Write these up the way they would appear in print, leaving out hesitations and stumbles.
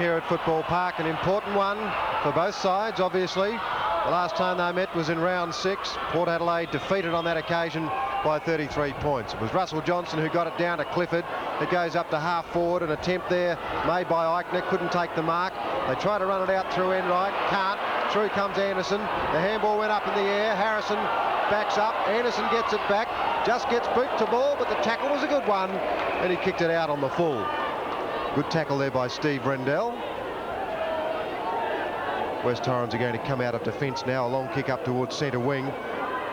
here at Football Park, an important one for both sides, obviously. The last time they met was in round 6. Port Adelaide defeated on that occasion by 33 points. It was Russell Johnston who got it down to Clifford. It goes up to half forward. An attempt there made by Eichner, couldn't take the mark. They try to run it out through end right, can't. Through comes Anderson. The handball went up in the air. Harrison backs up. Anderson gets it back, just gets boot to ball, but the tackle was a good one, and he kicked it out on the full. Good tackle there by Steve Rendell. West Torrens are going to come out of defence now. A long kick up towards centre wing.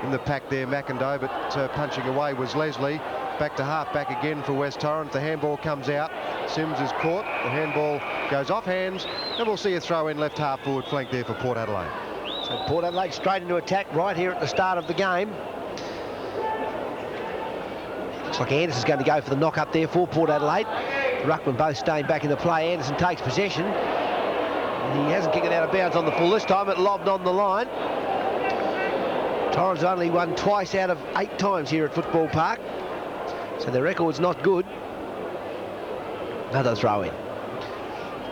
In the pack there, McIndoe, but punching away was Leslie. Back to half back again for West Torrens. The handball comes out. Sims is caught. The handball goes off hands, and we'll see a throw in left half forward flank there for Port Adelaide. So Port Adelaide straight into attack right here at the start of the game. Looks like Anderson's going to go for the knock up there for Port Adelaide. The ruckman both staying back in the play. Anderson takes possession. He hasn't kicked it out of bounds on the full this time. It lobbed on the line. Torrens only won twice out of 8 times here at Football Park, so the record's not good. Another throw in.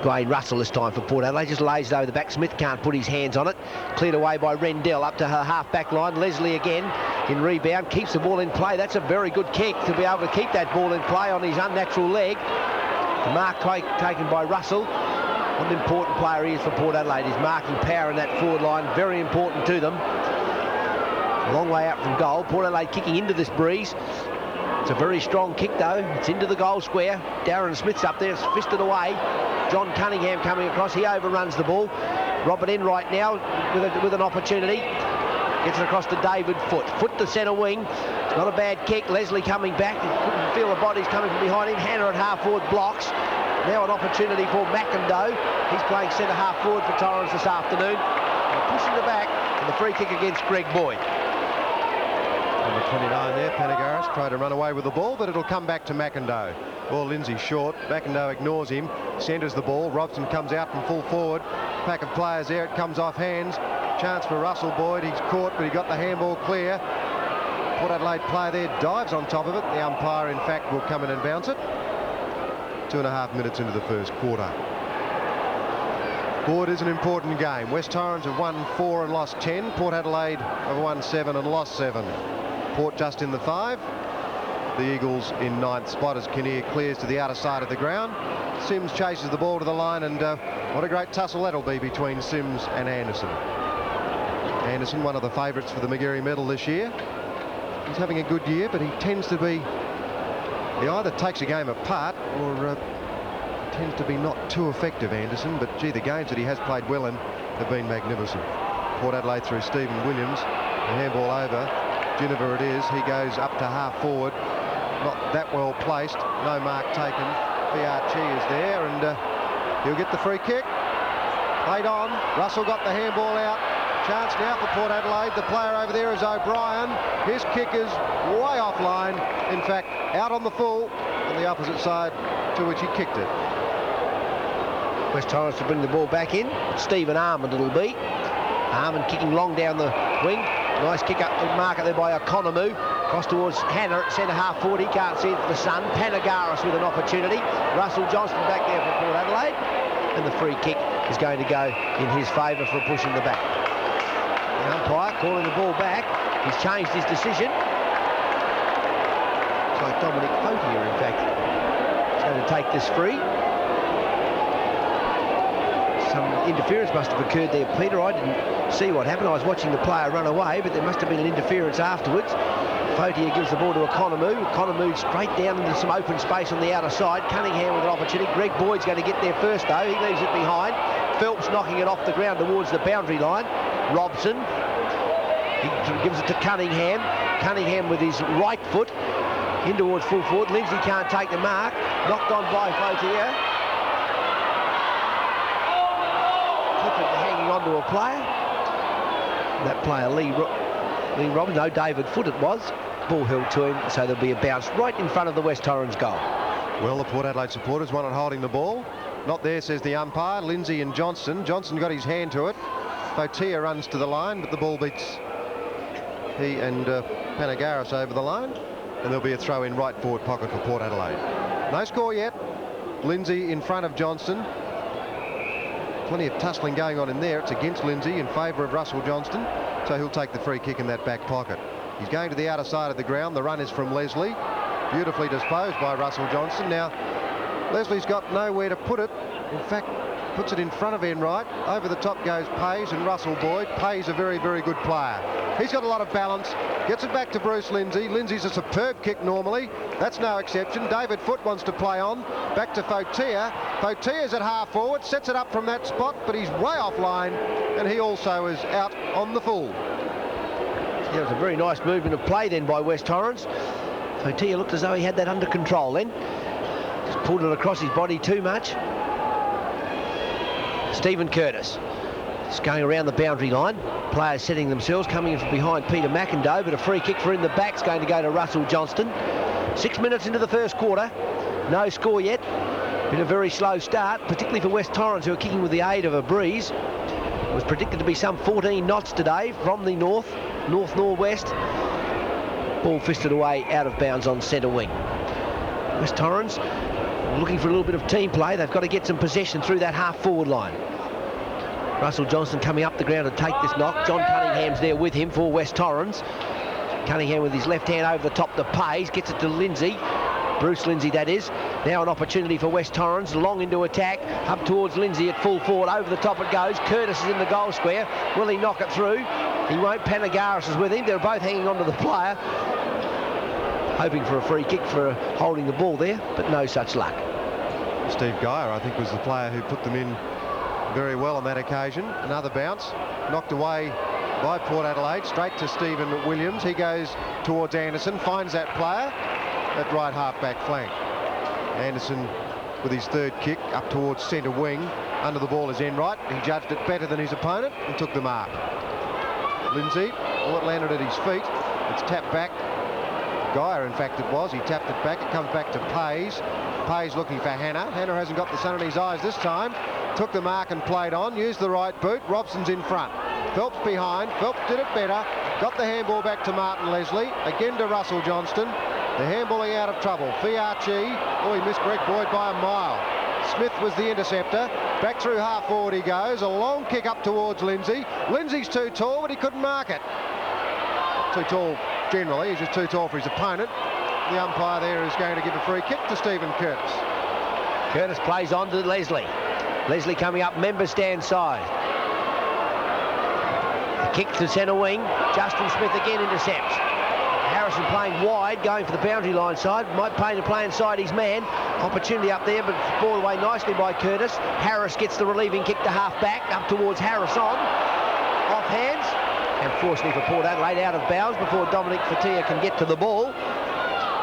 Dwayne Russell this time for Port Adelaide, just lays it over the back. Smith can't put his hands on it. Cleared away by Rendell up to her half-back line. Leslie again in rebound, keeps the ball in play. That's a very good kick to be able to keep that ball in play on his unnatural leg. The mark taken by Russell. What an important player he is for Port Adelaide. His marking power in that forward line, very important to them. A long way out from goal. Port Adelaide kicking into this breeze. It's a very strong kick though. It's into the goal square. Darren Smith's up there. It's fisted away. John Cunningham coming across. He overruns the ball. Robert Enright now with an opportunity. Gets it across to David Foote. Foote to centre wing. It's not a bad kick. Leslie coming back. He couldn't feel the bodies coming from behind him. Hannah at half forward blocks. Now an opportunity for McIndoe. He's playing centre half forward for Torrens this afternoon. They're pushing the back, and the free kick against Greg Boyd. Number 29 there, Panagaris tried to run away with the ball, but it'll come back to McIndoe. Ball Lindsey short. McIndoe ignores him, centres the ball. Robson comes out from full forward. Pack of players there. It comes off hands. Chance for Russell Boyd. He's caught, but he got the handball clear. Port Adelaide player there dives on top of it. The umpire, in fact, will come in and bounce it. 2.5 minutes into the first quarter. Boyd is an important game. West Torrens have won 4 and lost 10. Port Adelaide have won 7 and lost 7. Port just in the 5. The Eagles in 9th spot as Kinnear clears to the outer side of the ground. Sims chases the ball to the line, and what a great tussle that'll be between Sims and Anderson. Anderson, one of the favourites for the Magarey medal this year. He's having a good year, but he tends to be... He either takes a game apart or tends to be not too effective, Anderson, but gee, the games that he has played well in have been magnificent. Port Adelaide through Stephen Williams. The handball over. Ginniver it is. He goes up to half forward. Not that well placed. No mark taken. Fiarchi is there, and he'll get the free kick. Played on. Russell got the handball out. Chance now for Port Adelaide. The player over there is O'Brien. His kick is way offline. In fact, out on the full on the opposite side to which he kicked it. West Torrens to bring the ball back in. Stephen Armand it'll be. Armand kicking long down the wing. Nice kick up the marker there by Economou. Cross towards Hannah at centre half forward. He can't see it for the sun. Panagaris with an opportunity. Russell Johnston back there for Port Adelaide. And the free kick is going to go in his favour for pushing the back. The umpire calling the ball back. He's changed his decision. It's like Dominic Potier, in fact. He's going to take this free. Some interference must have occurred there, Peter. I didn't see what happened. I was watching the player run away, but there must have been an interference afterwards. Potier gives the ball to Economou. Economou straight down into some open space on the outer side. Cunningham with an opportunity. Greg Boyd's going to get there first, though. He leaves it behind. Phelps knocking it off the ground towards the boundary line. Robson. He gives it to Cunningham. Cunningham with his right foot in towards full forward. Lindsey can't take the mark. Knocked on by Potier. Clifford hanging on to a player. That player, Lee Robbins, no, David Foote it was. Ball held to him, so there'll be a bounce right in front of the West Torrens goal. Well, the Port Adelaide supporters wanted holding the ball. Not there, says the umpire. Lindsey and Johnston. Johnston got his hand to it. Potier runs to the line, but the ball beats he and Panagaris over the line. And there'll be a throw in right forward pocket for Port Adelaide. No score yet. Lindsey in front of Johnston. Plenty of tussling going on in there. It's against Lindsey in favour of Russell Johnston, so he'll take the free kick in that back pocket. He's going to the outer side of the ground. The run is from Leslie. Beautifully disposed by Russell Johnston. Now, Leslie's got nowhere to put it. In fact, puts it in front of Enright. Over the top goes Pays and Russell Boyd. Pays a very, very good player. He's got a lot of balance. Gets it back to Bruce Lindsey. Lindsey's a superb kick normally. That's no exception. David Foote wants to play on. Back to Fotia. Fotia's at half forward. Sets it up from that spot, but he's way offline, and he also is out on the full. Yeah, it was a very nice movement of play then by West Torrens. Fotia looked as though he had that under control then. Just pulled it across his body too much. Stephen Curtis. It's going around the boundary line. Players setting themselves, coming in from behind Peter McIndoe, but a free kick for in the back's going to go to Russell Johnston. 6 minutes into the first quarter. No score yet. Been a very slow start, particularly for West Torrens, who are kicking with the aid of a breeze. It was predicted to be some 14 knots today from the north-northwest. Ball fisted away out of bounds on centre wing. West Torrens looking for a little bit of team play. They've got to get some possession through that half-forward line. Russell Johnston coming up the ground to take this knock. John Cunningham's there with him for West Torrens. Cunningham with his left hand over the top to Pays, gets it to Lindsey. Bruce Lindsey, that is. Now an opportunity for West Torrens, long into attack, up towards Lindsey at full forward. Over the top it goes. Curtis is in the goal square. Will he knock it through? He won't. Panagaris is with him. They're both hanging on to the player, hoping for a free kick for holding the ball there, but no such luck. Steve Geyer, I think, was the player who put them in very well on that occasion. Another bounce, knocked away by Port Adelaide, straight to Stephen Williams. He goes towards Anderson, finds that player at right half-back flank. Anderson with his third kick up towards centre wing. Under the ball is Enright. He judged it better than his opponent and took the mark. Lindsey, well, it landed at his feet. It's tapped back. Geyer, in fact, it was. He tapped it back. It comes back to Pays. Pays looking for Hannah. Hannah hasn't got the sun in his eyes this time. Took the mark and played on. Used the right boot. Robson's in front. Phelps behind. Phelps did it better. Got the handball back to Martin Leslie. Again to Russell Johnston. The handballing out of trouble. Fiarchi. Oh, he missed Greg Boyd by a mile. Smith was the interceptor. Back through half forward he goes. A long kick up towards Lindsey. Lindsey's too tall, but he couldn't mark it. Too tall generally. He's just too tall for his opponent. The umpire there is going to give a free kick to Stephen Curtis. Curtis plays on to Leslie. Leslie coming up member stand side. The kick to centre wing. Justin Smith again intercepts. Harrison playing wide, going for the boundary line side. Might Payne to play inside his man. Opportunity up there, but ball away nicely by Curtis. Harris gets the relieving kick to half back, up towards Harrison. Off hands. And fortunately for Port Adelaide, out of bounds before Dominic Fatia can get to the ball.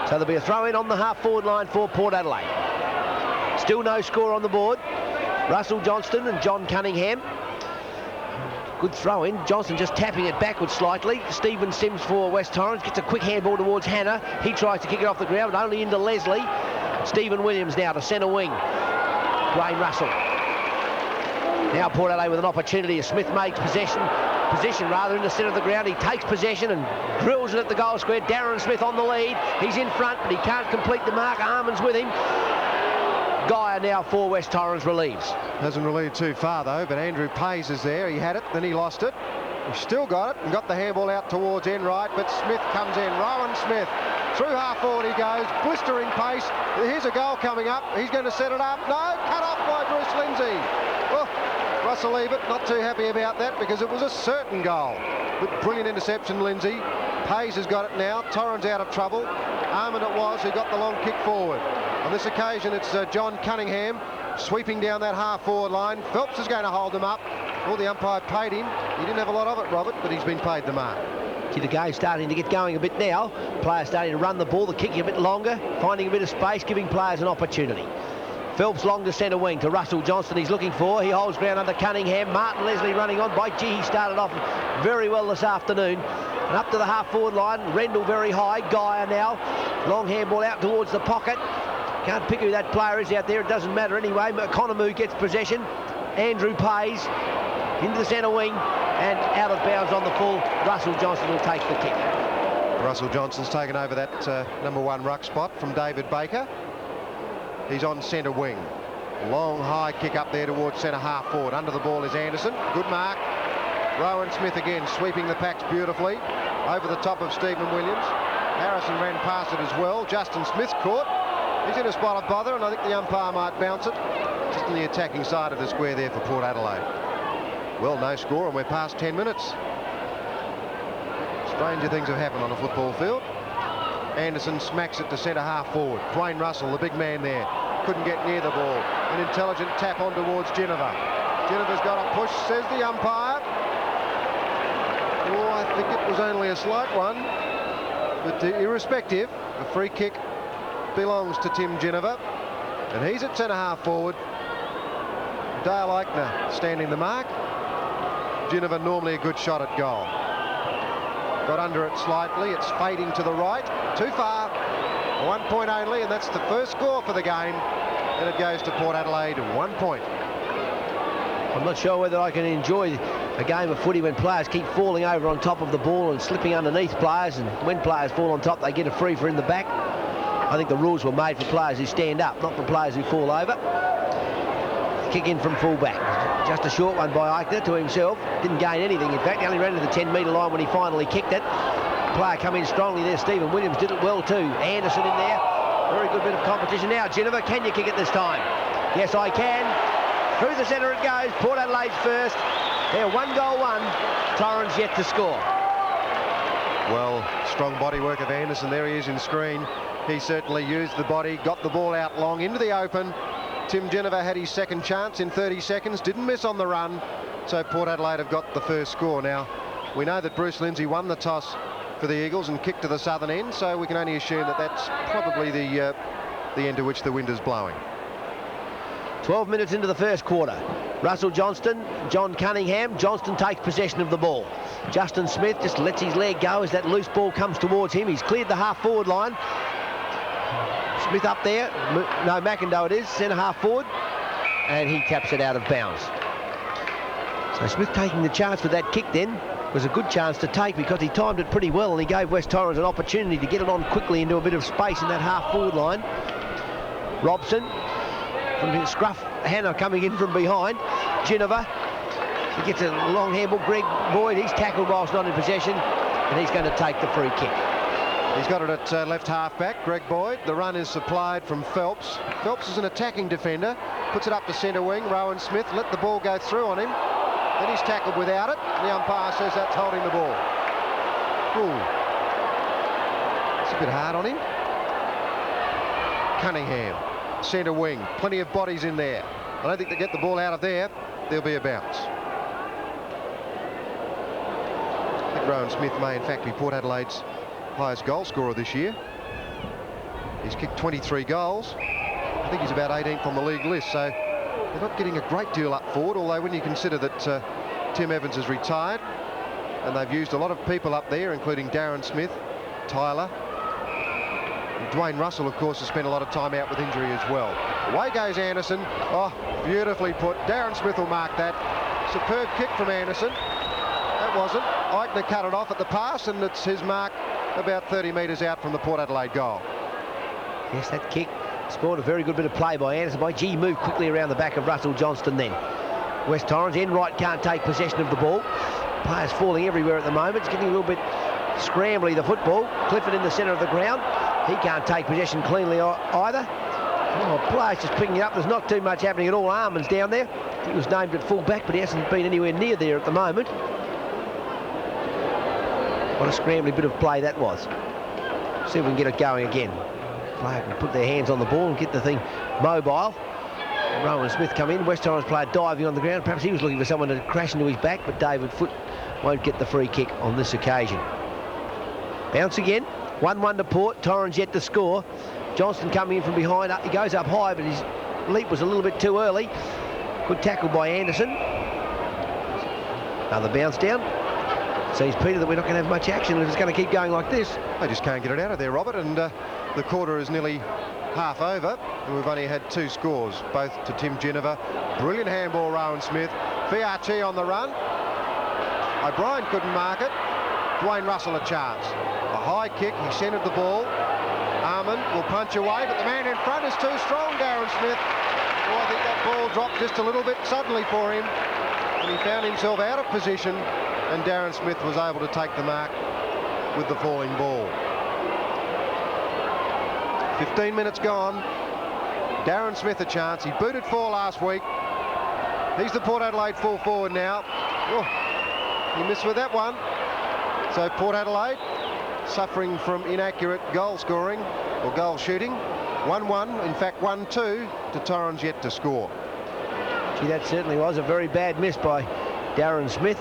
So there'll be a throw in on the half forward line for Port Adelaide. Still no score on the board. Russell Johnston and John Cunningham. Good throw in. Johnston just tapping it backwards slightly. Stephen Sims for West Torrens gets a quick handball towards Hannah. He tries to kick it off the ground, but only into Leslie. Stephen Williams now to centre wing. Wayne Russell. Now Port Adelaide with an opportunity. Smith makes position in the centre of the ground. He takes possession and drills it at the goal square. Darren Smith on the lead. He's in front, but he can't complete the mark. Arman's with him. Geyer now for West Torrens relieves. Hasn't relieved too far though, but Andrew Pays is there. He had it, then he lost it. He still got it and got the handball out towards Enright, but Smith comes in. Rowan Smith. Through half forward he goes, blistering pace. Here's a goal coming up. He's going to set it up. No, cut off by Bruce Lindsey. Oh, Russell Evert not too happy about that because it was a certain goal. But brilliant interception, Lindsey. Pays has got it now. Torrens out of trouble. Arman it was who got the long kick forward. On this occasion, it's John Cunningham sweeping down that half-forward line. Phelps is going to hold them up. Well, the umpire paid him. He didn't have a lot of it, Robert, but he's been paid the mark. See the game starting to get going a bit now. Players starting to run the ball, the kicking a bit longer, finding a bit of space, giving players an opportunity. Phelps long to centre wing to Russell Johnston. He's looking for. He holds ground under Cunningham. Martin Leslie running on. By gee, he started off very well this afternoon. And up to the half-forward line. Rendell very high. Geyer now. Long handball out towards the pocket. Can't pick who that player is out there. It doesn't matter anyway. McConamu gets possession. Andrew Pays into the centre wing and out of bounds on the full. Russell Johnston will take the kick. Russell Johnston's taken over that number one ruck spot from David Baker. He's on centre wing. Long high kick up there towards centre half forward. Under the ball is Anderson. Good mark. Rowan Smith again sweeping the packs beautifully over the top of Stephen Williams. Harrison ran past it as well. Justin Smith caught. He's in a spot of bother, and I think the umpire might bounce it. Just on the attacking side of the square there for Port Adelaide. Well, no score, and we're past 10 minutes. Stranger things have happened on a football field. Anderson smacks it to centre half forward. Dwayne Russell, the big man there, couldn't get near the ball. An intelligent tap on towards Geneva. Geneva's got a push, says the umpire. Oh, I think it was only a slight one. But irrespective, the free kick belongs to Tim Geneva. And he's at centre half forward. Dale Eichner standing the mark. Geneva normally a good shot at goal. Got under it slightly. It's fading to the right. Too far. 1 point only, and that's the first score for the game. And it goes to Port Adelaide, 1 point. I'm not sure whether I can enjoy a game of footy when players keep falling over on top of the ball and slipping underneath players, and when players fall on top they get a free for in the back. I think the rules were made for players who stand up, not for players who fall over. Kick in from full-back. Just a short one by Eichner to himself. Didn't gain anything. In fact, he only ran to the 10-metre line when he finally kicked it. Player come in strongly there. Stephen Williams did it well too. Anderson in there. Very good bit of competition. Now, Geneva, can you kick it this time? Yes, I can. Through the centre it goes. Port Adelaide's first. They're 1-1. Torrens yet to score. Well, strong body work of Anderson. There he is in screen. He certainly used the body, got the ball out long into the open. Tim Geneva had his second chance in 30 seconds, didn't miss on the run, so Port Adelaide have got the first score. Now, we know that Bruce Lindsey won the toss for the Eagles and kicked to the southern end, so we can only assume that that's probably the end to which the wind is blowing. 12 minutes into the first quarter. Russell Johnston, John Cunningham. Johnston takes possession of the ball. Justin Smith just lets his leg go as that loose ball comes towards him. He's cleared the half-forward line. Smith up there. No, McIndoe it is. Centre half forward. And he taps it out of bounds. So Smith taking the chance with that kick then was a good chance to take because he timed it pretty well and he gave West Torrens an opportunity to get it on quickly into a bit of space in that half-forward line. Robson from his scruff. Hannah coming in from behind. Geneva. He gets a long handball. Greg Boyd, he's tackled whilst not in possession, and he's going to take the free kick. He's got it at left half-back, Greg Boyd. The run is supplied from Phelps. Phelps is an attacking defender. Puts it up to centre wing. Rowan Smith let the ball go through on him. Then he's tackled without it. The umpire says that's holding the ball. Ooh. It's a bit hard on him. Cunningham, centre wing. Plenty of bodies in there. I don't think they get the ball out of there. There'll be a bounce. I think Rowan Smith may in fact be Port Adelaide's highest goal scorer this year. He's kicked 23 goals. I think he's about 18th on the league list, so they're not getting a great deal up forward, although when you consider that Tim Evans has retired and they've used a lot of people up there, including Darren Smith, Tyler, and Dwayne Russell, of course, has spent a lot of time out with injury as well. Away goes Anderson. Oh, beautifully put. Darren Smith will mark that. Superb kick from Anderson. That wasn't. Eichner cut it off at the pass, and it's his mark about 30 metres out from the Port Adelaide goal. Yes, that kick spawned a very good bit of play by Anderson. He moved quickly around the back of Russell Johnston then. West Torrens, end right, can't take possession of the ball. Players falling everywhere at the moment. It's getting a little bit scrambly, the football. Clifford in the centre of the ground. He can't take possession cleanly either. Oh, players just picking it up. There's not too much happening at all. Armand's down there. He was named at full back, but he hasn't been anywhere near there at the moment. What a scrambly bit of play that was. See if we can get it going again. Player can put their hands on the ball and get the thing mobile. Rowan Smith come in. West Torrens player diving on the ground. Perhaps he was looking for someone to crash into his back, but David Foote won't get the free kick on this occasion. Bounce again. 1-1 to Port. Torrens yet to score. Johnston coming in from behind. He goes up high, but his leap was a little bit too early. Good tackle by Anderson. Another bounce down. Seems, Peter, that we're not going to have much action if it's going to keep going like this. They just can't get it out of there, Robert, and the quarter is nearly half over, and we've only had 2 scores, both to Tim Geneva. Brilliant handball, Rowan Smith. Fiarchi on the run. O'Brien couldn't mark it. Dwayne Russell a chance. A high kick, he centred the ball. Armand will punch away, but the man in front is too strong, Darren Smith. Oh, I think that ball dropped just a little bit suddenly for him, and he found himself out of position, and Darren Smith was able to take the mark with the falling ball. 15 minutes gone. Darren Smith a chance. He booted 4 last week. He's the Port Adelaide full forward now. Oh, he missed with that one. So Port Adelaide suffering from inaccurate goal scoring or goal shooting. 1-1, in fact 1-2 to Torrens yet to score. Gee, that certainly was a very bad miss by Darren Smith.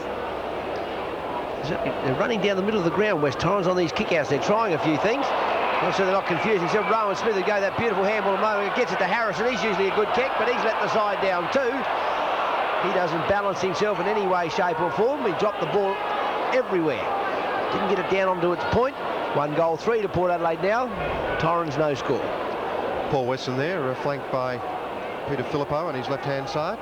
They're running down the middle of the ground, West Torrens, on these kickouts. They're trying a few things. I'm sure they're not confusing. So Rowan Smith who gave that beautiful handball a moment. It gets it to Harrison. He's usually a good kick, but he's let the side down too. He doesn't balance himself in any way, shape or form. He dropped the ball everywhere. Didn't get it down onto its point. 1 goal, 3 to Port Adelaide now. Torrens no score. Paul Weston there, flanked by Peter Filippo on his left-hand side.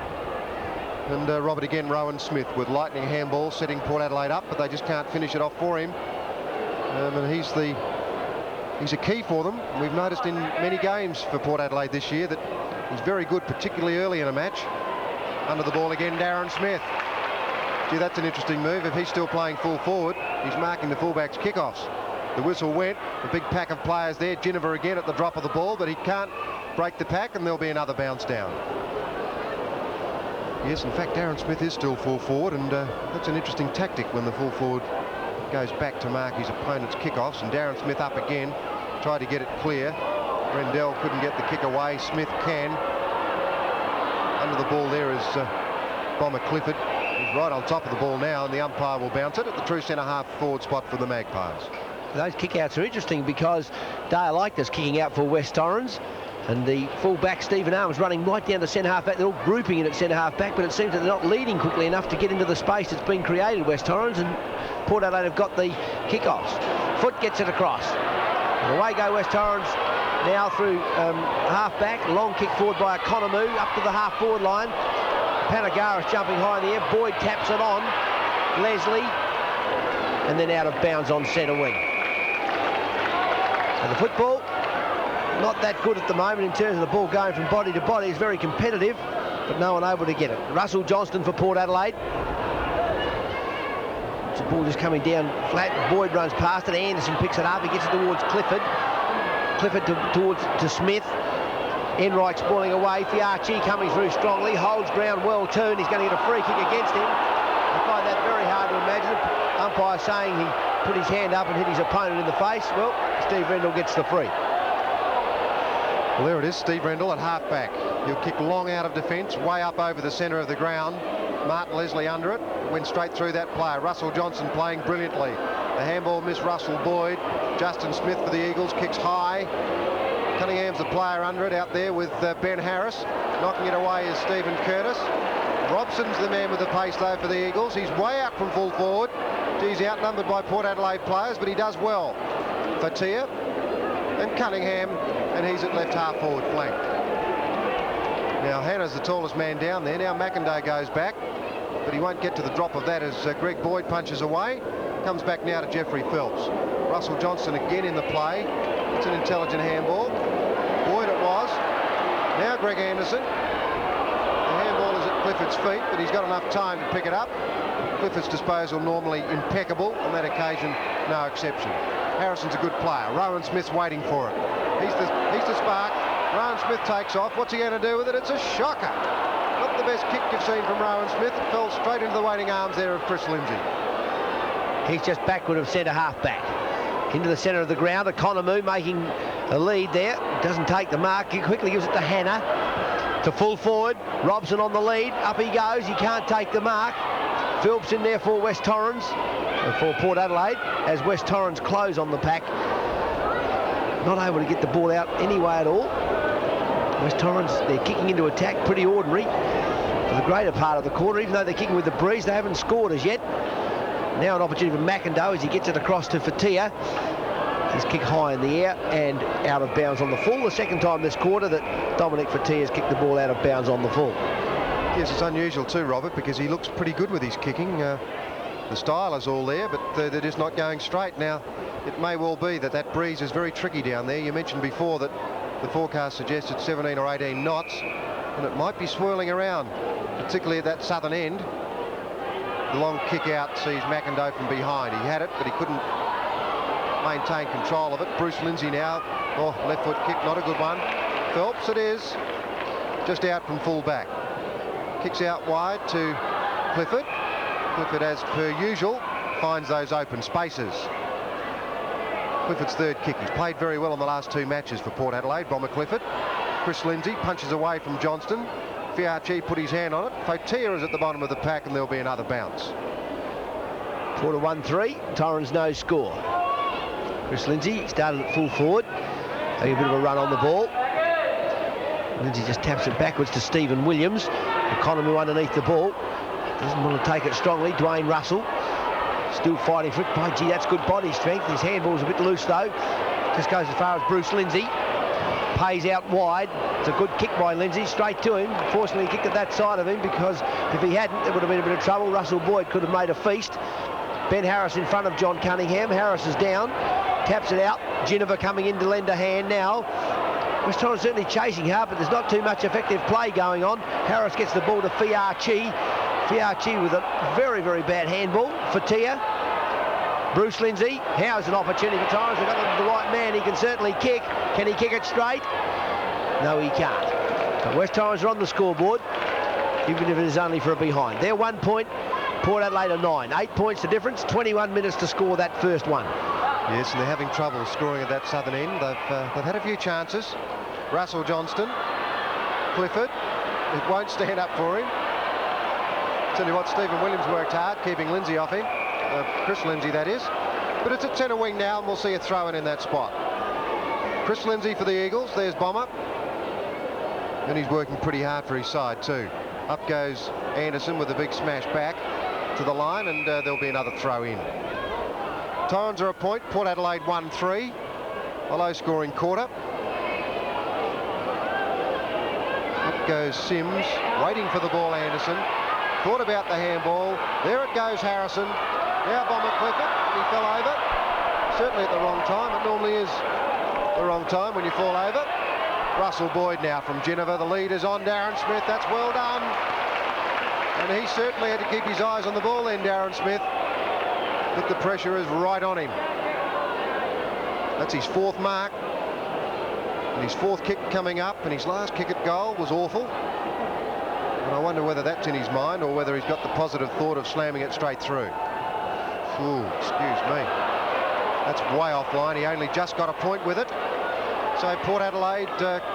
And Robert again, Rowan Smith with lightning handball setting Port Adelaide up, but they just can't finish it off for him. And he's a key for them. We've noticed in many games for Port Adelaide this year that he's very good, particularly early in a match. Under the ball again, Darren Smith. Gee, that's an interesting move. If he's still playing full forward, he's marking the fullback's kickoffs. The whistle went, a big pack of players there. Ginniver again at the drop of the ball, but he can't break the pack, and there'll be another bounce down. Yes, in fact, Darren Smith is still full forward, and that's an interesting tactic when the full forward goes back to mark his opponent's kickoffs. And Darren Smith up again, tried to get it clear. Rendell couldn't get the kick away. Smith can. Under the ball there is Bomber Clifford. He's right on top of the ball now, and the umpire will bounce it at the true centre-half forward spot for the Magpies. Those kickouts are interesting because Dale Leichner's kicking out for West Torrens, and the full-back Stephen Arms running right down to centre-half back. They're all grouping in at centre-half back, but it seems that they're not leading quickly enough to get into the space that's been created, West Torrens, and Port Adelaide have got the kickoffs. Foot gets it across. And away go West Torrens now through half-back. Long kick forward by Economou up to the half-forward line. Panagaris jumping high in the air. Boyd taps it on. Leslie. And then out of bounds on centre wing. And the football, not that good at the moment in terms of the ball going from body to body. It's very competitive, but no one able to get it. Russell Johnston for Port Adelaide. The ball just coming down flat. Boyd runs past it. Anderson picks it up. He gets it towards Clifford. Clifford to Smith. Enright spoiling away. Fiarchi coming through strongly. Holds ground well too, and he's going to get a free kick against him. I find that very hard to imagine. Umpire saying he put his hand up and hit his opponent in the face. Well, Steve Rendell gets the free. Well, there it is, Steve Rendell at half-back. He'll kick long out of defence, way up over the centre of the ground. Martin Leslie under it. Went straight through that player. Russell Johnson playing brilliantly. The handball missed Russell Boyd. Justin Smith for the Eagles kicks high. Cunningham's the player under it out there with Ben Harris. Knocking it away is Stephen Curtis. Robson's the man with the pace though for the Eagles. He's way out from full forward. He's outnumbered by Port Adelaide players, but he does well. Fatia and Cunningham, and he's at left half forward flank. Now Hannah's the tallest man down there. Now McIntyre goes back, but he won't get to the drop of that as Greg Boyd punches away. Comes back now to Jeffrey Phelps. Russell Johnston again in the play. It's an intelligent handball. Boyd it was. Now Greg Anderson. The handball is at Clifford's feet, but he's got enough time to pick it up. Clifford's disposal normally impeccable. On that occasion, no exception. Harrison's a good player. Rowan Smith's waiting for it. He's the spark. Rowan Smith takes off. What's he going to do with it? It's a shocker. Not the best kick you've seen from Rowan Smith. It fell straight into the waiting arms there of Chris Lindsey. He's just backward of centre half back. Into the centre of the ground. Economou making a lead there. Doesn't take the mark. He quickly gives it to Hannah. To full forward. Robson on the lead. Up he goes. He can't take the mark. Phillips in there for West Torrens. For Port Adelaide. As West Torrens close on the pack. Not able to get the ball out anyway at all. West Torrens, they're kicking into attack. Pretty ordinary. For the greater part of the quarter. Even though they're kicking with the breeze, they haven't scored as yet. Now an opportunity for McIntyre as he gets it across to Fatia. His kick high in the air and out of bounds on the full. The second time this quarter that Dominic Fatia's kicked the ball out of bounds on the full. Yes, it's unusual too, Robert, because he looks pretty good with his kicking. The style is all there, but they're just not going straight. Now, it may well be that breeze is very tricky down there. You mentioned before that the forecast suggested 17 or 18 knots. and it might be swirling around, particularly at that southern end. The long kick out sees McIndoe from behind. He had it, but he couldn't maintain control of it. Bruce Lindsey now. Oh, left foot kick, not a good one. Phelps it is. Just out from full back. Kicks out wide to Clifford. Clifford, as per usual, finds those open spaces. Clifford's third kick. He's played very well in the last 2 matches for Port Adelaide, Bomber Clifford. Chris Lindsey punches away from Johnston. Fiarchi put his hand on it. Fotia is at the bottom of the pack, and there'll be another bounce. Port 1-3. Torrens no score. Chris Lindsey started at full forward, having a bit of a run on the ball. Lindsey just taps it backwards to Stephen Williams. Economy underneath the ball. Doesn't want to take it strongly. Dwayne Russell still fighting for it. By gee, that's good body strength. His handball's a bit loose though. Just goes as far as Bruce Lindsey. Pays out wide. It's a good kick by Lindsey, straight to him. Fortunately, he kicked at that side of him, because if he hadn't, there would have been a bit of trouble. Russell Boyd could have made a feast. Ben Harris in front of John Cunningham. Harris is down. Taps it out. Ginniver coming in to lend a hand now. West Torrens certainly chasing hard, but there's not too much effective play going on. Harris gets the ball to Fiarchi. Fiarchi with a very, very bad handball. Fotia. Bruce Lindsey. How's an opportunity for Torrens? They've got the right man. He can certainly kick. Can he kick it straight? No, he can't. But West Torrens are on the scoreboard, even if it is only for a behind. They're 1 point. Port Adelaide are 9. 8 points the difference. 21 minutes to score that first one. Yes, and they're having trouble scoring at that southern end. They've had a few chances. Russell Johnston. Clifford. It won't stand up for him. Tell you what, Stephen Williams worked hard, keeping Lindsey off him. Chris Lindsey, that is. But it's at centre wing now, and we'll see a throw in that spot. Chris Lindsey for the Eagles. There's Bomber. And he's working pretty hard for his side too. Up goes Anderson with a big smash back to the line, and there'll be another throw in. Torrens are a point. Port Adelaide 1-3. A low-scoring quarter. Up goes Sims, waiting for the ball. Anderson thought about the handball. There it goes, Harrison. Now Bomber Clifford. He fell over. Certainly at the wrong time. It normally is the wrong time when you fall over. Russell Boyd now from Ginniver. The lead is on Darren Smith. That's well done. And he certainly had to keep his eyes on the ball then, Darren Smith. But the pressure is right on him. That's his 4th mark. And his 4th kick coming up, and his last kick at goal was awful. And I wonder whether that's in his mind, or whether he's got the positive thought of slamming it straight through. Ooh, excuse me. That's way offline. He only just got a point with it. So Port Adelaide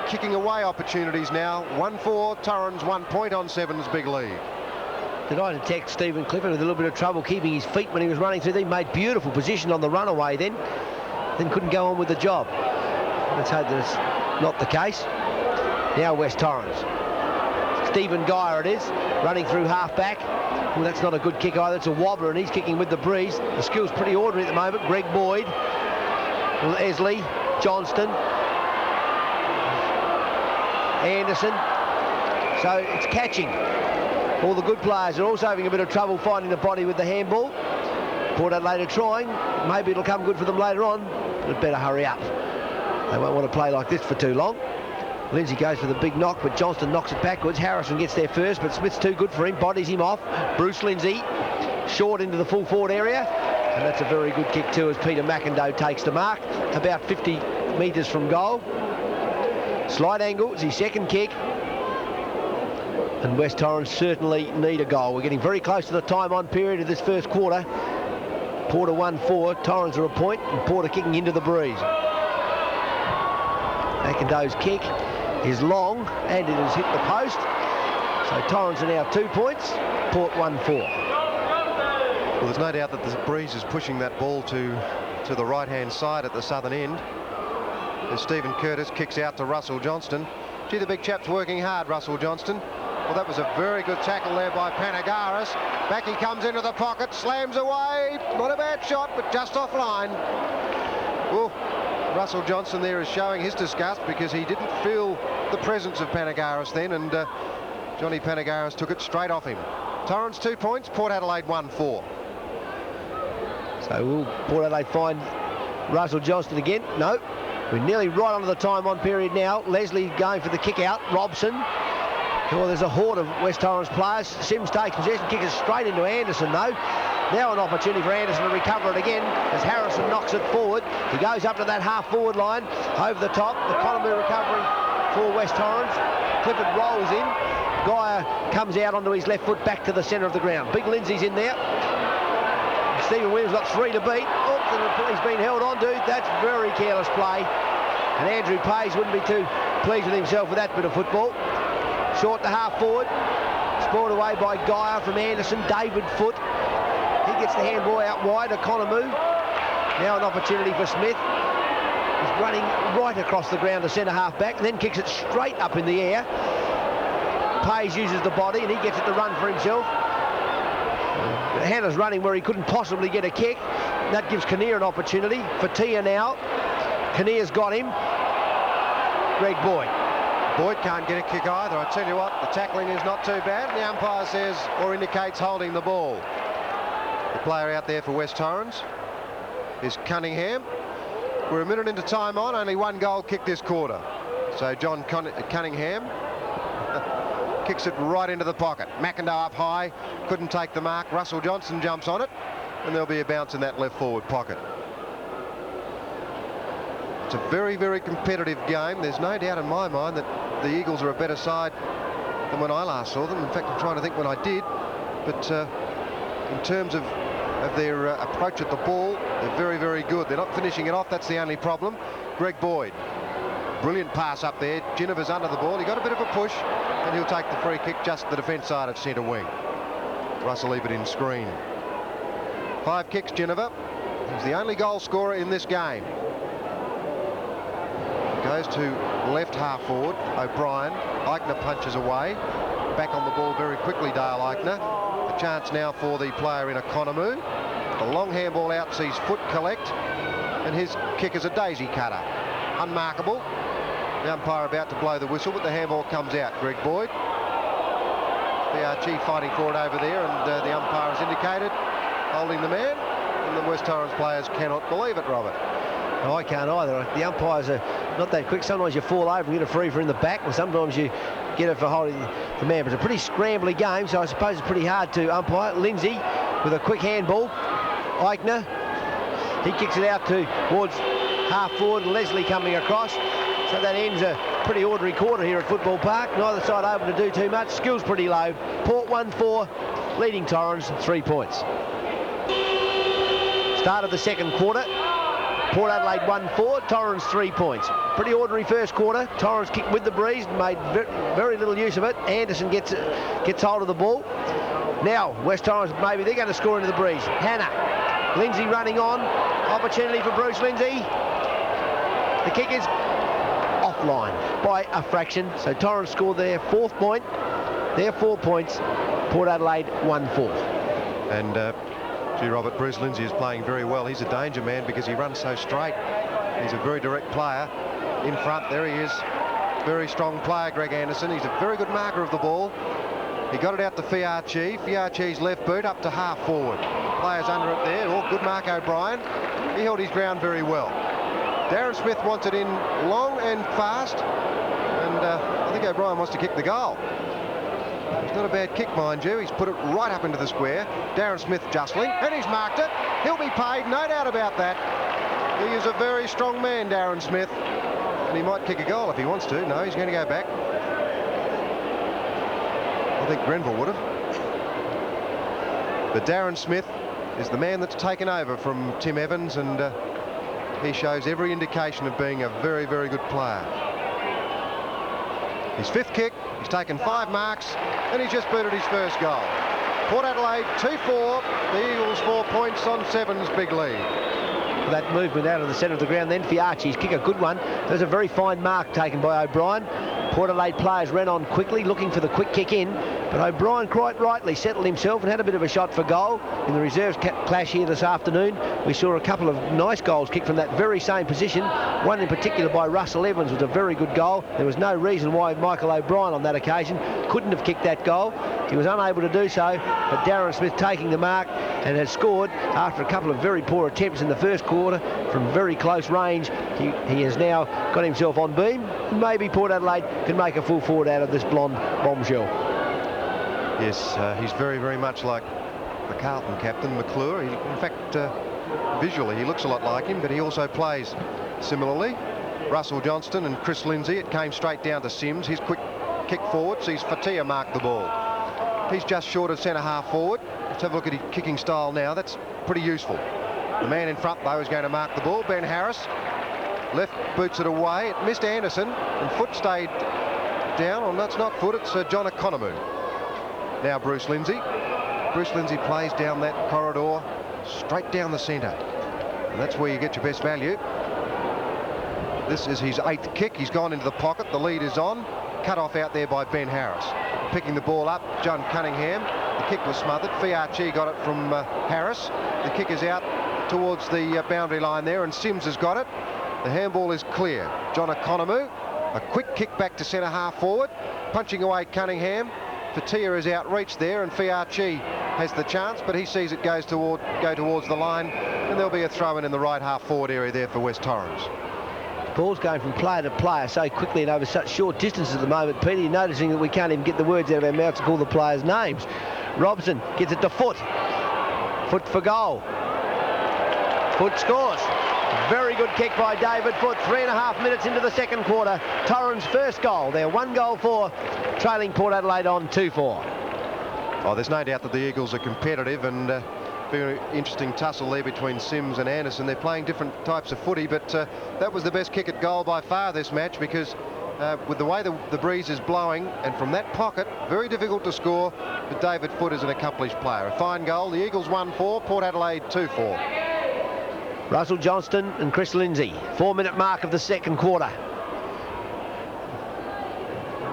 kicking away opportunities now. 1-4, Torrens 1 point on Seven's big lead. Did I detect Stephen Clifford with a little bit of trouble keeping his feet when he was running through? He made beautiful position on the runaway then couldn't go on with the job. Let's hope that it's not the case. Now West Torrens. Stephen Geyer it is, running through half-back. Well, that's not a good kick either. It's a wobbler, and he's kicking with the breeze. The skill's pretty ordinary at the moment. Greg Boyd, Esley, Johnston, Anderson. So it's catching. All the good players are also having a bit of trouble finding the body with the handball. Port Adelaide are trying. Maybe it'll come good for them later on, but it better hurry up. They won't want to play like this for too long. Lindsey goes for the big knock, but Johnston knocks it backwards. Harrison gets there first, but Smith's too good for him. Bodies him off. Bruce Lindsey short into the full forward area. And that's a very good kick too, as Peter McIndoe takes the mark. About 50 metres from goal. Slight angle. It's his 2nd kick. And West Torrens certainly need a goal. We're getting very close to the time-on period of this first quarter. Port 1-4. Torrens are a point, and Port kicking into the breeze. McIndoe's kick is long, and it has hit the post. So Torrens are now 2 points. Port 1-4. Well, there's no doubt that the breeze is pushing that ball to the right-hand side at the southern end. As Stephen Curtis kicks out to Russell Johnston. Gee, the big chap's working hard, Russell Johnston. Well, that was a very good tackle there by Panagaris. Back he comes into the pocket, slams away. Not a bad shot, but just offline. Well, Russell Johnston there is showing his disgust because he didn't feel the presence of Panagaris then, and Johnny Panagaris took it straight off him. Torrens 2 points, Port Adelaide 1-4. So will Port Adelaide find Russell Johnston again? No. We're nearly right onto the time-on period now. Leslie going for the kick out. Robson Well, there's a horde of West Torrens players. Sims takes possession, kicks it straight into Anderson though. Now an opportunity for Anderson to recover it again as Harrison knocks it forward. He goes up to that half-forward line, over the top. The Economy recovery for West Torrens. Clifford rolls in. Geyer comes out onto his left foot back to the centre of the ground. Big Lindsey's in there. Stephen Williams got 3 to beat. Oops, and he's been held on to. That's very careless play. And Andrew Page wouldn't be too pleased with himself with that bit of football. Short to half-forward. Spoiled away by Geyer from Anderson. David Foote. He gets the handball out wide. Economy. Now an opportunity for Smith. He's running right across the ground to centre half back, then kicks it straight up in the air. Page uses the body and he gets it to run for himself. Hannah's running where he couldn't possibly get a kick. That gives Kinnear an opportunity. For Tia now. Kinnear's got him. Greg Boyd. Boyd can't get a kick either. I tell you what, the tackling is not too bad. The umpire says or indicates holding the ball. The player out there for West Torrens is Cunningham. We're a minute into time on, only 1 goal kicked this quarter. So John Cunningham kicks it right into the pocket. McIndoe up high, couldn't take the mark. Russell Johnston jumps on it, and there'll be a bounce in that left forward pocket. It's a very, very competitive game. There's no doubt in my mind that the Eagles are a better side than when I last saw them. In fact, I'm trying to think when I did. But in terms of their approach at the ball, they're very, very good. They're not finishing it off. That's the only problem. Greg Boyd. Brilliant pass up there. Ginniver's under the ball. He got a bit of a push, and he'll take the free kick just the defence side of centre wing. Russell leave it in screen. 5 kicks, Ginniver. He's the only goal scorer in this game. Goes to left half forward, O'Brien. Eichner punches away. Back on the ball very quickly, Dale Eichner. A chance now for the player in Economy. The long handball out sees Foote collect, and his kick is a daisy cutter. Unmarkable. The umpire about to blow the whistle, but the handball comes out. Greg Boyd. BRG fighting for it over there, and the umpire has indicated holding the man, and the West Torrens players cannot believe it, Robert. No, I can't either. The umpires are not that quick. Sometimes you fall over and get a free for in the back, and sometimes you get it for holding the man. But it's a pretty scrambly game, so I suppose it's pretty hard to umpire. Lindsey with a quick handball. Eichner, he kicks it out towards half forward. Leslie coming across. So that ends a pretty ordinary quarter here at Football Park. Neither side able to do too much. Skill's pretty low. Port 1-4, leading Torrens 3 points. Start of the second quarter. Port Adelaide 1-4, Torrens 3 points. Pretty ordinary first quarter. Torrens kicked with the breeze, made very little use of it. Anderson gets hold of the ball. Now West Torrens, maybe they're going to score into the breeze. Hannah, Lindsey running on. Opportunity for Bruce Lindsey. The kick is offline by a fraction. So Torrens scored their 4th point. Their 4 points. Port Adelaide 1-4. And gee, Robert, Bruce Lindsey is playing very well. He's a danger man because he runs so straight. He's a very direct player. In front, there he is. Very strong player, Greg Anderson. He's a very good marker of the ball. He got it out to Fiarchi. Fiarchi's left boot up to half forward. Players under it there. Oh, good mark, O'Brien. He held his ground very well. Darren Smith wants it in long and fast. And I think O'Brien wants to kick the goal. It's not a bad kick, mind you. He's put it right up into the square. Darren Smith justling, and he's marked it. He'll be paid, no doubt about that. He is a very strong man, Darren Smith. And he might kick a goal if he wants to. No, he's going to go back. I think Grenville would have. But Darren Smith is the man that's taken over from Tim Evans, and he shows every indication of being a very, very good player. His 5th kick, he's taken 5 marks, and he's just booted his first goal. Port Adelaide 2-4, the Eagles 4 points on 7's big lead. That movement out of the centre of the ground, then Fiarchi's kick, a good one. There's a very fine mark taken by O'Brien. Port Adelaide players ran on quickly, looking for the quick kick in, But O'Brien quite rightly settled himself and had a bit of a shot for goal. In the reserves clash here this afternoon, we saw a couple of nice goals kicked from that very same position. One in particular by Russell Evans was a very good goal. There was no reason why Michael O'Brien on that occasion couldn't have kicked that goal. He was unable to do so, but Darren Smith taking the mark and has scored after a couple of very poor attempts in the first quarter from very close range. He has now got himself on beam. Maybe Port Adelaide can make a full forward out of this blonde bombshell. Yes, he's very, very much like the Carlton captain, McClure. In fact, visually, he looks a lot like him, but he also plays similarly. Russell Johnston and Chris Lindsey, it came straight down to Sims. His quick kick forward sees Fatia mark the ball. He's just short of centre-half forward. Let's have a look at his kicking style now. That's pretty useful. The man in front, though, is going to mark the ball. Ben Harris, left boots it away. It missed Anderson, and foot stayed down. Oh, that's not foot, it's John Economou. Now Bruce Lindsey. Bruce Lindsey plays down that corridor, straight down the centre. And that's where you get your best value. This is his 8th kick. He's gone into the pocket. The lead is on. Cut off out there by Ben Harris. Picking the ball up, John Cunningham. The kick was smothered. Fiarchi got it from Harris. The kick is out towards the boundary line there, and Sims has got it. The handball is clear. John Economou, a quick kick back to centre-half forward, punching away Cunningham. Fatia is outreached there, and Fiarchi has the chance, but he sees it go towards the line, and there'll be a throw-in in the right half forward area there for West Torrens. Ball's going from player to player so quickly and over such short distances at the moment, Peter. You're noticing that we can't even get the words out of our mouths to call the players' names. Robson gets it to Foot. Foot for goal. Foot scores. Very good kick by David Foot. 3.5 minutes into the second quarter. Torrens' first goal. They're 1-4, trailing Port Adelaide on 2-4. Oh, there's no doubt that the Eagles are competitive, and very interesting tussle there between Sims and Anderson. They're playing different types of footy, but that was the best kick at goal by far this match, because with the way the breeze is blowing, and from that pocket, very difficult to score, but David Foot is an accomplished player. A fine goal. The Eagles 1-4, Port Adelaide 2-4. Russell Johnston and Chris Lindsey. 4-minute mark of the second quarter.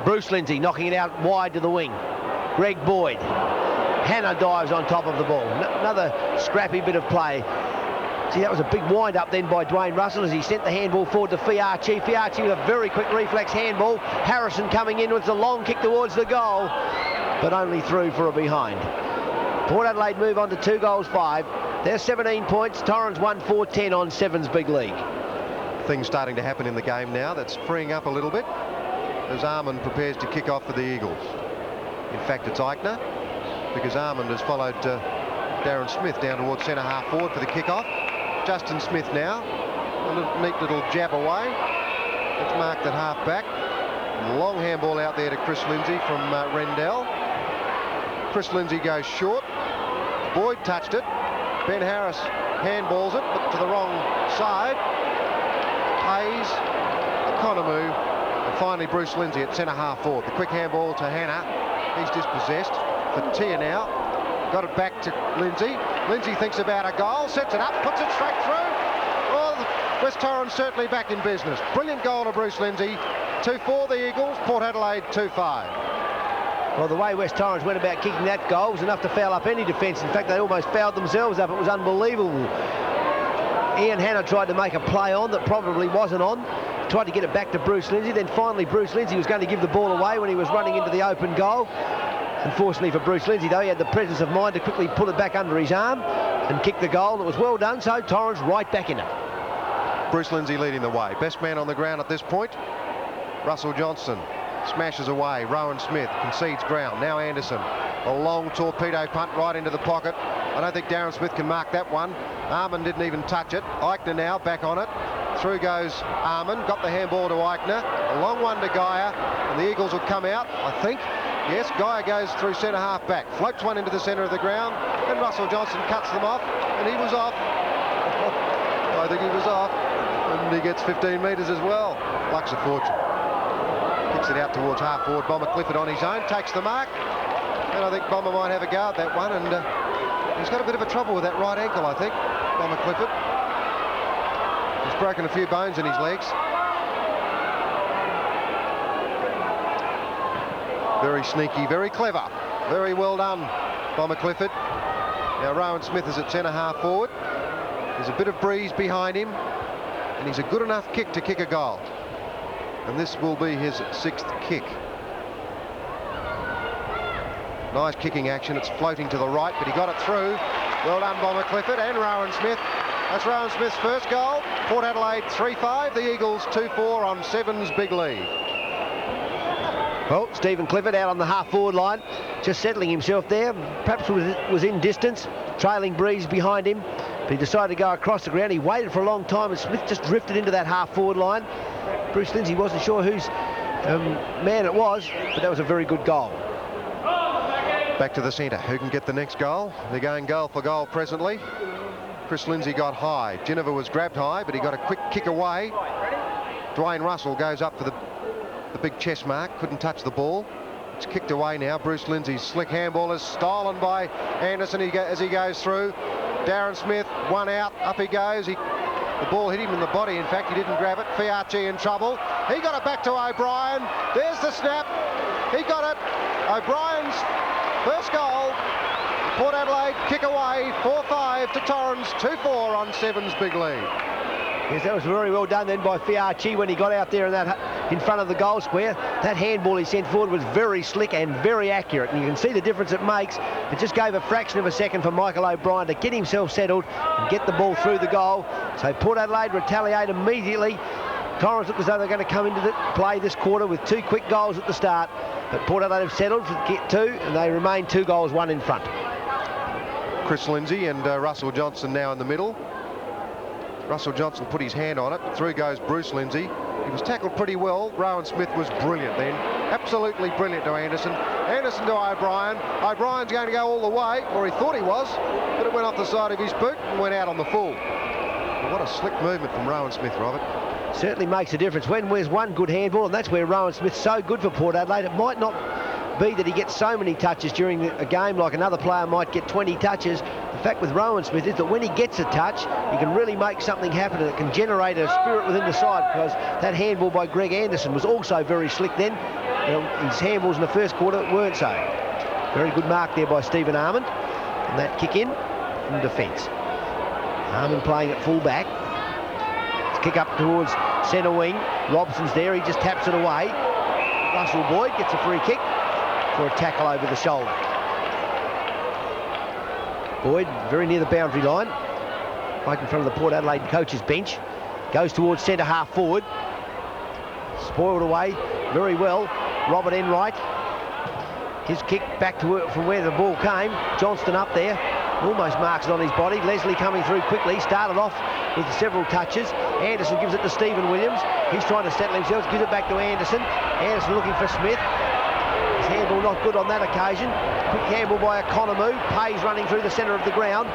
Bruce Lindsey knocking it out wide to the wing. Greg Boyd. Hannah dives on top of the ball. Another scrappy bit of play. See, that was a big wind-up then by Dwayne Russell as he sent the handball forward to Fiarchi. Fiarchi with a very quick reflex handball. Harrison coming in with a long kick towards the goal, but only through for a behind. Port Adelaide move on to 2-5. They're 17 points. Torrens 1-4-10 on Sevens big league. Things starting to happen in the game now. That's freeing up a little bit as Armand prepares to kick off for the Eagles. In fact, it's Eichner, because Armand has followed Darren Smith down towards centre-half forward for the kick-off. Justin Smith now. A neat little jab away. It's marked at half-back. Long handball out there to Chris Lindsey from Rendell. Chris Lindsey goes short. Boyd touched it. Ben Harris handballs it, but to the wrong side. Hayes, Economou, and finally Bruce Lindsey at centre-half forward. The quick handball to Hannah. He's dispossessed. Fatia now. Got it back to Lindsey. Lindsey thinks about a goal, sets it up, puts it straight through. Well, West Torrens certainly back in business. Brilliant goal to Bruce Lindsey. 2-4 the Eagles, Port Adelaide 2-5. Well, the way West Torrens went about kicking that goal was enough to foul up any defence. In fact, they almost fouled themselves up. It was unbelievable. Ian Hannah tried to make a play on that probably wasn't on. Tried to get it back to Bruce Lindsey. Then finally Bruce Lindsey was going to give the ball away when he was running into the open goal. Unfortunately for Bruce Lindsey, though, he had the presence of mind to quickly pull it back under his arm and kick the goal. And it was well done, so Torrens right back in it. Bruce Lindsey leading the way. Best man on the ground at this point. Russell Johnston smashes away. Rowan Smith concedes ground. Now Anderson. A long torpedo punt right into the pocket. I don't think Darren Smith can mark that one. Armand didn't even touch it. Eichner now back on it. Through goes Armand. Got the handball to Eichner. A long one to Geyer. And the Eagles will come out, I think. Yes, Geyer goes through centre-half back. Floats one into the centre of the ground. And Russell Johnston cuts them off. And he was off. I think he was off. And he gets 15 metres as well. Luck's a fortune. Kicks it out towards half forward. Bomber Clifford on his own. Takes the mark. And I think Bomber might have a go at that one. And he's got a bit of a trouble with that right ankle, I think. Bomber Clifford. He's broken a few bones in his legs. Very sneaky, very clever. Very well done, Bomber Clifford. Now Rowan Smith is at centre half forward. There's a bit of breeze behind him, and he's a good enough kick to kick a goal. And this will be his 6th kick. Nice kicking action. It's floating to the right, but he got it through. Well done, Bomber Clifford and Rowan Smith. That's Rowan Smith's first goal. Port Adelaide 3-5. The Eagles 2-4 on Seven's big lead. Well, Stephen Clifford out on the half-forward line, just settling himself there. Perhaps was in distance, trailing breeze behind him, but he decided to go across the ground. He waited for a long time, and Smith just drifted into that half-forward line. Bruce Lindsey wasn't sure whose man it was, but that was a very good goal. Back to the centre. Who can get the next goal? They're going goal for goal presently. Chris Lindsey got high. Ginniver was grabbed high, but he got a quick kick away. Dwayne Russell goes up for the big chest mark. Couldn't touch the ball. It's kicked away now. Bruce Lindsey's slick handball is stolen by Anderson as he goes through. Darren Smith, one out. Up he goes. The ball hit him in the body. In fact, he didn't grab it. Fiarchi in trouble. He got it back to O'Brien. There's the snap. He got it. O'Brien's first goal. Port Adelaide kick away. 4-5 to Torrens. 2-4 on Seven's big lead. Yes, that was very well done then by Fiarchi when he got out there in front of the goal square. That handball he sent forward was very slick and very accurate, and you can see the difference it makes. It just gave a fraction of a second for Michael O'Brien to get himself settled and get the ball through the goal. So Port Adelaide retaliate immediately. Torrens look as though they're going to come into the play this quarter with 2 quick goals at the start, but Port Adelaide have settled for get 2, and they remain 2 goals, 1 in front. Chris Lindsey and Russell Johnston now in the middle. Russell Johnston put his hand on it. Through goes Bruce Lindsey. He was tackled pretty well. Rowan Smith was brilliant then. Absolutely brilliant to Anderson. Anderson to O'Brien. O'Brien's going to go all the way, or he thought he was, but it went off the side of his boot and went out on the full. What a slick movement from Rowan Smith, Robert. Certainly makes a difference when there's one good handball, and that's where Rowan Smith's so good for Port Adelaide. It might not be that he gets so many touches during a game like another player might get 20 touches. The fact with Rowan Smith is that when he gets a touch, he can really make something happen, and it can generate a spirit within the side, because that handball by Greg Anderson was also very slick then. His handballs in the first quarter weren't so. Very good mark there by Stephen Armand, and that kick in from defence. Armand playing at full back. Kick up towards centre wing. Robson's there, he just taps it away. Russell Boyd gets a free kick for a tackle over the shoulder. Boyd very near the boundary line, right in front of the Port Adelaide coach's bench. Goes towards centre half forward. Spoiled away very well. Robert Enright. His kick back to from where the ball came. Johnston up there. Almost marks it on his body. Leslie coming through quickly. Started off with several touches. Anderson gives it to Stephen Williams. He's trying to settle himself. Gives it back to Anderson. Anderson looking for Smith. His handball not good on that occasion. Quick handball by Economou. Pays running through the centre of the ground.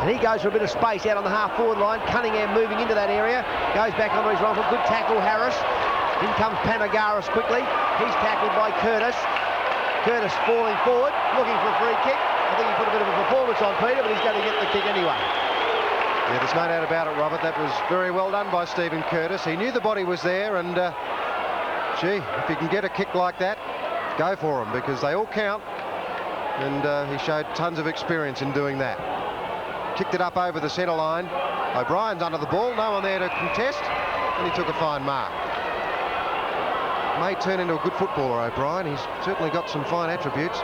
And he goes for a bit of space out on the half-forward line. Cunningham moving into that area. Goes back onto his right foot. Good tackle, Harris. In comes Panagaris quickly. He's tackled by Curtis. Curtis falling forward, looking for a free kick. I think he put a bit of a performance on Peter, but he's going to get the kick anyway. Yeah, there's no doubt about it, Robert. That was very well done by Stephen Curtis. He knew the body was there, and gee, if you can get a kick like that, go for him, because they all count. And he showed tons of experience in doing that. Kicked it up over the centre line. O'Brien's under the ball, no one there to contest, and he took a fine mark. May turn into a good footballer, O'Brien. He's certainly got some fine attributes.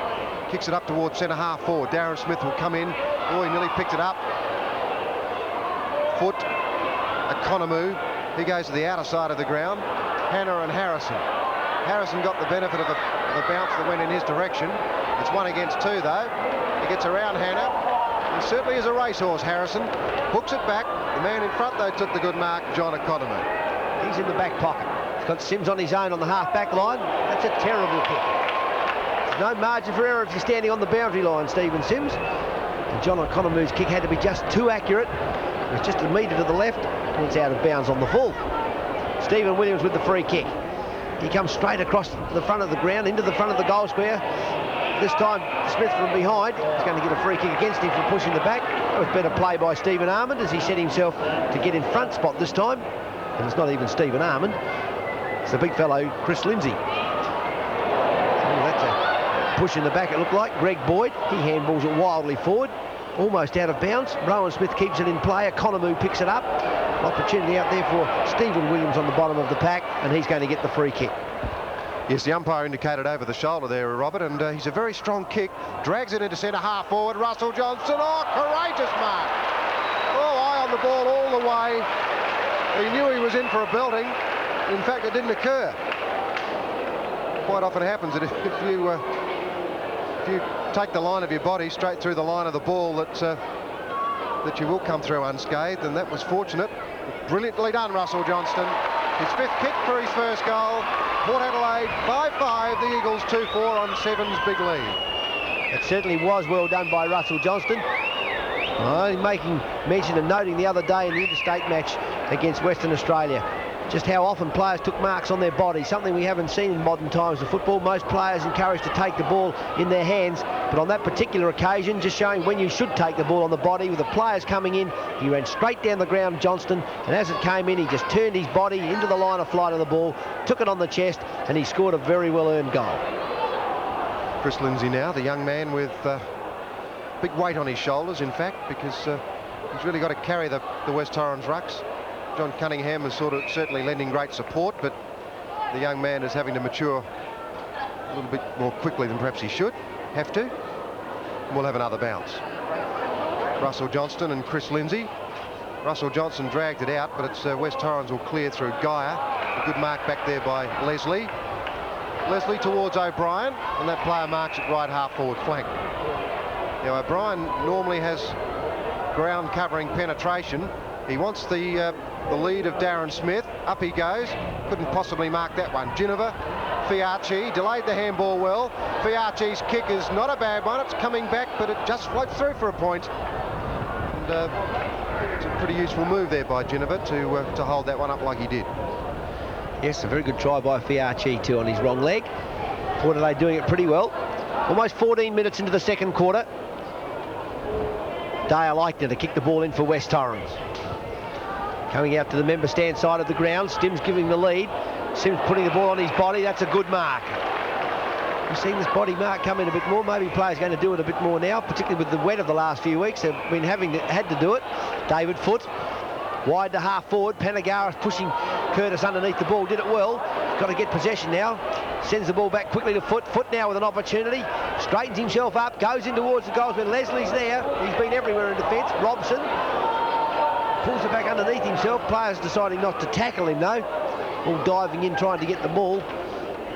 Kicks it up towards centre half forward. Darren Smith will come in. Oh, he nearly picked it up. Foot. Economou. He goes to the outer side of the ground. Hanna and Harrison. Harrison got the benefit of a bounce that went in his direction. It's 1 against 2 though. He gets around Hanna. He certainly is a racehorse, Harrison. Hooks it back. The man in front though took the good mark, John Economou. He's in the back pocket. He's got Sims on his own on the half-back line. That's a terrible kick. There's no margin for error if you're standing on the boundary line, Stephen Sims. And John Economou's kick had to be just too accurate. It was just a metre to the left, and it's out of bounds on the full. Stephen Williams with the free kick. He comes straight across the front of the ground, into the front of the goal square. This time, Smith from behind is going to get a free kick against him for pushing the back. That was better play by Stephen Armand as he set himself to get in front spot this time. And it's not even Stephen Armand. It's the big fellow, Chris Lindsey. Oh, that's a push in the back, it looked like. Greg Boyd, he handballs it wildly forward. Almost out of bounds. Rowan Smith keeps it in play. Economou picks it up. Opportunity out there for Stephen Williams on the bottom of the pack, and he's going to get the free kick. Yes, the umpire indicated over the shoulder there, Robert, and he's a very strong kick. Drags it into centre half forward. Russell Johnston. Oh, courageous mark. Oh, eye on the ball all the way. He knew he was in for a belting. In fact, it didn't occur. Quite often happens that if you take the line of your body straight through the line of the ball, that you will come through unscathed, and that was fortunate. Brilliantly done, Russell Johnston. His 5th kick for his first goal. Port Adelaide 5-5, the Eagles 2-4 on Seven's big lead. It certainly was well done by Russell Johnston. Making mention and noting the other day in the interstate match against Western Australia just how often players took marks on their body, something we haven't seen in modern times of football. Most players encouraged to take the ball in their hands, but on that particular occasion, just showing when you should take the ball on the body. With the players coming in, he ran straight down the ground, Johnston, and as it came in, he just turned his body into the line of flight of the ball, took it on the chest, and he scored a very well-earned goal. Chris Lindsey now, the young man with big weight on his shoulders, in fact, because he's really got to carry the West Torrens rucks. John Cunningham is certainly lending great support, but the young man is having to mature a little bit more quickly than perhaps he should have to. And we'll have another bounce. Russell Johnston and Chris Lindsey. Russell Johnston dragged it out, but it's West Torrens will clear through Geyer. A good mark back there by Leslie. Leslie towards O'Brien, and that player marks at right half forward flank. Now O'Brien normally has ground covering penetration. He wants the lead of Darren Smith. Up he goes. Couldn't possibly mark that one. Ginniver, Fiarchi delayed the handball well. Fiarchi's kick is not a bad one. It's coming back, but it just floats through for a point. And it's a pretty useful move there by Ginniver to hold that one up like he did. Yes, a very good try by Fiarchi too on his wrong leg. Port Adelaide doing it pretty well. Almost 14 minutes into the second quarter. Dale Eichner to kick the ball in for West Torrens. Coming out to the member stand side of the ground. Stim's giving the lead. Sims putting the ball on his body. That's a good mark. We've seen this body mark come in a bit more. Maybe players going to do it a bit more now, particularly with the wet of the last few weeks. They've been had to do it. David Foote wide to half forward. Panagaris pushing Curtis underneath the ball. Did it well. Got to get possession now. Sends the ball back quickly to Foote. Foote now with an opportunity. Straightens himself up. Goes in towards the goals when Leslie's there. He's been everywhere in defence. Robson pulls it back underneath himself. Players deciding not to tackle him though. All diving in trying to get the ball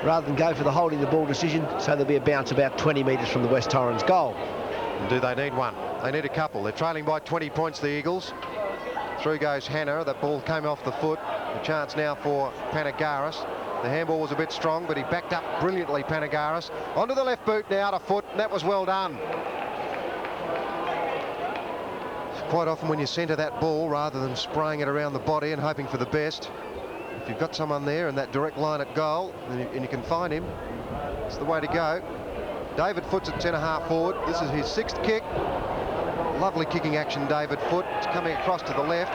rather than go for the holding the ball decision. So there'll be a bounce about 20 metres from the West Torrens goal. And do they need one? They need a couple. They're trailing by 20 points, the Eagles. Through goes Hannah. That ball came off the foot. A chance now for Panagaris. The handball was a bit strong, but he backed up brilliantly, Panagaris. Onto the left boot now to Foote. That was well done. Quite often when you centre that ball, rather than spraying it around the body and hoping for the best, if you've got someone there in that direct line at goal, and you can find him, it's the way to go. David Foote's at centre half forward. This is his 6th kick. Lovely kicking action, David Foote. It's coming across to the left,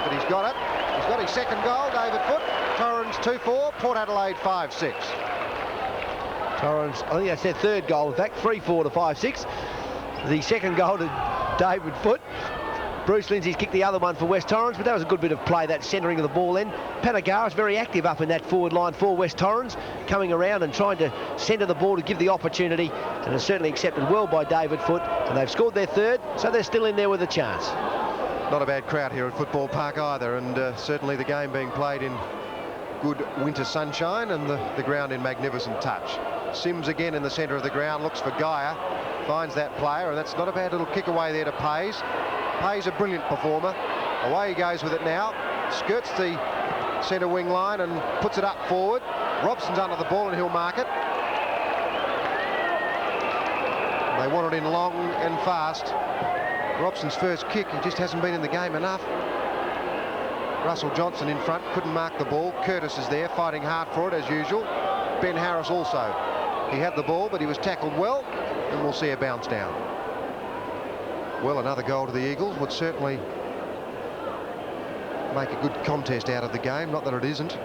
but he's got it. He's got his 2nd goal, David Foote. Torrens 2-4, Port Adelaide 5-6. Torrens, I think that's their 3rd goal. In fact, 3-4 to 5-6. The 2nd goal to David Foote. Bruce Lindsay's kicked the other one for West Torrens, but that was a good bit of play, that centering of the ball in. Panagaris very active up in that forward line for West Torrens, coming around and trying to centre the ball to give the opportunity, and it's certainly accepted well by David Foote, and they've scored their 3rd, so they're still in there with a chance. Not a bad crowd here at Football Park either, and certainly the game being played in good winter sunshine and the ground in magnificent touch. Sims again in the centre of the ground, looks for Geyer, finds that player, and that's not a bad little kick away there to Pays. Pays a brilliant performer. Away he goes with it now. Skirts the centre wing line and puts it up forward. Robson's under the ball and he'll mark it. They want it in long and fast. Robson's first kick, he just hasn't been in the game enough. Russell Johnston in front, couldn't mark the ball. Curtis is there, fighting hard for it as usual. Ben Harris also. He had the ball, but he was tackled well, and we'll see a bounce down. Well, another goal to the Eagles would certainly make a good contest out of the game. Not that it isn't,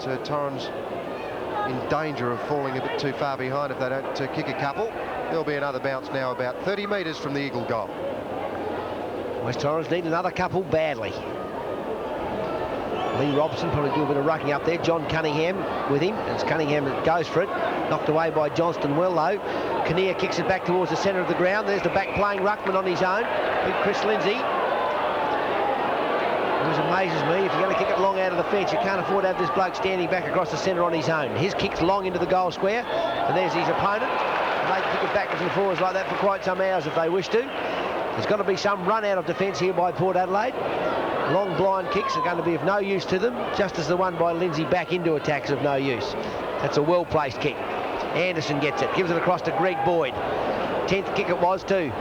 but Torrens in danger of falling a bit too far behind if they don't kick a couple. There'll be another bounce now about 30 metres from the Eagle goal. West Torrens need another couple badly. Lee Robson probably do a bit of rucking up there. John Cunningham with him. It's Cunningham that goes for it. Knocked away by Johnston well though. Kinnear kicks it back towards the centre of the ground. There's the back playing ruckman on his own. Big Chris Lindsey. It amazes me, if you're going to kick it long out of the fence, you can't afford to have this bloke standing back across the centre on his own. His kick's long into the goal square, and there's his opponent. And they can kick it backwards and forwards like that for quite some hours if they wish to. There's got to be some run out of defence here by Port Adelaide. Long blind kicks are going to be of no use to them, just as the one by Lindsey back into attacks of no use. That's a well-placed kick. Anderson gets it, gives it across to Greg Boyd. 10th kick it was too.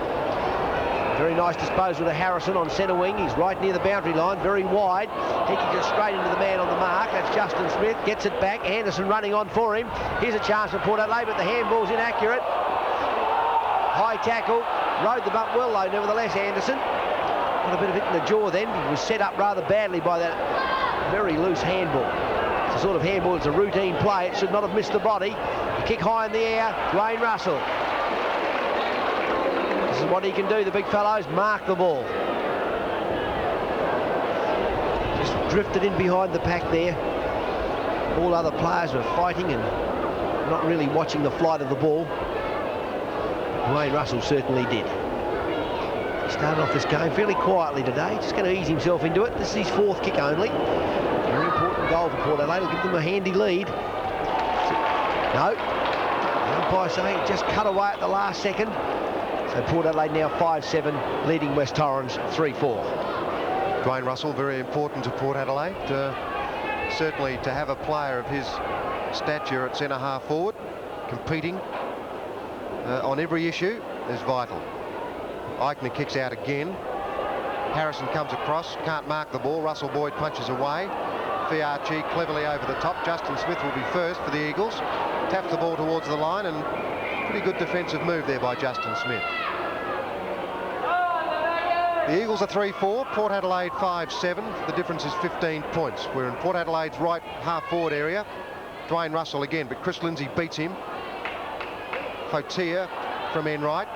Very nice disposal to Harrison on centre wing. He's right near the boundary line, very wide. He kicks it straight into the man on the mark. That's Justin Smith. Gets it back. Anderson running on for him. Here's a chance for Port Adelaide, but the handball's inaccurate. High tackle. Rode the bump well though, nevertheless, Anderson. Got a bit of hit in the jaw then. He was set up rather badly by that very loose handball. It's a sort of handball, it's a routine play. It should not have missed the body. The kick high in the air. Dwayne Russell. This is what he can do, the big fellows, mark the ball. Just drifted in behind the pack there. All other players were fighting and not really watching the flight of the ball. Dwayne Russell certainly did. He started off this game fairly quietly today, just going to ease himself into it. This is his 4th kick only. Very important goal for Port Adelaide, will give them a handy lead. No, the umpire saying it just cut away at the last second. So Port Adelaide now 5-7, leading West Torrens 3-4. Dwayne Russell, very important to Port Adelaide. Certainly to have a player of his stature at centre half forward, competing on every issue, is vital. Eichner kicks out again. Harrison comes across, can't mark the ball. Russell Boyd punches away. Fiarchi cleverly over the top. Justin Smith will be first for the Eagles. Taps the ball towards the line, and pretty good defensive move there by Justin Smith. The Eagles are 3-4, Port Adelaide 5-7. The difference is 15 points. We're in Port Adelaide's right half-forward area. Dwayne Russell again, but Chris Lindsey beats him. Fotia from end right.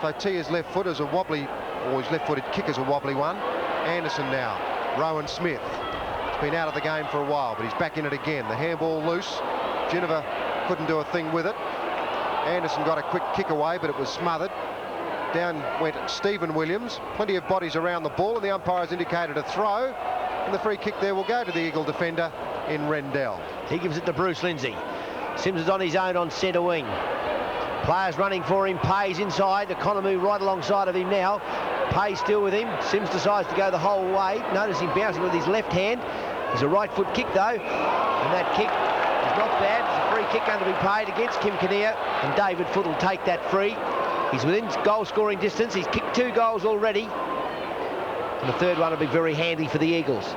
Fotia's left foot is a wobbly, or his left-footed kick is a wobbly one. Anderson now. Rowan Smith. He's been out of the game for a while, but he's back in it again. The handball loose. Geneva couldn't do a thing with it. Anderson got a quick kick away, but it was smothered. Down went Stephen Williams. Plenty of bodies around the ball, and the umpire has indicated a throw. And the free kick there will go to the Eagle defender in Rendell. He gives it to Bruce Lindsey. Sims is on his own on centre wing. Players running for him. Pays inside. Economou right alongside of him now. Pays still with him. Sims decides to go the whole way. Notice him bouncing with his left hand. There's a right foot kick though. And that kick is not bad. It's a free kick going to be paid against Kim Kinnear. And David Foote will take that free. He's within goal scoring distance. He's kicked 2 goals already. And the third one will be very handy for the Eagles. It's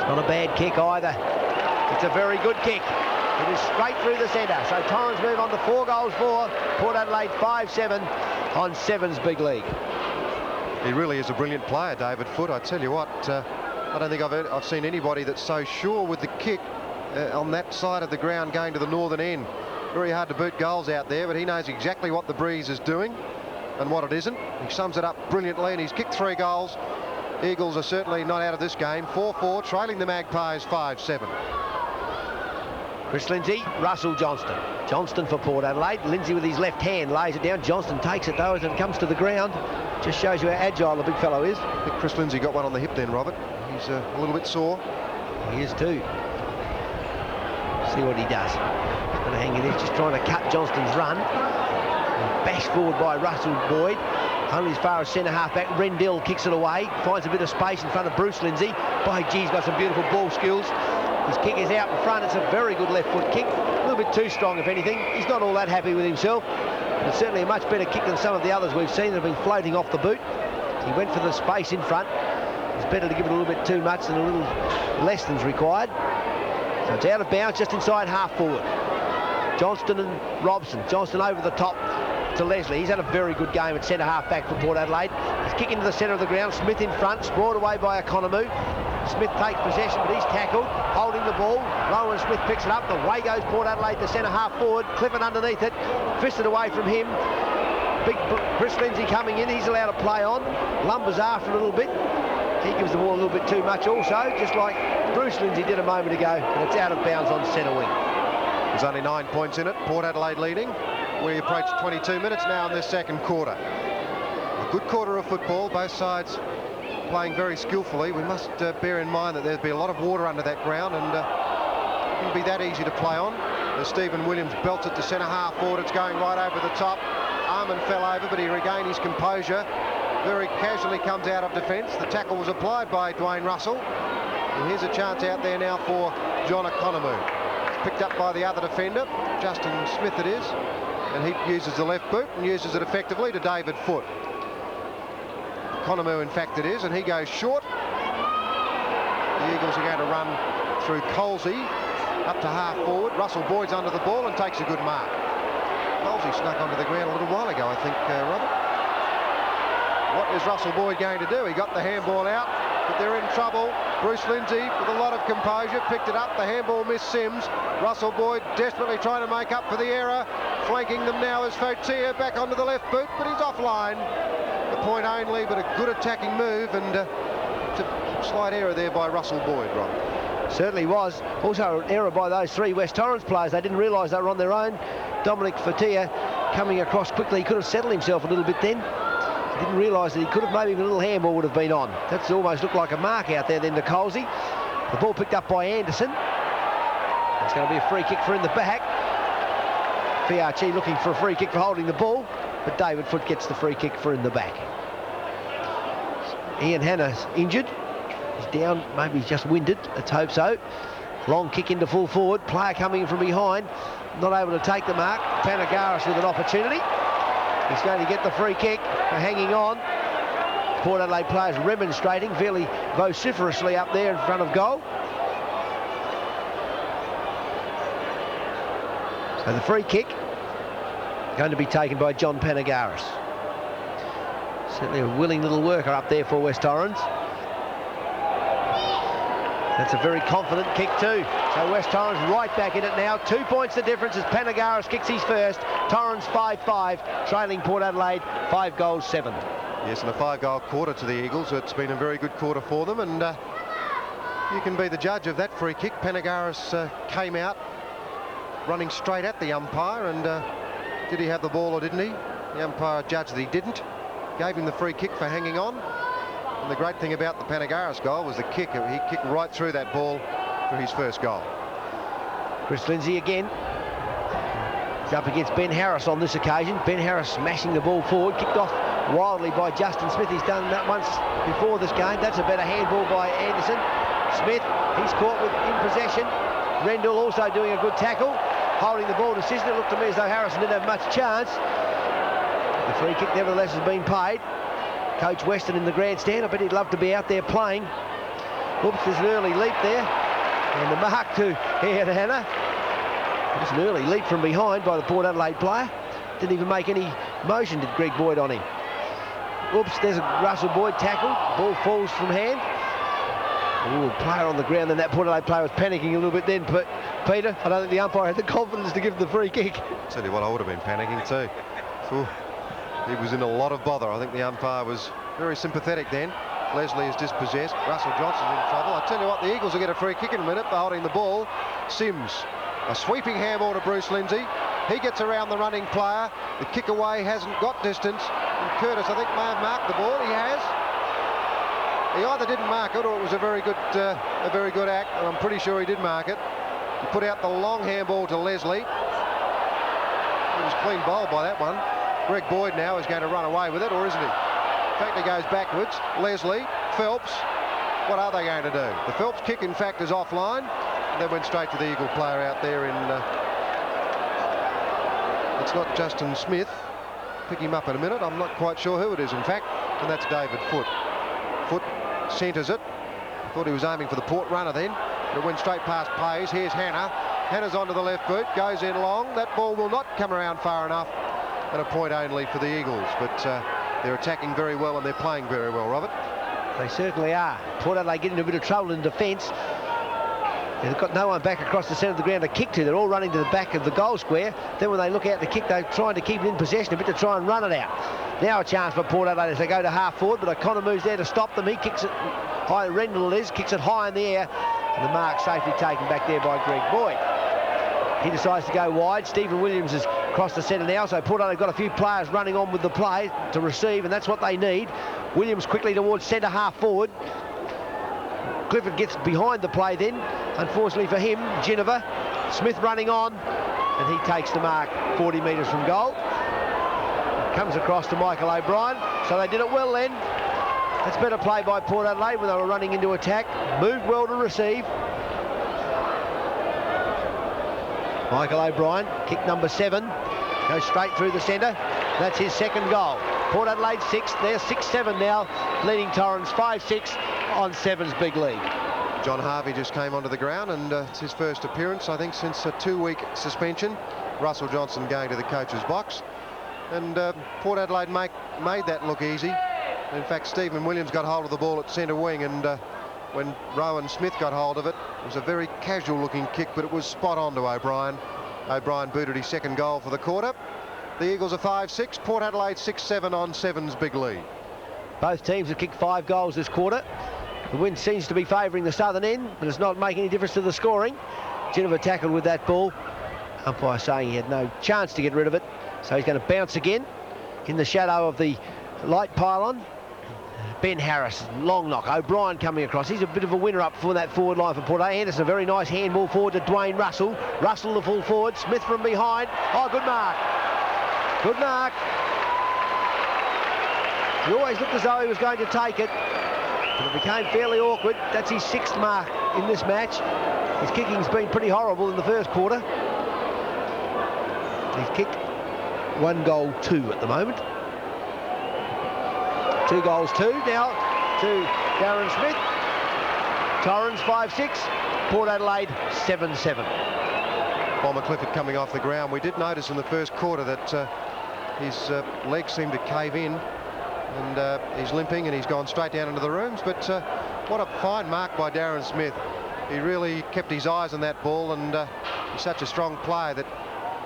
not a bad kick either. It's a very good kick. It is straight through the centre. So Torrens move on to 4 goals for Port Adelaide 5-7 on 7's big league. He really is a brilliant player, David Foote. I tell you what, I don't think I've seen anybody that's so sure with the kick on that side of the ground going to the northern end. Very hard to boot goals out there, but he knows exactly what the breeze is doing and what it isn't. He sums it up brilliantly, and he's kicked 3 goals. Eagles are certainly not out of this game. 4-4, trailing the Magpies 5-7. Chris Lindsey, Russell Johnston. Johnston for Port Adelaide. Lindsey with his left hand lays it down. Johnston takes it though as it comes to the ground. Just shows you how agile the big fellow is. I think Chris Lindsey got one on the hip then, Robert. He's a little bit sore. He is too. See what he does. He's going to hang in there, just trying to cut Johnston's run. And bashed forward by Russell Boyd. Only as far as centre half back. Rendell kicks it away. Finds a bit of space in front of Bruce Lindsey. By gee, he's got some beautiful ball skills. His kick is out in front. It's a very good left foot kick. A little bit too strong, if anything. He's not all that happy with himself. But it's certainly a much better kick than some of the others we've seen that have been floating off the boot. He went for the space in front. It's better to give it a little bit too much than a little less than's required. So it's out of bounds just inside half forward. Johnston and Robson. Johnston over the top to Leslie. He's had a very good game at centre half back for Port Adelaide. He's kicking to the centre of the ground. Smith in front, sprawled away by Economou. Smith takes possession, but he's tackled, holding the ball. Rowan Smith picks it up. Away goes Port Adelaide, the centre half forward. Clifford underneath it, fisted away from him. Big Chris Lindsey coming in. He's allowed to play on. Lumbers after a little bit. He gives the ball a little bit too much also, just like Bruce Lindsey did a moment ago, and it's out of bounds on centre wing. There's only 9 points in it. Port Adelaide leading. We approach 22 minutes now in this second quarter. A good quarter of football, both sides playing very skillfully. We must bear in mind that there'll be a lot of water under that ground, and it wouldn't be that easy to play on. As Stephen Williams belts it to centre half forward, it's going right over the top. Armand fell over, but he regained his composure. Very casually comes out of defence. The tackle was applied by Dwayne Russell. And here's a chance out there now for John Economou. It's picked up by the other defender, Justin Smith it is. And he uses the left boot and uses it effectively to David Foote. Economou, in fact, it is, and he goes short. The Eagles are going to run through Colsey up to half forward. Russell Boyd's under the ball and takes a good mark. Colsey snuck onto the ground a little while ago, I think, Robert. What is Russell Boyd going to do? He got the handball out, but they're in trouble. Bruce Lindsey, with a lot of composure, picked it up. The handball missed Sims. Russell Boyd desperately trying to make up for the error. Flanking them now is Fotia back onto the left boot, but he's offline. A point only, but a good attacking move, and it's a slight error there by Russell Boyd, Rob. Certainly was. Also an error by those three West Torrens players. They didn't realise they were on their own. Dominic Fotia coming across quickly. He could have settled himself a little bit then. Didn't realise that he could have, maybe a little handball would have been on. That's almost looked like a mark out there then to Colsey. The ball picked up by Anderson. It's going to be a free kick for in the back. Fiarchi looking for a free kick for holding the ball, but David Foote gets the free kick for in the back. Ian Hanna's injured. He's down, maybe he's just winded. Let's hope so. Long kick into full forward. Player coming in from behind. Not able to take the mark. Panagaris with an opportunity. He's going to get the free kick for hanging on. Port Adelaide players remonstrating fairly vociferously up there in front of goal. So the free kick going to be taken by John Panagaris. Certainly a willing little worker up there for West Torrens. That's a very confident kick too. So West Torrens right back in it now. 2 points the difference as Panagaris kicks his first. Torrens 5-5, trailing Port Adelaide 5 goals 7. Yes, and a 5-goal quarter to the Eagles. It's been a very good quarter for them, and you can be the judge of that free kick. Panagaris came out running straight at the umpire, and did he have the ball or didn't he? The umpire judged that he didn't. Gave him the free kick for hanging on. And the great thing about the Panagaris goal was the kick. He kicked right through that ball for his first goal. Chris Lindsey again. He's up against Ben Harris on this occasion. Ben Harris smashing the ball forward, kicked off wildly by Justin Smith. He's done that once before this game. That's a better handball by Anderson. Smith, he's caught in possession. Rendell also doing a good tackle, holding the ball decision. It looked to me as though Harrison didn't have much chance. The free kick nevertheless has been paid. Coach Weston in the grandstand. I bet he'd love to be out there playing. Oops, there's an early leap there. And the mark to Ian Hanna. It's an early leap from behind by the Port Adelaide player. Didn't even make any motion, did Greg Boyd on him. Oops, there's a Russell Boyd tackle. Ball falls from hand. Ooh, player on the ground, and that Port Adelaide player was panicking a little bit then. But Peter, I don't think the umpire had the confidence to give the free kick. Tell you what, I would have been panicking too. Ooh, he was in a lot of bother. I think the umpire was very sympathetic then. Leslie is dispossessed. Russell Johnston's in trouble. I tell you what, the Eagles will get a free kick in a minute by holding the ball. Sims, a sweeping handball to Bruce Lindsey. He gets around the running player. The kick away hasn't got distance. And Curtis, I think, may have marked the ball. He has. He either didn't mark it or it was a very good act, and I'm pretty sure he did mark it. He put out the long handball to Leslie. He was clean bowled by that one. Greg Boyd now is going to run away with it, or isn't he? In fact, he goes backwards. Leslie, Phelps, what are they going to do? The Phelps kick, in fact, is offline. And they went straight to the Eagle player out there in... it's not Justin Smith. Pick him up in a minute. I'm not quite sure who it is, in fact. And that's David Foote. Foote centres it. Thought he was aiming for the Port runner then. But it went straight past Pays. Here's Hanna. Hanna's onto the left boot. Goes in long. That ball will not come around far enough. And a point only for the Eagles. But they're attacking very well and they're playing very well, Robert. They certainly are. Port Adelaide getting a bit of trouble in defence. They've got no one back across the centre of the ground to kick to. They're all running to the back of the goal square. Then when they look out to kick, they're trying to keep it in possession a bit to try and run it out. Now a chance for Port Adelaide as they go to half forward, but O'Connor's there to stop them. He kicks it high, Rendell it is, kicks it high in the air, and the mark safely taken back there by Greg Boyd. He decides to go wide. Stephen Williams has crossed the centre now, so Port Adelaide got a few players running on with the play to receive, and that's what they need. Williams quickly towards centre half forward. Clifford gets behind the play then. Unfortunately for him, Ginniver. Smith running on, and he takes the mark 40 metres from goal. Comes across to Michael O'Brien, so they did it well then. That's better play by Port Adelaide when they were running into attack. Moved well to receive. Michael O'Brien, kick number 7, goes straight through the centre. That's his second goal. Port Adelaide 6th, they're 6-7 now, leading Torrens 5-6 on 7's big lead. John Harvey just came onto the ground, and it's his first appearance, I think, since a 2-week suspension. Russell Johnston going to the coach's box, and Port Adelaide made that look easy. In fact, Stephen Williams got hold of the ball at centre wing, and when Rowan Smith got hold of it, it was a very casual looking kick, but it was spot on to O'Brien. O'Brien booted his second goal for the quarter. The Eagles are 5-6, Port Adelaide 6-7 on 7's big lead. Both teams have kicked 5 goals this quarter. The wind seems to be favouring the southern end, but it's not making any difference to the scoring. Ginniver tackled with that ball. Umpire saying he had no chance to get rid of it, so he's going to bounce again in the shadow of the light pylon. Ben Harris, long knock. O'Brien coming across. He's a bit of a winner up for that forward line for Port Adelaide. Anderson, a very nice handball forward to Dwayne Russell. Russell the full forward. Smith from behind. Oh, good mark. Good mark. He always looked as though he was going to take it, but it became fairly awkward. That's his 6th mark in this match. His kicking's been pretty horrible in the first quarter. He's kicked 1 goal 2 at the moment. 2 goals 2 now to Darren Smith. Torrens 5-6, Port Adelaide 7-7. Bomber Clifford coming off the ground. We did notice in the first quarter that his legs seemed to cave in, and he's limping and he's gone straight down into the rooms. But what a fine mark by Darren Smith. He really kept his eyes on that ball, and he's such a strong player that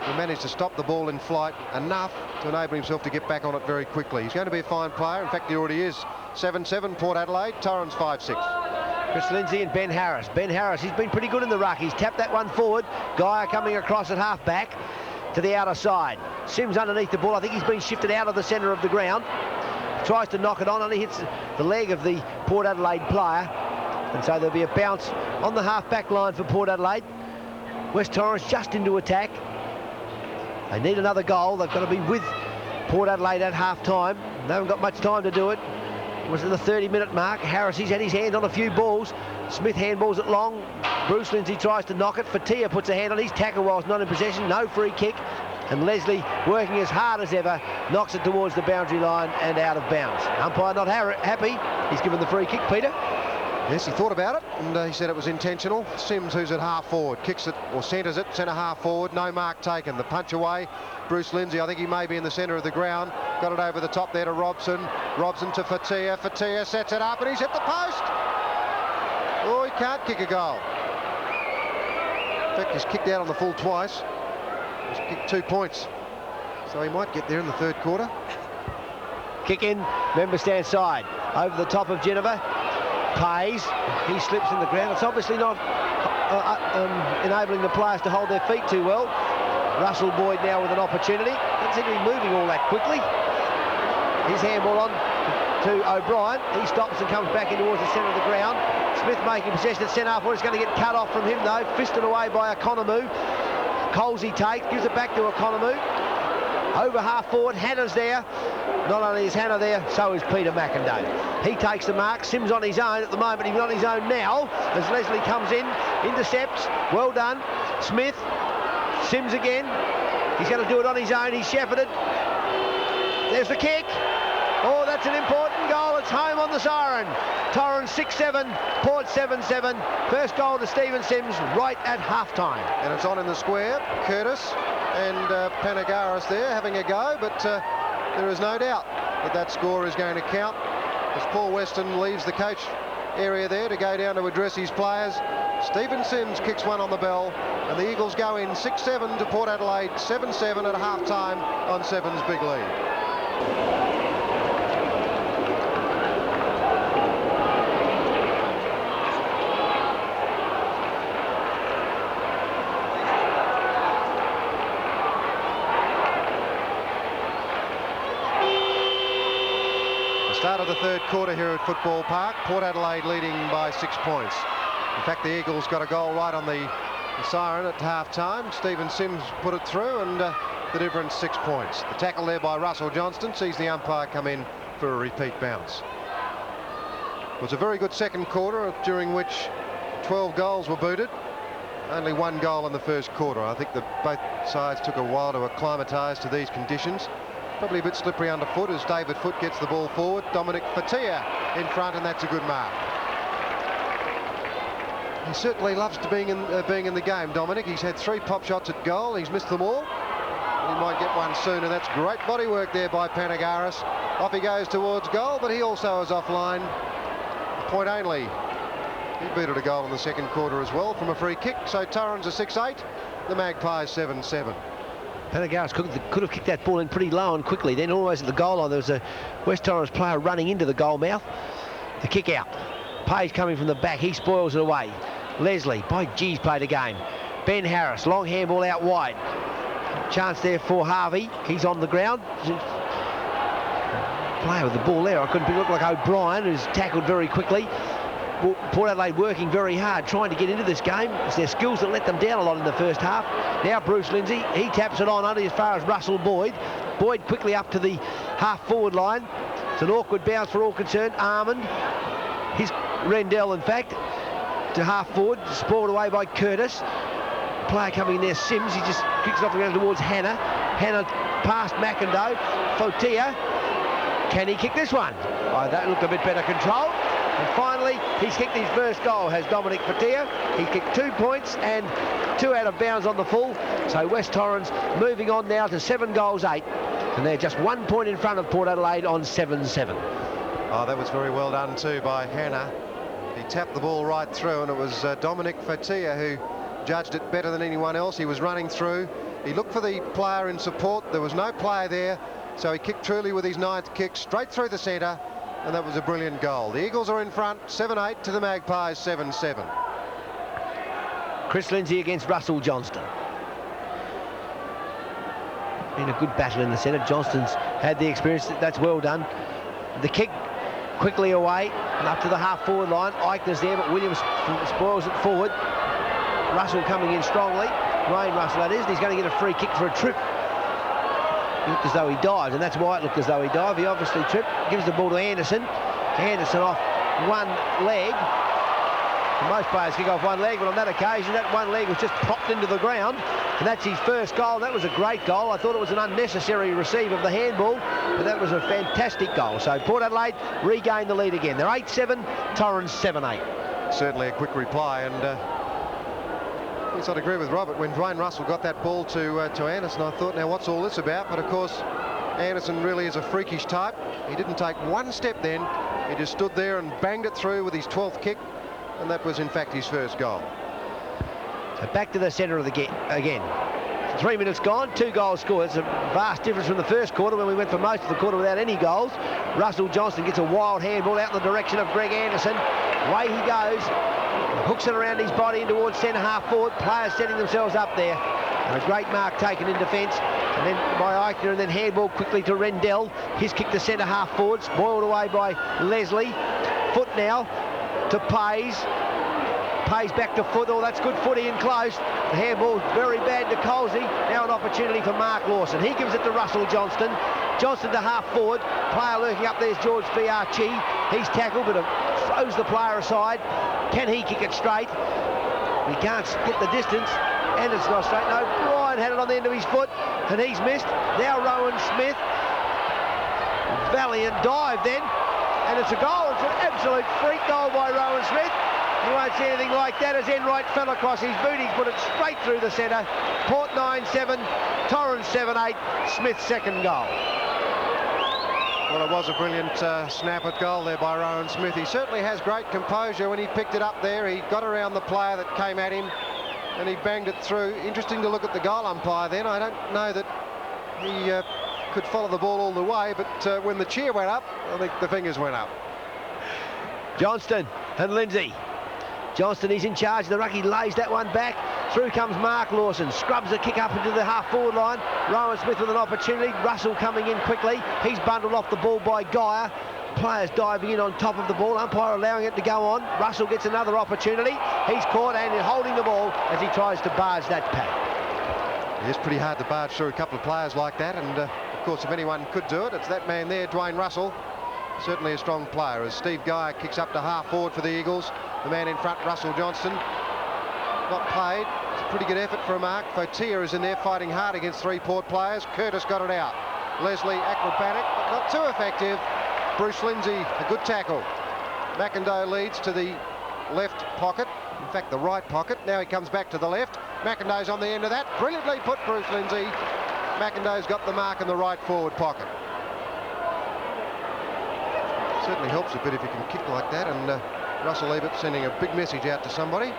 he managed to stop the ball in flight enough to enable himself to get back on it very quickly. He's going to be a fine player. In fact, he already is. 7-7 Port Adelaide, Torrens 5-6. Chris Lindsey and Ben Harris. Ben Harris, he's been pretty good in the ruck. He's tapped that one forward. Geyer coming across at half-back to the outer side. Sims underneath the ball. I think he's been shifted out of the centre of the ground. Tries to knock it on, only hits the leg of the Port Adelaide player. And so there'll be a bounce on the half-back line for Port Adelaide. West Torrens just into attack. They need another goal. They've got to be with Port Adelaide at half-time. They haven't got much time to do it. It was in the 30-minute mark. Harris, he's had his hand on a few balls. Smith handballs it long. Bruce Lindsey tries to knock it. Fatia puts a hand on his tackle while it's not in possession. No free kick. And Leslie, working as hard as ever, knocks it towards the boundary line and out of bounds. Umpire not happy. He's given the free kick, Peter. Yes, he thought about it, and he said it was intentional. Sims, who's at half forward, kicks it or centres it, centre half forward, no mark taken. The punch away, Bruce Lindsey, I think he may be in the centre of the ground. Got it over the top there to Robson. Robson to Fatia. Fatia sets it up, and he's hit the post. Oh, he can't kick a goal. In fact, he's kicked out on the full twice. He's kicked 2 points. So he might get there in the third quarter. Kick in, member stand side. Over the top of Ginniver. Pays, he slips in the ground. It's obviously not enabling the players to hold their feet too well. Russell Boyd now with an opportunity. Doesn't seem to be moving all that quickly. His handball on to O'Brien. He stops and comes back in towards the centre of the ground. Smith making possession at centre half forward. It's going to get cut off from him though. Fisted away by O'Connor. Colesy takes, gives it back to O'Connor. Over half forward, Hannah's there. Not only is Hannah there, so is Peter McIndoe. He takes the mark. Sims on his own at the moment. He's on his own now as Leslie comes in, intercepts. Well done. Smith. Sims again. He's going to do it on his own. He's shepherded. There's the kick. Oh, that's an important goal. It's home on the siren. Torrens 6-7, Port 7-7. First goal to Stephen Sims right at half-time. And it's on in the square. Curtis and Panagaris there having a go, but there is no doubt that that score is going to count. as Paul Weston leaves the coach area there to go down to address his players. Stephen Sims kicks one on the bell, and the Eagles go in 6-7 to Port Adelaide, 7-7 at half-time on Seven's big lead. Start of the third quarter here at Football Park. Port Adelaide leading by 6 points. In fact, the Eagles got a goal right on the siren at half-time. Stephen Sims put it through, and the difference 6 points. The tackle there by Russell Johnston sees the umpire come in for a repeat bounce. It was a very good second quarter, during which 12 goals were booted. Only 1 goal in the first quarter. I think that both sides took a while to acclimatise to these conditions. Probably a bit slippery underfoot as David Foote gets the ball forward. Dominic Fatia in front, and that's a good mark. He certainly loves to being in the game, Dominic. He's had 3 pop shots at goal. He's missed them all. He might get one soon, and that's great body work there by Panagaris. Off he goes towards goal, but he also is offline. Point only. He booted a goal in the second quarter as well from a free kick. So Torrens are 6-8. The Magpies 7-7. Panagaris could have kicked that ball in pretty low and quickly. Then always at the goal line, there was a West Torrens player running into the goal mouth. The kick out. Page coming from the back. He spoils it away. Leslie, by geez, played a game. Ben Harris, long handball out wide. Chance there for Harvey. He's on the ground. Player with the ball there. I couldn't look like O'Brien, who's tackled very quickly. Port Adelaide working very hard, trying to get into this game. It's their skills that let them down a lot in the first half. Now Bruce Lindsey, he taps it on only as far as Russell Boyd. Boyd quickly up to the half-forward line. It's an awkward bounce for all concerned. Armand, his Rendell, in fact, to half-forward, spoiled away by Curtis. Player coming in there, Sims, he just kicks it off the ground towards Hannah. Hannah past McIndoe. Fotia, can he kick this one? Oh, that looked a bit better controlled. And finally, he's kicked his first goal, has Dominic Fatia. He kicked 2 points and 2 out of bounds on the full. So West Torrens moving on now to 7 goals 8. And they're just 1 point in front of Port Adelaide on 7-7. Oh, that was very well done too by Hannah. He tapped the ball right through, and it was Dominic Fatia who judged it better than anyone else. He was running through. He looked for the player in support. There was no player there. So he kicked truly with his 9th kick straight through the centre. And that was a brilliant goal. The Eagles are in front, 7-8 to the Magpies, 7-7. Chris Lindsey against Russell Johnston. Been a good battle in the centre. Johnston's had the experience. That's well done. The kick quickly away and up to the half-forward line. Eichner's there, but Williams spoils it forward. Russell coming in strongly. Wayne Russell, that is. And he's going to get a free kick for a trip. It looked as though he dived, and that's why it looked as though he dived. He obviously tripped. Gives the ball to Anderson. Anderson off one leg. Most players kick off one leg, but on that occasion, that one leg was just popped into the ground, and that's his first goal. That was a great goal. I thought it was an unnecessary receive of the handball, but that was a fantastic goal. So Port Adelaide regained the lead again. They're 8-7, Torrens 7-8. Certainly a quick reply, and I'd agree with Robert. When Dwayne Russell got that ball to Anderson, I thought, now what's all this about? But of course, Anderson really is a freakish type. He didn't take one step then. He just stood there and banged it through with his 12th kick, and that was in fact his first goal. So back to the centre of the game again. 3 minutes gone, 2 goals scored. It's a vast difference from the first quarter when we went for most of the quarter without any goals. Russell Johnston gets a wild handball out in the direction of Greg Anderson. Away he goes. Hooks it around his body in towards centre half forward. Players setting themselves up there. And a great mark taken in defence. And then by Eichner, and then handball quickly to Rendell. His kick to centre half forward. Spoiled away by Leslie. Foot now to Pays. Pays back to Foot. Oh, that's good footy in close. The handball very bad to Colsey. Now an opportunity for Mark Lawson. He gives it to Russell Johnston. Johnston to half forward. Player lurking up there's George Biarchi. He's tackled, but throws the player aside. Can he kick it straight? He can't get the distance, and it's not straight. No, Brian had it on the end of his foot, and he's missed. Now Rowan Smith. Valiant dive then, and it's a goal. It's an absolute freak goal by Rowan Smith. You won't see anything like that as Enright fell across his boot. He's put it straight through the centre. Port 9-7, Torrens 7-8, Smith's second goal. Well, it was a brilliant snap at goal there by Rowan Smith. He certainly has great composure. When he picked it up there, he got around the player that came at him and he banged it through. Interesting to look at the goal umpire then. I don't know that he could follow the ball all the way, but when the cheer went up, I think the fingers went up. Johnston and Lindsey. Johnston is in charge of the ruck. He lays that one back. Through comes Mark Lawson, scrubs a kick up into the half-forward line. Rowan Smith with an opportunity. Russell coming in quickly. He's bundled off the ball by Geyer. Players diving in on top of the ball. Umpire allowing it to go on. Russell gets another opportunity. He's caught and holding the ball as he tries to barge that pack. It's pretty hard to barge through a couple of players like that, and of course, if anyone could do it, it's that man there, Dwayne Russell. Certainly a strong player, as Steve Geyer kicks up to half-forward for the Eagles. The man in front, Russell Johnston, not played. It's a pretty good effort for a mark. Fotia is in there fighting hard against three Port players. Curtis got it out. Leslie acrobatic, but not too effective. Bruce Lindsey, a good tackle. McIndoe leads to the left pocket, in fact the right pocket. Now he comes back to the left. McIndoe's on the end of that. Brilliantly put, Bruce Lindsey. McIndoe's got the mark in the right forward pocket. Certainly helps a bit if you can kick like that, and Russell Ebert sending a big message out to somebody.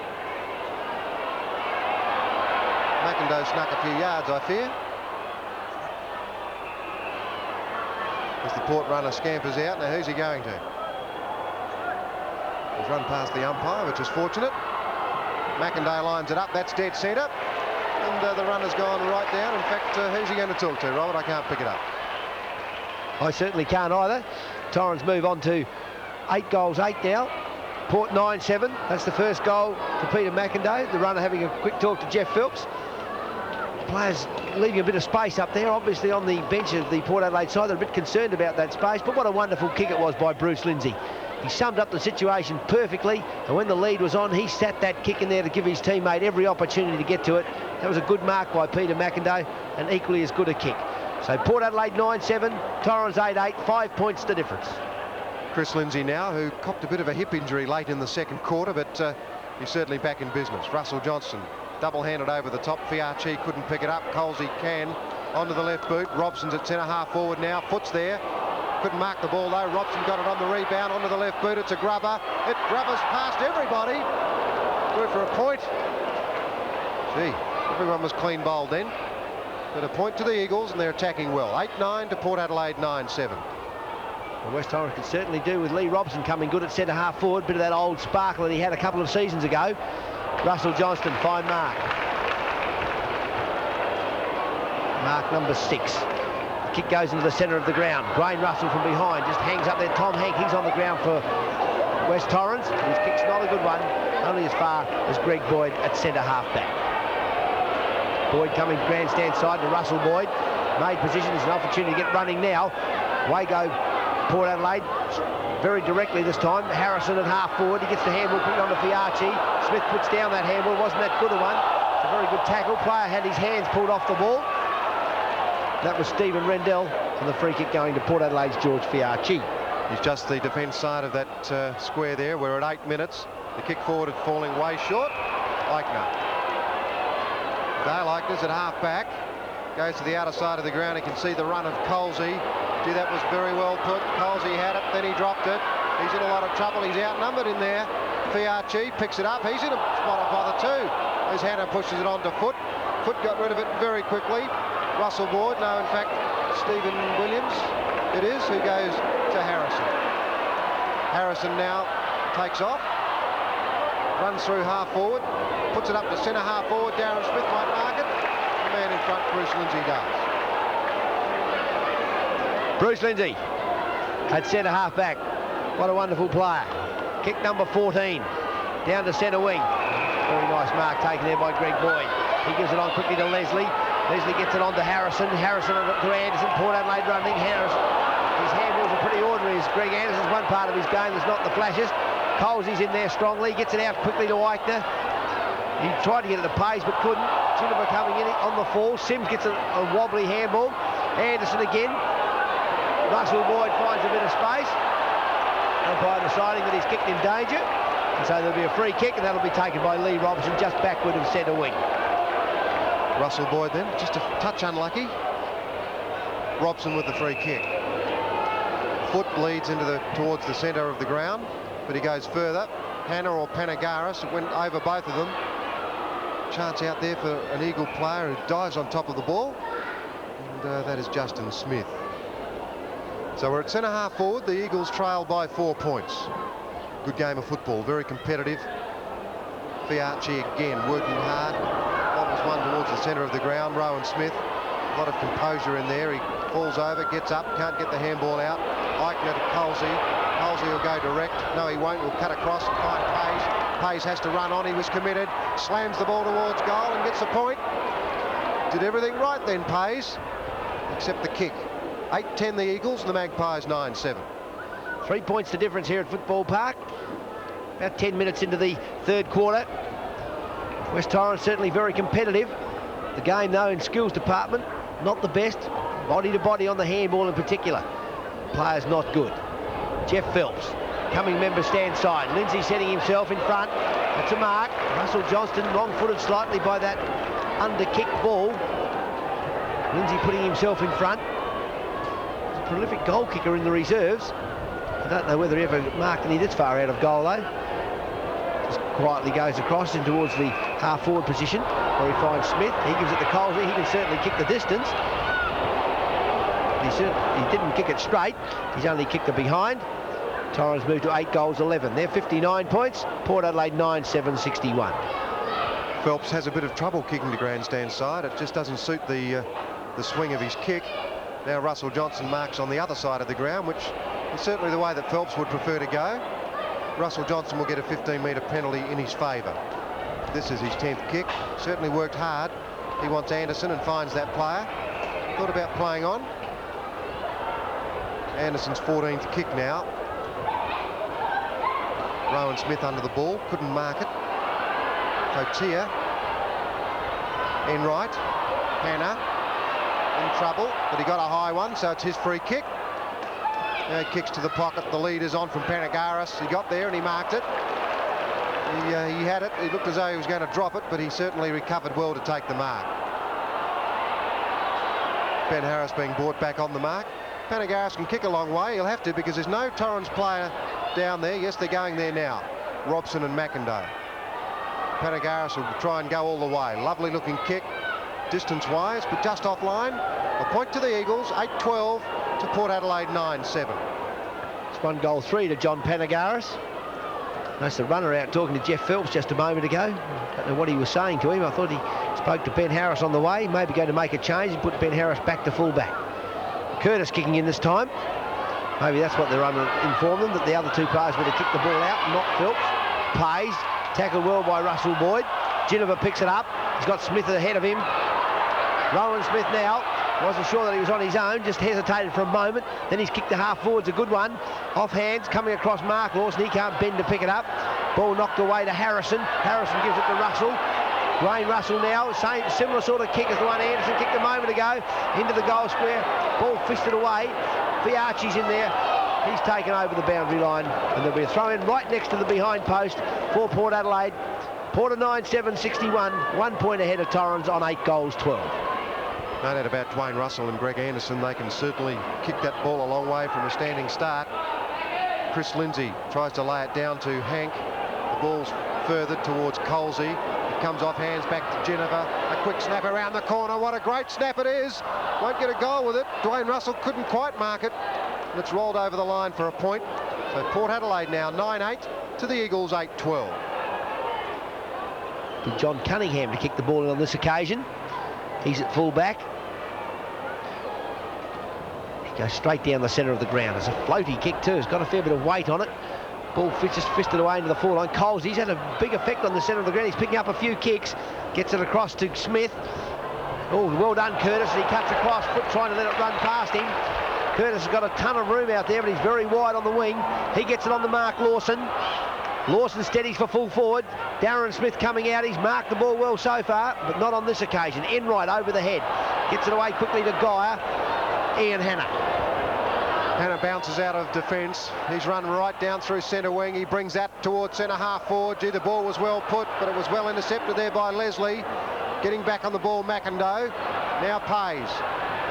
McIndoe snuck a few yards, I fear. As the Port runner scampers out. Now who's he going to? He's run past the umpire, which is fortunate. McIndoe lines it up. That's dead centre. And the runner's gone right down. In fact, who's he going to talk to, Robert? I can't pick it up. I certainly can't either. Torrens move on to 8 goals, 8 now. Port 9-7. That's the first goal to Peter McIndoe. The runner having a quick talk to Jeff Phillips. Players leaving a bit of space up there. Obviously on the bench of the Port Adelaide side, they're a bit concerned about that space, but what a wonderful kick it was by Bruce Lindsey. He summed up the situation perfectly, and when the lead was on, he sat that kick in there to give his teammate every opportunity to get to it. That was a good mark by Peter McIndoe, and equally as good a kick. So Port Adelaide 9-7, Torrens 8-8, 5 points the difference. Chris Lindsey now, who copped a bit of a hip injury late in the second quarter, but he's certainly back in business. Russell Johnston double-handed over the top. Fiarchi couldn't pick it up. Colsey can. Onto the left boot. Robson's at centre half forward now. Foot's there. Couldn't mark the ball though. Robson got it on the rebound. Onto the left boot. It's a grubber. It grubbers past everybody. Good for a point. Gee, everyone was clean bowled then. But a point to the Eagles, and they're attacking well. 8-9 to Port Adelaide 9-7. Well, West Torrens could certainly do with Lee Robson coming good at centre half forward. Bit of that old sparkle that he had a couple of seasons ago. Russell Johnston, fine mark. Mark number 6. The kick goes into the centre of the ground. Dwayne Russell from behind just hangs up there. Tom Hank, he's on the ground for West Torrens. His kick's not a good one, only as far as Greg Boyd at centre half back. Boyd coming grandstand side to Russell Boyd. Made position, there's an opportunity to get running now. Away go Port Adelaide. Very directly this time. Harrison at half forward. He gets the handball put on to Fiarchi. Smith puts down that handball. Wasn't that good a one? It's a very good tackle. Player had his hands pulled off the ball. That was Stephen Rendell, and the free kick going to Port Adelaide's George Fiarchi. He's just the defence side of that square there. We're at 8 minutes. The kick forward is falling way short. Eichner. Dale Eichner's at half back. Goes to the outer side of the ground. You can see the run of Colsey. Gee, that was very well put. Colsey had it, then he dropped it. He's in a lot of trouble. He's outnumbered in there. Fiarchi picks it up. He's in a spot of bother too. As Hannah pushes it onto Foot. Foot got rid of it very quickly. Russell Boyd, no, in fact, Stephen Williams, it is, who goes to Harrison. Harrison now takes off, runs through half forward, puts it up to centre half forward. Darren Smith might mark it. The man in front, Bruce Lindsey, does. Bruce Lindsey at centre half back. What a wonderful player. Kick number 14 down to centre wing. Very nice mark taken there by Greg Boyd. He gives it on quickly to Leslie. Leslie gets it on to Harrison. Harrison to Anderson. Port Adelaide running. Harrison. His handballs are pretty ordinary. As Greg Anderson's one part of his game that's not the flashiest. Colsey's in there strongly. Gets it out quickly to Eichner. He tried to get it to Pays but couldn't. Juniper coming in on the fall. Sims gets a wobbly handball. Anderson again. Russell Boyd finds a bit of space. Umpire deciding that he's kicked in danger. And so there'll be a free kick, and that'll be taken by Lee Robson just backward of centre wing. Russell Boyd then, just a touch unlucky. Robson with the free kick. foot leads towards the centre of the ground, but he goes further. Hannah or Panagaris went over both of them. Chance out there for an Eagle player who dives on top of the ball, and that is Johnston Smith. So we're at centre half forward. The Eagles trail by 4 points. Good game of football, very competitive. Fiarchi again working hard. That was one towards the centre of the ground. Rowan Smith, a lot of composure in there. He falls over, gets up, can't get the handball out. Eichner to Colsey. Colsey will go direct. No, he won't. He'll cut across and find Pays. Pays has to run on. He was committed. Slams the ball towards goal and gets the point. Did everything right then, Pays, except the kick. 8-10 the Eagles, and the Magpies 9-7. 3 points the difference here at Football Park. About 10 minutes into the third quarter. West Torrens certainly very competitive. The game, though, in skills department, not the best. Body to body on the handball in particular. Players not good. Jeff Phelps, coming member stand side. Lindsey setting himself in front. That's a mark. Russell Johnston wrong-footed slightly by that under-kick ball. Lindsey putting himself in front. He's a prolific goal kicker in the reserves. I don't know whether he ever marked any this far out of goal, though. Just quietly goes across in towards the half-forward position, where he finds Smith. He gives it to Colsey. He can certainly kick the distance. He didn't kick it straight. He's only kicked it behind. Torrens moved to 8 goals, 11. They're 59 points. Port Adelaide 9-7, 61. Phelps has a bit of trouble kicking to grandstand side. It just doesn't suit the swing of his kick. Now Russell Johnston marks on the other side of the ground, which is certainly the way that Phelps would prefer to go. Russell Johnston will get a 15-metre penalty in his favour. This is his 10th kick. Certainly worked hard. He wants Anderson and finds that player. Thought about playing on. Anderson's 14th kick now. Rowan Smith under the ball, couldn't mark it. Cotier. Enright. Hannah in trouble, but he got a high one, so it's his free kick. Now he kicks to the pocket. The lead is on from Panagaris. He got there and he marked it. He had it. It looked as though he was going to drop it, but he certainly recovered well to take the mark. Ben Harris being brought back on the mark. Panagaris can kick a long way. He'll have to, because there's no Torrens player down there. Yes, they're going there now. Robson and McIndoe. Panagaris will try and go all the way. Lovely looking kick, distance-wise, but just offline. A point to the Eagles, 8-12 to Port Adelaide 9-7. It's 1 goal 3 to John Panagaris. That's the runner out talking to Jeff Phelps just a moment ago. I don't know what he was saying to him. I thought he spoke to Ben Harris on the way, maybe going to make a change and put Ben Harris back to fullback. Curtis kicking in this time. Maybe that's what the runner informed them, that the other two players were to kick the ball out, not Phelps. Pays, tackled well by Russell Boyd. Ginniver picks it up. He's got Smith ahead of him. Rowan Smith now. Wasn't sure that he was on his own, just hesitated for a moment. Then he's kicked the half forwards, a good one. Off hands, coming across Mark Lawson. He can't bend to pick it up. Ball knocked away to Harrison. Harrison gives it to Russell. Wayne Russell now, similar sort of kick as the one Anderson kicked a moment ago. Into the goal square. Ball fisted away. Fiarchi's in there. He's taken over the boundary line, and there'll be a throw in right next to the behind post for Port Adelaide. Porter 9-7, 61. 1 point ahead of Torrens on 8 goals, 12. No doubt about Dwayne Russell and Greg Anderson. They can certainly kick that ball a long way from a standing start. Chris Lindsey tries to lay it down to Hank. The ball's further towards Colsey. It comes off hands back to Ginniver. A quick snap around the corner. What a great snap it is. Won't get a goal with it. Dwayne Russell couldn't quite mark it. And it's rolled over the line for a point. So Port Adelaide now 9-8 to the Eagles 8-12. Be John Cunningham to kick the ball in on this occasion. He's at full-back. He goes straight down the centre of the ground. It's a floaty kick too. It's got a fair bit of weight on it. Ball just fisted away into the forward line. Coles, he's had a big effect on the centre of the ground. He's picking up a few kicks. Gets it across to Smith. Oh, well done, Curtis. He cuts across, foot trying to let it run past him. Curtis has got a ton of room out there, but he's very wide on the wing. He gets it on the mark, Lawson. Lawson steadies for full forward. Darren Smith coming out. He's marked the ball well so far, but not on this occasion. Enright over the head. Gets it away quickly to Geyer. Ian Hannah. Hannah bounces out of defence. He's run right down through centre wing. He brings that towards centre half forward. The ball was well put, but it was well intercepted there by Leslie. Getting back on the ball, McIndoe. Now Pays.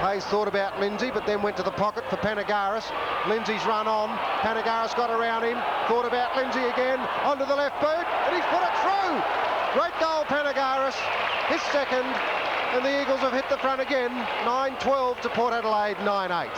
Hayes thought about Lindsey, but then went to the pocket for Panagaris. Lindsey's run on. Panagaris got around him. Thought about Lindsey again. Onto the left boot, and he's put it through. Great goal, Panagaris. His second, and the Eagles have hit the front again. 9-12 to Port Adelaide, 9-8.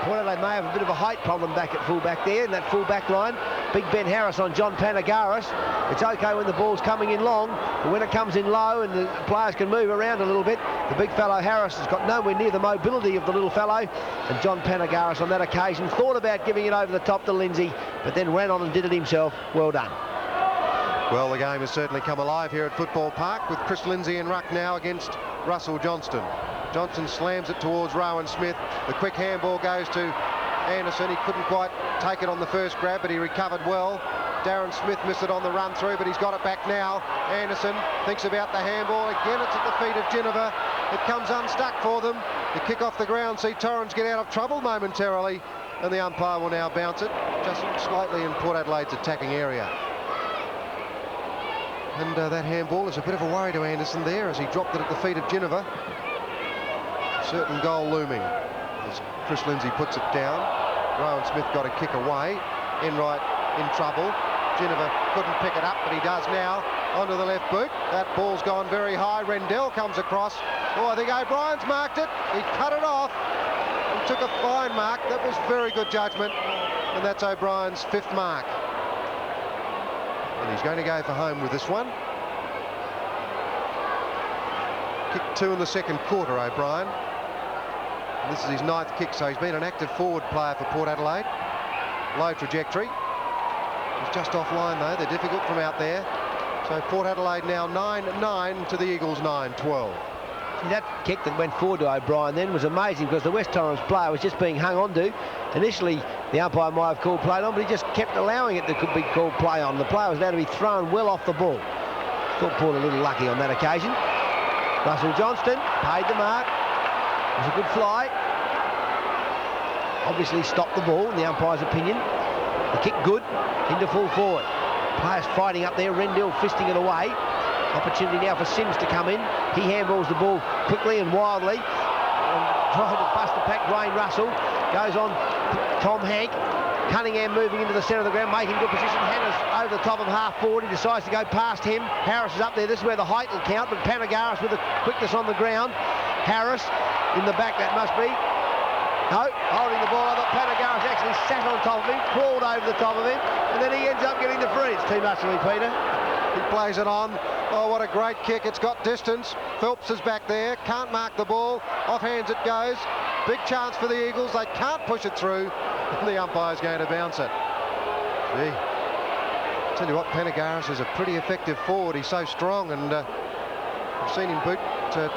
Port Adelaide may have a bit of a height problem back at full-back there in that full-back line. Big Ben Harris on John Panagaris. It's okay when the ball's coming in long, but when it comes in low and the players can move around a little bit, the big fellow Harris has got nowhere near the mobility of the little fellow. And John Panagaris on that occasion thought about giving it over the top to Lindsey, but then ran on and did it himself. Well done. Well, the game has certainly come alive here at Football Park with Chris Lindsey in ruck now against Russell Johnston. Johnston slams it towards Rowan Smith. The quick handball goes to Anderson. He couldn't quite take it on the first grab, but he recovered well. Darren Smith missed it on the run through, but he's got it back now. Anderson thinks about the handball. Again, it's at the feet of Geneva. It comes unstuck for them. The kick off the ground. See Torrens get out of trouble momentarily, and the umpire will now bounce it just slightly in Port Adelaide's attacking area. And that handball is a bit of a worry to Anderson there as he dropped it at the feet of Geneva. Certain goal looming as Chris Lindsey puts it down. Rowan Smith got a kick away. Enright in trouble. Geneva couldn't pick it up, but he does now. Onto the left boot. That ball's gone very high. Rendell comes across. Oh, I think O'Brien's marked it. He cut it off and took a fine mark. That was very good judgment. And that's O'Brien's 5th mark. And he's going to go for home with this one. Kick 2 in the second quarter, O'Brien. And this is his 9th kick, so he's been an active forward player for Port Adelaide. Low trajectory. He's just offline though. They're difficult from out there. So Port Adelaide now 9-9 to the Eagles 9-12. That kick that went forward to O'Brien then was amazing because the West Torrens player was just being hung on to. Initially, the umpire might have called play on, but he just kept allowing it to be called play on. The player was allowed to be thrown well off the ball. Thought Port a little lucky on that occasion. Russell Johnston paid the mark. It was a good fly. Obviously stopped the ball in the umpire's opinion. The kick good into full forward. Players fighting up there. Rendell fisting it away. Opportunity now for Sims to come in. He handballs the ball quickly and wildly. And trying to bust the pack. Dwayne Russell goes on Tom Hank. Cunningham moving into the centre of the ground, making good position. Hannah's over the top of half forward. He decides to go past him. Harris is up there. This is where the height will count, but Panagaris with the quickness on the ground. Harris in the back, that must be. No, holding the ball. I thought Panagaris actually sat on top of him, crawled over the top of him, and then he ends up getting the free. It's too much for me, Peter. He plays it on. Oh, what a great kick. It's got distance. Phelps is back there. Can't mark the ball. Off hands it goes. Big chance for the Eagles. They can't push it through. And the umpire's going to bounce it. Gee. Tell you what, Panagaris is a pretty effective forward. He's so strong, and I've seen him boot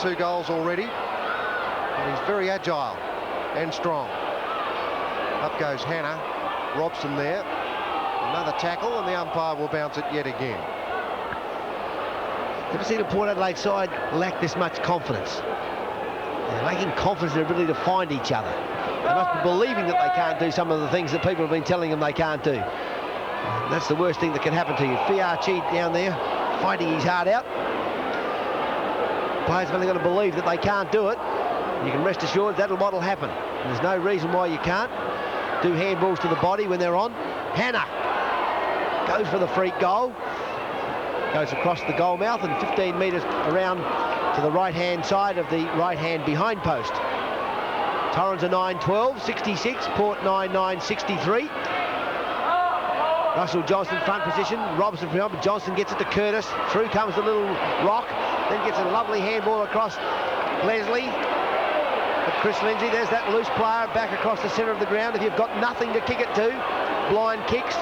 2 goals already. And he's very agile and strong. Up goes Hannah. Robson there. Another tackle, and the umpire will bounce it yet again. Never seen a Port Adelaide side lack this much confidence. They're lacking confidence in their ability to find each other. They must be believing that they can't do some of the things that people have been telling them they can't do. And that's the worst thing that can happen to you. Fiarchi down there, fighting his heart out. Players have only got to believe that they can't do it. You can rest assured that'll what'll happen. And there's no reason why you can't do handballs to the body when they're on. Hannah goes for the freak goal. Goes across the goal mouth and 15 metres around to the right-hand side of the right-hand behind post. Torrens are 9-12, 66. Port 9-9, 63. Russell Johnston front position. Robson from behind, but Johnston gets it to Curtis. Through comes the little rock. Then gets a lovely handball across Leslie. But Chris Lindsey, there's that loose player back across the centre of the ground. If you've got nothing to kick it to, blind kicks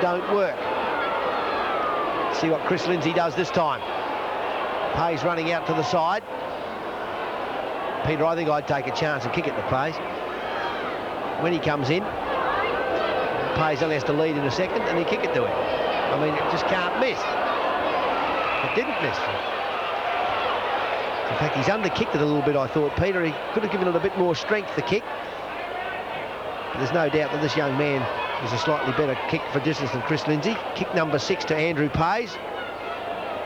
don't work. See what Chris Lindsey does this time. Pay's running out to the side. Peter, I think I'd take a chance and kick it to Pay's. When he comes in, Pay's only has to lead in a second and he kick it to him. I mean, it just can't miss. It didn't miss. In fact, he's under-kicked it a little bit, I thought, Peter. He could have given it a bit more strength, the kick. But there's no doubt that this young man is a slightly better kick for distance than Chris Lindsey. Kick number 6 to Andrew Pay's.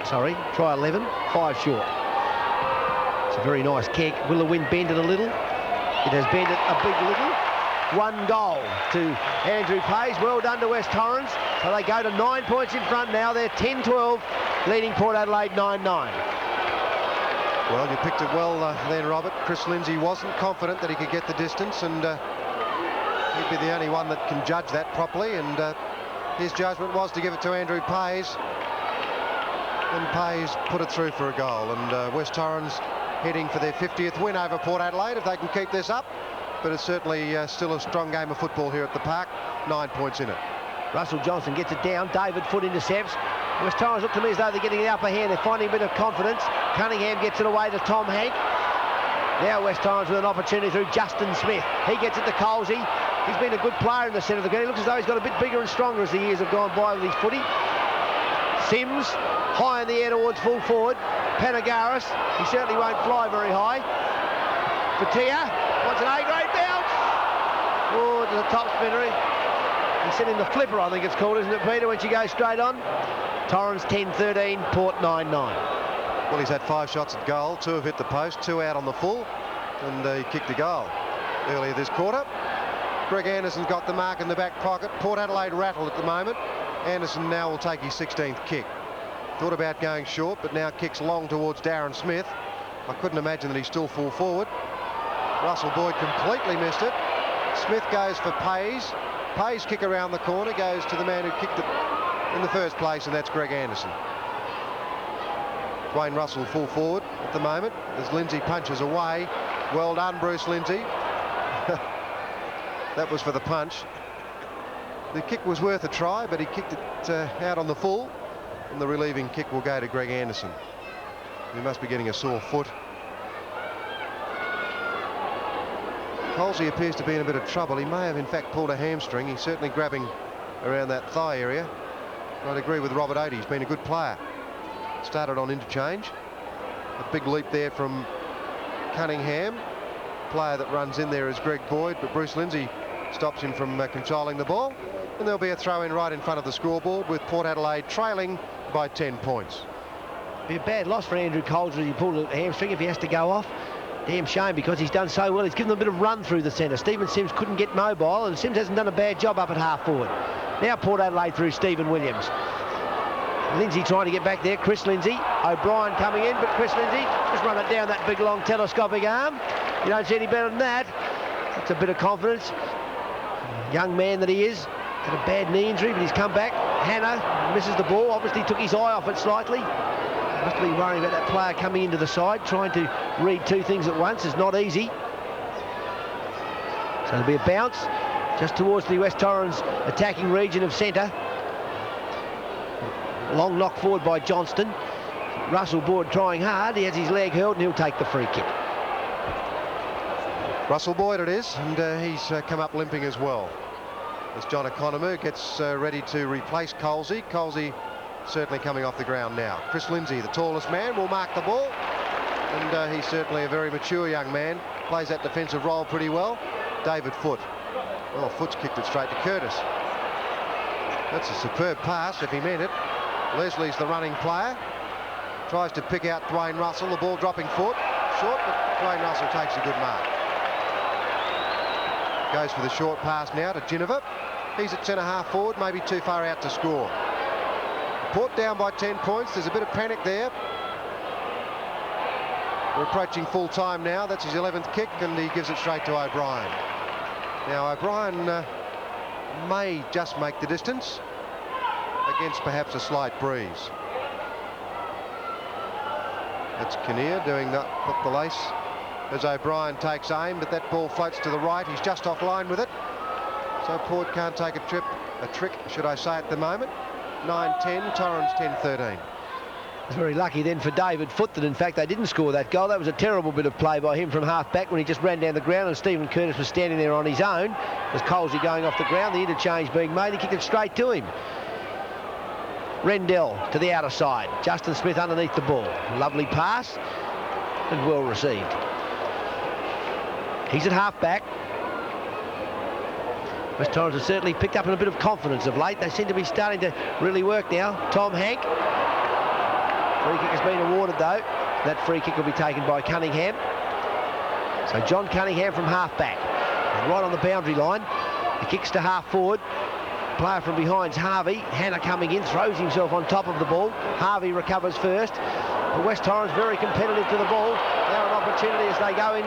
Sorry, try 11, 5 short. It's a very nice kick. Will the wind bend it a little? It has been a big little. 1 goal to Andrew Payes. Well done to West Torrens. So they go to 9 points in front now. They're 10-12, leading Port Adelaide 9-9. Well, you picked it well then, Robert. Chris Lindsey wasn't confident that he could get the distance, and he'd be the only one that can judge that properly, and his judgment was to give it to Andrew Payes, and Payes put it through for a goal. And West Torrens heading for their 50th win over Port Adelaide if they can keep this up. But it's certainly still a strong game of football here at the park. 9 points in it. Russell Johnston gets it down. David Foote intercepts. West Torrens look to me as though they're getting the upper hand. They're finding a bit of confidence. Cunningham gets it away to Tom Hank. Now West Torrens with an opportunity through Justin Smith. He gets it to Colsey. He's been a good player in the centre of the ground. He looks as though he's got a bit bigger and stronger as the years have gone by with his footy. Sims, high in the air towards full forward. Panagaris, he certainly won't fly very high. Patia wants an A-grade bounce. Oh, to the top spinner. He's sending the flipper, I think it's called, isn't it, Peter, when she goes straight on? Torrens 10-13, Port 9-9. Well, he's had 5 shots at goal. 2 have hit the post, 2 out on the full, and he kicked a goal earlier this quarter. Greg Anderson's got the mark in the back pocket. Port Adelaide rattled at the moment. Anderson now will take his 16th kick. Thought about going short, but now kicks long towards Darren Smith. I couldn't imagine that he's still full forward. Russell Boyd completely missed it. Smith goes for Payes. Payes' kick around the corner goes to the man who kicked it in the first place, and that's Greg Anderson. Dwayne Russell full forward at the moment as Lindsey punches away. Well done, Bruce Lindsey. That was for the punch. The kick was worth a try, but he kicked it out on the full, and the relieving kick will go to Greg Anderson. He must be getting a sore foot. Colsey appears to be in a bit of trouble. He may have in fact pulled a hamstring. He's certainly grabbing around that thigh area. I'd agree with Robert Oatey. He's been a good player. Started on interchange. A big leap there from Cunningham. Player that runs in there is Greg Boyd, but Bruce Lindsey stops him from controlling the ball. And there'll be a throw in right in front of the scoreboard with Port Adelaide trailing by 10 points. Be a bad loss for Andrew Colsey. He pulled a hamstring if he has to go off. Damn shame, because he's done so well. He's given them a bit of run through the centre. Stephen Sims couldn't get mobile, and Sims hasn't done a bad job up at half forward. Now Port Adelaide through Stephen Williams. Lindsey trying to get back there. Chris Lindsey. O'Brien coming in, but Chris Lindsey just run it down that big long telescopic arm. You don't see any better than that. That's a bit of confidence. Young man that he is. Had a bad knee injury, but he's come back. Hannah misses the ball. Obviously took his eye off it slightly. Must be worrying about that player coming into the side. Trying to read 2 things at once is not easy. So there'll be a bounce just towards the West Torrens attacking region of centre. Long knock forward by Johnston. Russell Boyd trying hard. He has his leg held and he'll take the free kick. Russell Boyd it is, and he's come up limping as well. As John Economou gets ready to replace Colsey. Colsey certainly coming off the ground now. Chris Lindsey, the tallest man, will mark the ball. And he's certainly a very mature young man. Plays that defensive role pretty well. David Foote. Well, Foote's kicked it straight to Curtis. That's a superb pass if he meant it. Leslie's the running player. Tries to pick out Dwayne Russell. The ball dropping Foote. Short, but Dwayne Russell takes a good mark. Goes for the short pass now to Ginniver. He's at centre half forward, maybe too far out to score. Port down by 10 points. There's a bit of panic there. We're approaching full time now. That's his 11th kick, and he gives it straight to O'Brien. Now O'Brien may just make the distance against perhaps a slight breeze. That's Kinnear doing that, put the lace as O'Brien takes aim, but that ball floats to the right. He's just offline with it, so Port can't take a trick, should I say, at the moment. 9-10, Torrens 10-13. It's very lucky then for David Foote that in fact they didn't score that goal. That was a terrible bit of play by him from half back when he just ran down the ground and Stephen Curtis was standing there on his own. There's Colsey going off the ground, the interchange being made, he kicked it straight to him. Rendell to the outer side. Justin Smith underneath the ball. Lovely pass and well received. He's at half back. West Torrens has certainly picked up in a bit of confidence of late. They seem to be starting to really work now. Tom Hank. Free kick has been awarded though. That free kick will be taken by Cunningham. So John Cunningham from half-back. And right on the boundary line. He kicks to half-forward. Player from behind's Harvey. Hannah coming in, throws himself on top of the ball. Harvey recovers first. But West Torrens very competitive to the ball. Now an opportunity as they go in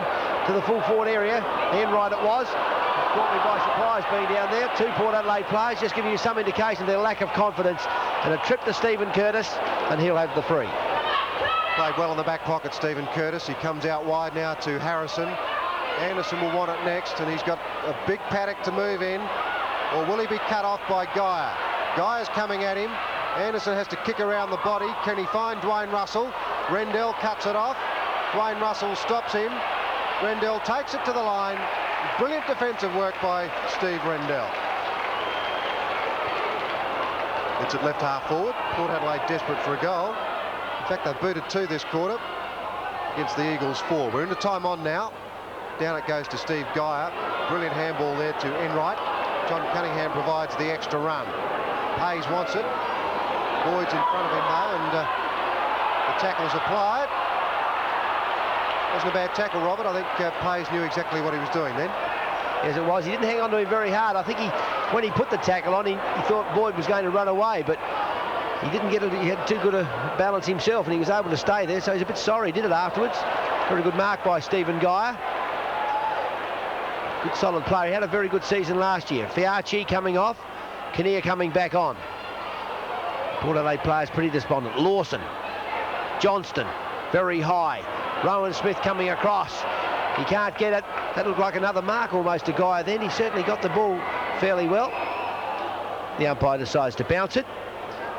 to the full forward area. Enright it was. Caught me by surprise being down there. 2 Port Adelaide players, just giving you some indication of their lack of confidence. And a trip to Stephen Curtis, and he'll have the free. Played well in the back pocket, Stephen Curtis. He comes out wide now to Harrison. Anderson will want it next, and he's got a big paddock to move in. Or will he be cut off by Geyer? Geyer's coming at him. Anderson has to kick around the body. Can he find Dwayne Russell? Rendell cuts it off. Dwayne Russell stops him. Rendell takes it to the line. Brilliant defensive work by Steve Rendell. It's at left half forward. Port Adelaide desperate for a goal. In fact, they've booted 2 this quarter against the Eagles 4. We're into time on now. Down it goes to Steve Geyer. Brilliant handball there to Enright. John Cunningham provides the extra run. Hayes wants it. Boyd's in front of him though, and the tackle is applied. Wasn't a bad tackle, Robert. I think Hayes knew exactly what he was doing then. Yes, it was. He didn't hang on to him very hard. I think when he put the tackle on, he thought Boyd was going to run away, but he didn't get it. He had too good a balance himself, and he was able to stay there, so he's a bit sorry he did it afterwards. Very good mark by Stephen Geyer. Good solid player. He had a very good season last year. Fiarchi coming off. Kinnear coming back on. Port Adelaide players pretty despondent. Lawson. Johnston. Very high. Rowan Smith coming across. He can't get it. That looked like another mark almost to Geyer then. He certainly got the ball fairly well. The umpire decides to bounce it.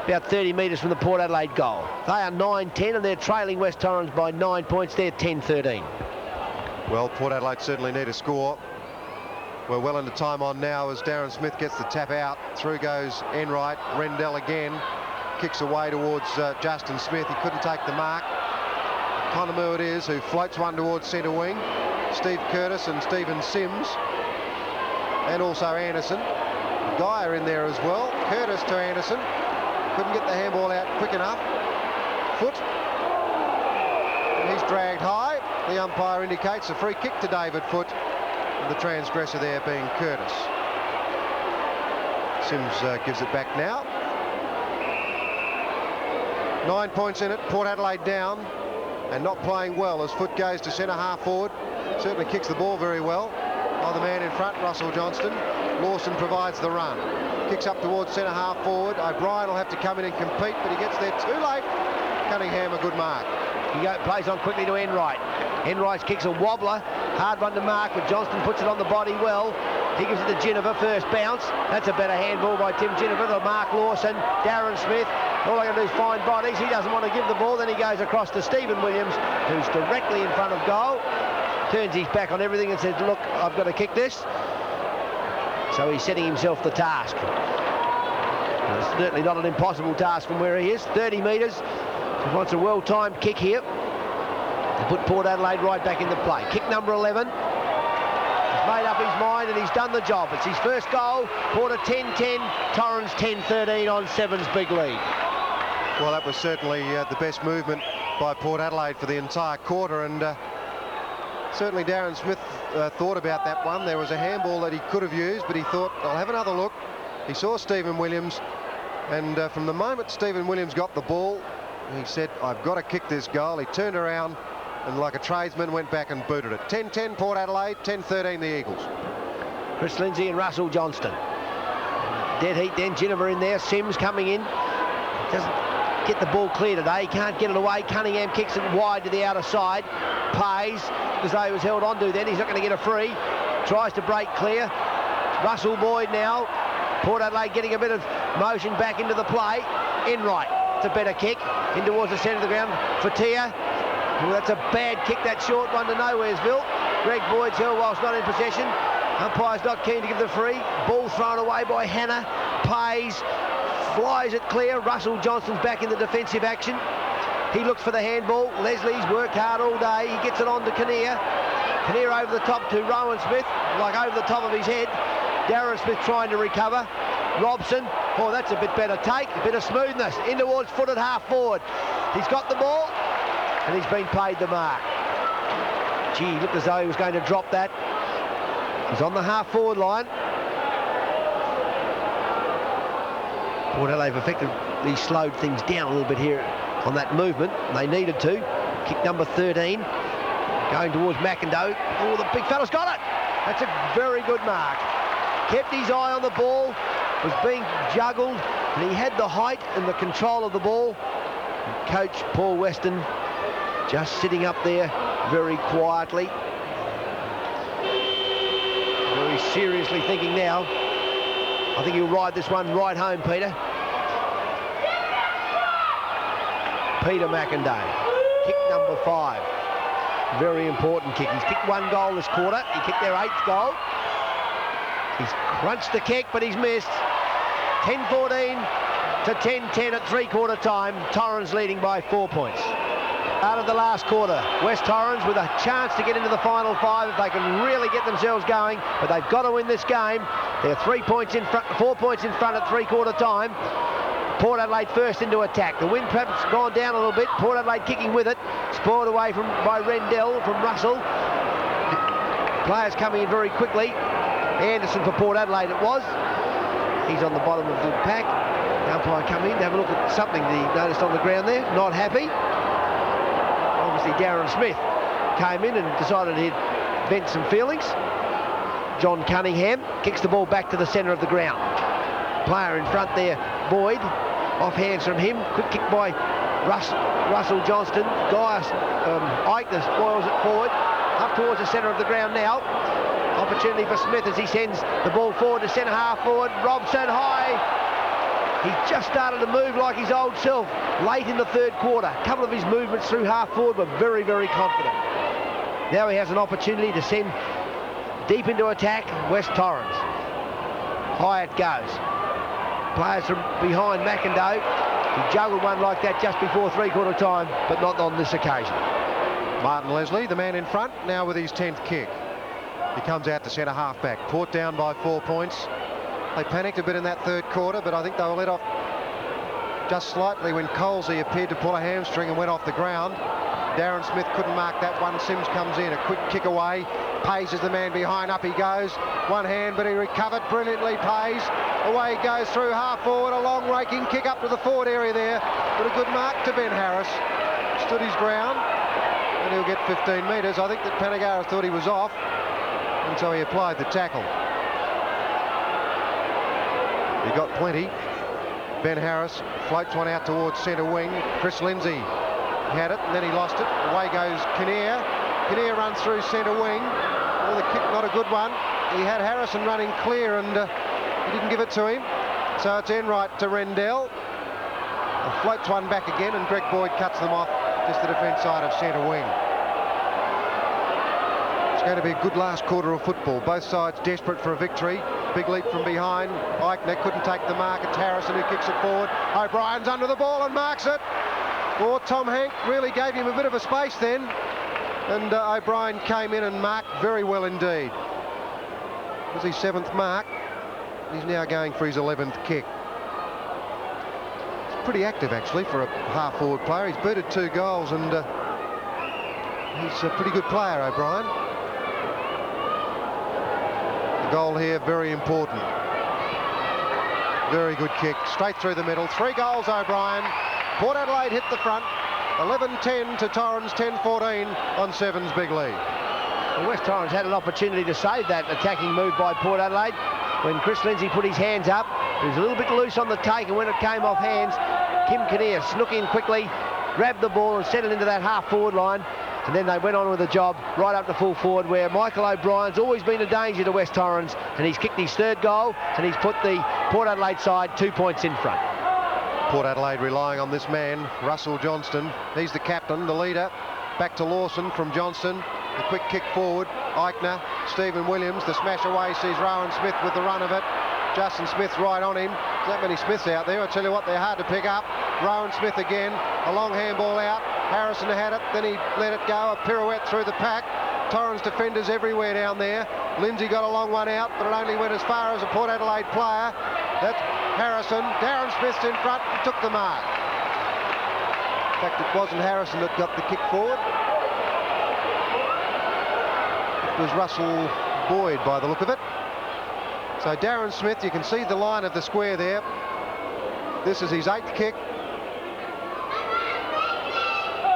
About 30 metres from the Port Adelaide goal. They are 9-10 and they're trailing West Torrens by 9 points. They're 10-13. Well, Port Adelaide certainly need a score. We're well into time on now as Darren Smith gets the tap out. Through goes Enright. Rendell again. Kicks away towards Justin Smith. He couldn't take the mark. Conamu it is who floats one towards centre wing. Steve Curtis and Stephen Sims. And also Anderson. Geyer in there as well. Curtis to Anderson. Couldn't get the handball out quick enough. Foot. And he's dragged high. The umpire indicates a free kick to David Foot. The transgressor there being Curtis. Sims gives it back now. 9 points in it. Port Adelaide down and not playing well as Foot goes to centre half forward. Certainly kicks the ball very well. By the man in front, Russell Johnston. Lawson provides the run. Kicks up towards centre half forward. O'Brien will have to come in and compete, but he gets there too late. Cunningham a good mark. He plays on quickly to Enright. Enright's kicks a wobbler. Hard one to mark, but Johnston puts it on the body well. He gives it to Ginniver, first bounce. That's a better handball by Tim Ginniver to Mark Lawson. Darren Smith, all they got to do is find bodies. He doesn't want to give the ball. Then he goes across to Stephen Williams, who's directly in front of goal. Turns his back on everything and says, look, I've got to kick this. So he's setting himself the task. It's certainly not an impossible task from where he is. 30 metres. He wants a well-timed kick here to put Port Adelaide right back into play. Kick number 11. He's made up his mind and he's done the job. It's his first goal. Port 10-10, Torrens 10-13 on Seven's big lead. Well, that was certainly the best movement by Port Adelaide for the entire quarter, and certainly Darren Smith thought about that one. There was a handball that he could have used, but he thought, I'll have another look. He saw Stephen Williams, and from the moment Stephen Williams got the ball, he said, I've got to kick this goal. He turned around and like a tradesman went back and booted it. 10-10 Port Adelaide, 10-13 the Eagles. Chris Lindsey and Russell Johnston. Dead heat then, Ginniver in there, Sims coming in. Doesn't get the ball clear today, can't get it away. Cunningham kicks it wide to the outer side. Pays, as though he was held onto then, he's not going to get a free. Tries to break clear. Russell Boyd now. Port Adelaide getting a bit of motion back into the play. Enright, it's a better kick. In towards the centre of the ground. Fatia. Well, that's a bad kick, that short one to Nowheresville. Greg Boyd's held whilst not in possession. Umpire's not keen to give the free. Ball thrown away by Hannah. Pays, flies it clear. Russell Johnston's back in the defensive action. He looks for the handball. Leslie's worked hard all day. He gets it on to Kinnear. Kinnear over the top to Rowan Smith, like over the top of his head. Darren Smith trying to recover. Robson, oh, that's a bit better take, a bit of smoothness. In towards Foot at half forward. He's got the ball, and he's been paid the mark. Gee, looked as though he was going to drop that. He's on the half-forward line. Port Adelaide have effectively slowed things down a little bit here on that movement. They needed to. Kick number 13. Going towards McIndoe. Oh, the big fella's got it! That's a very good mark. Kept his eye on the ball. Was being juggled. And he had the height and the control of the ball. And Coach Paul Weston just sitting up there very quietly. Very seriously thinking now. I think he'll ride this one right home, Peter. Peter McIndoe. Kick number 5. Very important kick. He's kicked 1 goal this quarter. He kicked their 8th goal. He's crunched the kick, but he's missed. 10-14 to 10-10 at 3-quarter time. Torrens leading by 4 points. Out of the last quarter, West Torrens with a chance to get into the final 5 if they can really get themselves going, but they've got to win this game. They're 3 points in front, 4 points in front at 3-quarter time. Port Adelaide first into attack. The wind perhaps gone down a little bit. Port Adelaide kicking with it. Spoiled away by Rendell from Russell. Players coming in very quickly. Anderson for Port Adelaide it was. He's on the bottom of the pack. The umpire come in to have a look at something that he noticed on the ground there. Not happy. Obviously Darren Smith came in and decided he'd vent some feelings. John Cunningham kicks the ball back to the centre of the ground. Player in front there, Boyd. Off hands from him. Quick kick by Russell Johnston. Eichner spoils it forward. Up towards the centre of the ground now. Opportunity for Smith as he sends the ball forward to centre half forward. Robson high. He just started to move like his old self late in the 3rd quarter. A couple of his movements through half forward were very, very confident. Now he has an opportunity to send deep into attack West Torrens. High it goes. Players from behind McIndoe. He juggled one like that just before 3-quarter time, but not on this occasion. Martin Leslie, the man in front, now with his 10th kick. He comes out to centre half-back. Port down by 4 points. They panicked a bit in that 3rd quarter, but I think they were let off just slightly when Colsey appeared to pull a hamstring and went off the ground. Darren Smith couldn't mark that one. Sims comes in, a quick kick away. Pays is the man behind, up he goes. One hand, but he recovered brilliantly, Pays. Away he goes through half forward, a long raking kick up to the forward area there. But a good mark to Ben Harris. Stood his ground, and he'll get 15 metres. I think that Panagara thought he was off, and so he applied the tackle. He got plenty. Ben Harris floats one out towards centre wing. Chris Lindsey had it, and then he lost it. Away goes Kinnear. Kinnear runs through centre wing. Oh, the kick, not a good one. He had Harrison running clear, and he didn't give it to him. So it's Enright to Rendell. And floats one back again, and Greg Boyd cuts them off just the defence side of centre wing. It's going to be a good last quarter of football. Both sides desperate for a victory. Big leap from behind. Eichner couldn't take the mark. It's Harrison who kicks it forward. O'Brien's under the ball and marks it. Oh, Tom Hank really gave him a bit of a space then. And O'Brien came in and marked very well indeed. It was his 7th mark. He's now going for his 11th kick. It's pretty active actually for a half-forward player. He's booted 2 goals, and he's a pretty good player, O'Brien. The goal here, very important. Very good kick, straight through the middle. 3 goals, O'Brien. Port Adelaide hit the front. 11-10 to Torrens, 10-14 on 7's big lead. Well, West Torrens had an opportunity to save that attacking move by Port Adelaide when Chris Lindsey put his hands up. He was a little bit loose on the take, and when it came off hands, Kim Kinnear snook in quickly, grabbed the ball and sent it into that half-forward line, and then they went on with the job right up to full forward, where Michael O'Brien's always been a danger to West Torrens, and he's kicked his 3rd goal, and he's put the Port Adelaide side 2 points in front. Port Adelaide relying on this man, Russell Johnston. He's the captain, the leader. Back to Lawson from Johnston. The quick kick forward. Eichner, Stephen Williams. The smash away sees Rowan Smith with the run of it. Justin Smith right on him. There's that many Smiths out there. I tell you what, they're hard to pick up. Rowan Smith again. A long handball out. Harrison had it. Then he let it go. A pirouette through the pack. Torrens defenders everywhere down there. Lindsey got a long one out, but it only went as far as a Port Adelaide player. That's Harrison. Darren Smith's in front and took the mark. In fact, it wasn't Harrison that got the kick forward. was Russell Boyd by the look of it. So Darren Smith, you can see the line of the square there. This is his 8th kick.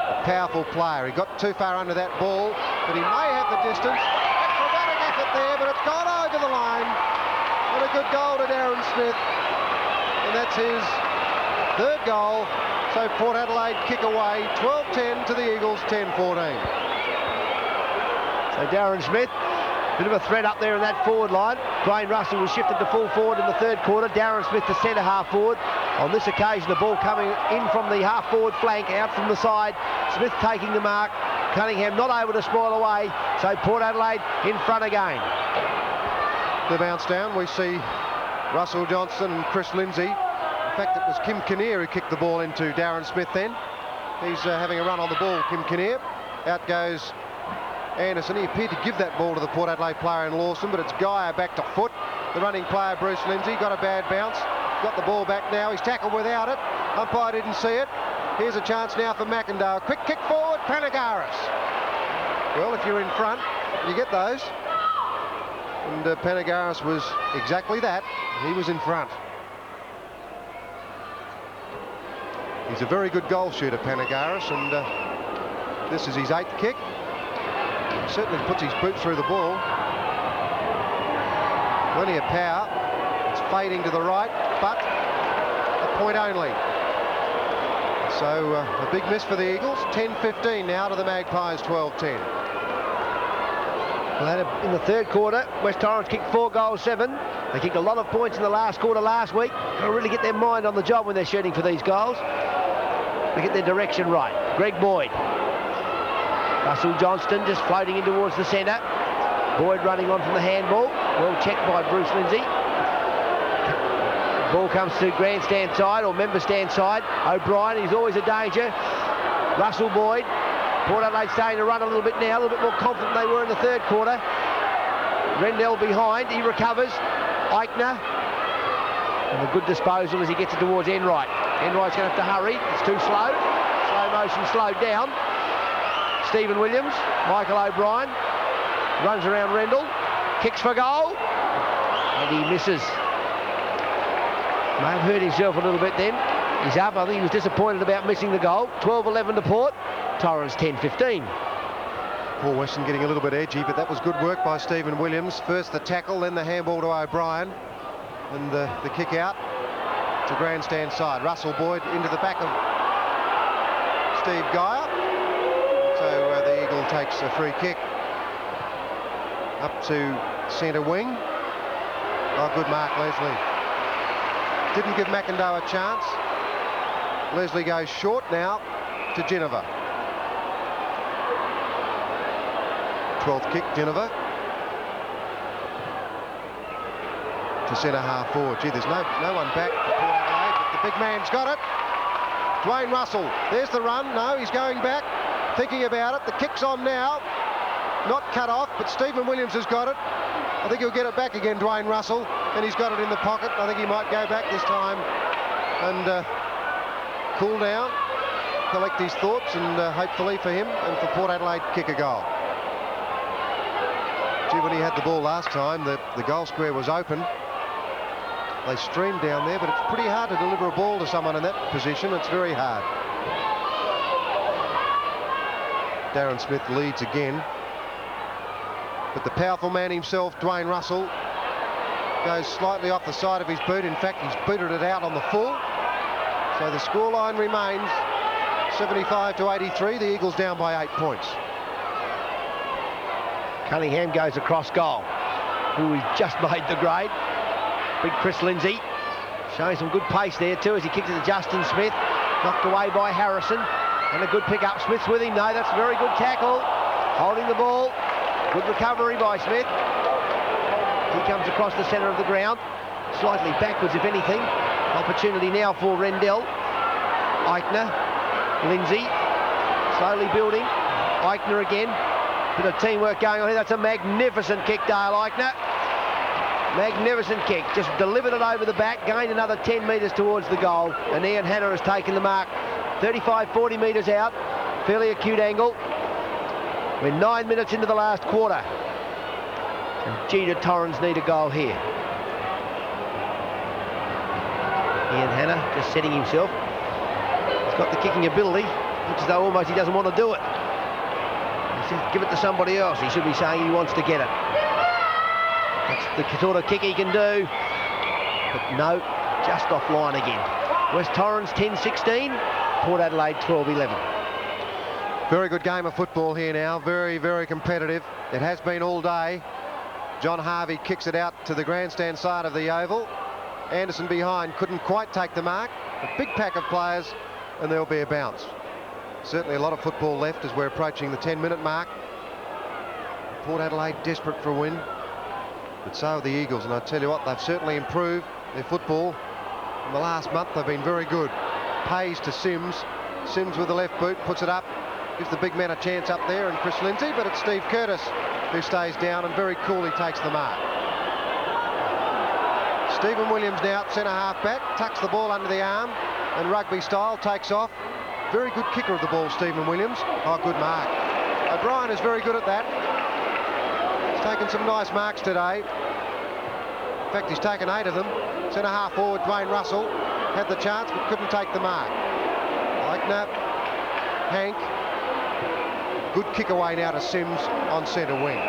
A powerful player. He got too far under that ball, but he may have the distance. Acrobatic effort there, but it's gone over the line. And a good goal to Darren Smith. And that's his 3rd goal. So Port Adelaide kick away, 12-10 to the Eagles, 10-14. So Darren Smith, bit of a threat up there in that forward line. Dwayne Russell was shifted to full forward in the 3rd quarter. Darren Smith to centre half forward. On this occasion, the ball coming in from the half forward flank, out from the side. Smith taking the mark. Cunningham not able to spoil away. So Port Adelaide in front again. The bounce down, we see Russell Johnston and Chris Lindsey. In fact, it was Kim Kinnear who kicked the ball into Darren Smith then. He's having a run on the ball, Kim Kinnear. Out goes Anderson. He appeared to give that ball to the Port Adelaide player in Lawson, but it's Geyer back to foot. The running player, Bruce Lindsey, got a bad bounce. Got the ball back now. He's tackled without it. Umpire didn't see it. Here's a chance now for McIndoe. Quick kick forward, Panagaris. Well, if you're in front, you get those. And Panagaris was exactly that. He was in front. He's a very good goal shooter, Panagaris, and this is his 8th kick. He certainly puts his boot through the ball. Plenty of power. It's fading to the right, but a point only. So a big miss for the Eagles. 10-15 now to the Magpies, 12-10. Well, in the 3rd quarter, West Torrens kicked 4 goals, 7. They kicked a lot of points in the last quarter last week. They'll really get their mind on the job when they're shooting for these goals. They get their direction right. Greg Boyd. Russell Johnston just floating in towards the centre. Boyd running on from the handball. Well checked by Bruce Lindsey. Ball comes to grandstand side or member stand side. O'Brien, he's always a danger. Russell Boyd. Port Adelaide starting to run a little bit now, a little bit more confident than they were in the 3rd quarter. Rendell behind, he recovers. Eichner. And a good disposal as he gets it towards Enright. Enright's going to have to hurry. It's too slow. Slow motion slowed down. Stephen Williams, Michael O'Brien. Runs around Rendell. Kicks for goal. And he misses. May have hurt himself a little bit then. He's up. I think he was disappointed about missing the goal. 12-11 to Port. Torrens 10-15. Paul Weston getting a little bit edgy, but that was good work by Stephen Williams. First the tackle, then the handball to O'Brien. And the kick out to grandstand side. Russell Boyd into the back of Steve Geyer. So the Eagle takes a free kick up to centre wing. Oh, good mark, Leslie. Didn't give McIndoe a chance. Leslie goes short now to Geneva. 12th kick, Geneva. To centre half forward. Gee, there's no one back for Port Adelaide, but the big man's got it. Dwayne Russell, there's the run. No, he's going back, thinking about it. The kick's on now. Not cut off, but Stephen Williams has got it. I think he'll get it back again, Dwayne Russell, and he's got it in the pocket. I think he might go back this time and cool down, collect his thoughts, and hopefully for him and for Port Adelaide, kick a goal. Gee, when he had the ball last time, the goal square was open. They streamed down there, but it's pretty hard to deliver a ball to someone in that position. It's very hard. Darren Smith leads again. But the powerful man himself, Dwayne Russell, goes slightly off the side of his boot. In fact, he's booted it out on the full. So the scoreline remains 75-83. The Eagles down by 8 points. Cunningham goes across goal. Who he just made the grade. Big Chris Lindsey. Showing some good pace there too as he kicks it to Justin Smith. Knocked away by Harrison. And a good pick up. Smith's with him. No, that's a very good tackle. Holding the ball. Good recovery by Smith. He comes across the centre of the ground. Slightly backwards, if anything. Opportunity now for Rendell. Eichner. Lindsey. Slowly building. Eichner again. Bit of teamwork going on here. That's a magnificent kick, Dale Eichner. Magnificent kick. Just delivered it over the back. Gained another 10 metres towards the goal. And Ian Hanna has taken the mark. 35, 40 metres out. Fairly acute angle. We're 9 minutes into the last quarter. And gee, did Torrens need a goal here. Ian Hanna just setting himself. He's got the kicking ability. Looks as though almost he doesn't want to do it. He says, give it to somebody else. He should be saying he wants to get it. That's the sort of kick he can do. But no, just offline again. West Torrens 10-16, Port Adelaide 12-11. Very good game of football here now. Very, very competitive. It has been all day. John Harvey kicks it out to the grandstand side of the oval. Anderson behind couldn't quite take the mark. A big pack of players, and there'll be a bounce. Certainly a lot of football left as we're approaching the 10-minute mark. Port Adelaide desperate for a win, but so are the Eagles, and I tell you what, they've certainly improved their football. In the last month they've been very good. Pays to Sims. Sims with the left boot puts it up, gives the big man a chance up there, and Chris Lindsey, but it's Steve Curtis who stays down and very coolly takes the mark. Stephen Williams now at centre half back, tucks the ball under the arm and rugby style takes off. Very good kicker of the ball, Stephen Williams. Oh, good mark. O'Brien is very good at that. He's taken some nice marks today. In fact, he's taken 8 of them. Centre half forward Dwayne Russell had the chance but couldn't take the mark. Eichner, Hank. Good kick away now to Sims on centre wing.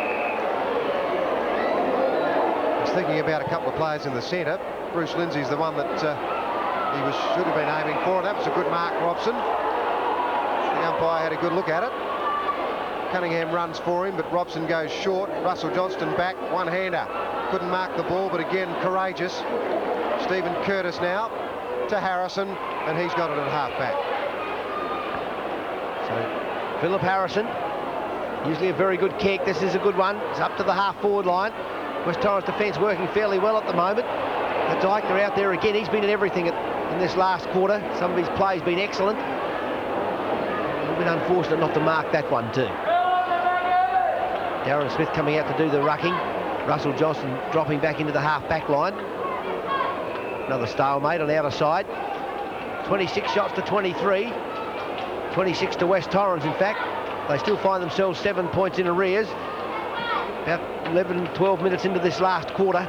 He's thinking about a couple of players in the centre. Bruce Lindsay's the one that he should have been aiming for. That was a good mark, Robson. The umpire had a good look at it. Cunningham runs for him, but Robson goes short. Russell Johnston back, one-hander. Couldn't mark the ball, but again, courageous. Stephen Curtis now to Harrison, and he's got it at half-back. So, Philip Harrison, usually a very good kick. This is a good one. It's up to the half-forward line. West Torrens defence working fairly well at the moment. The Dyke, they're out there again. He's been in everything in this last quarter. Some of his play's been excellent. A little bit unfortunate not to mark that one too. Darren Smith coming out to do the rucking. Russell Johnston dropping back into the half-back line. Another stalemate on the outer side. 26 shots to 23. 26 to West Torrens, in fact. They still find themselves 7 points in arrears. About 11, 12 minutes into this last quarter.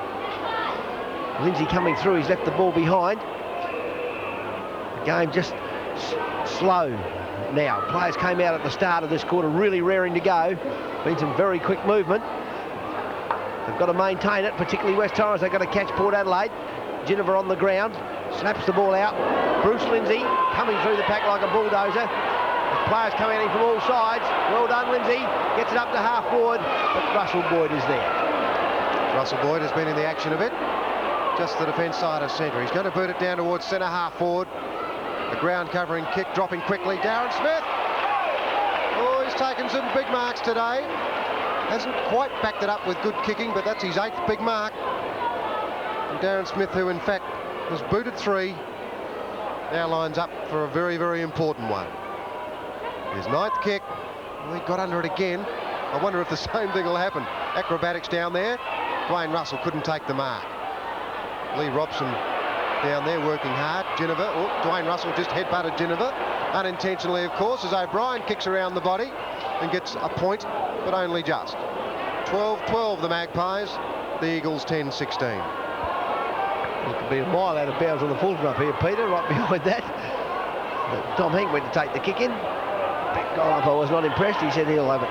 Lindsey coming through, he's left the ball behind. The game just slow now. Players came out at the start of this quarter really raring to go. Been some very quick movement. They've got to maintain it, particularly West Torrens. They've got to catch Port Adelaide. Ginniver on the ground, snaps the ball out. Bruce Lindsey coming through the pack like a bulldozer. The players coming at him from all sides. Well done, Lindsey. Gets it up to half forward, but Russell Boyd is there. Russell Boyd has been in the action a bit. Just the defence side of centre. He's going to boot it down towards centre half forward. The ground covering kick dropping quickly. Darren Smith. Oh, he's taken some big marks today. Hasn't quite backed it up with good kicking, but that's his 8th big mark. And Darren Smith, who in fact was booted 3, now lines up for a very, very important one. His 9th kick. Well, he got under it again. I wonder if the same thing will happen. Acrobatics down there. Dwayne Russell couldn't take the mark. Lee Robson down there working hard. Ginniver. Oh, Dwayne Russell just headbutted Ginniver. Unintentionally, of course, as O'Brien kicks around the body and gets a point, but only just. 12-12 the Magpies. The Eagles 10-16. It could be a mile out of bounds on the full drop here, Peter, right behind that. But Tom Henk went to take the kick in. Goal umpire was not impressed. He said he'll have it.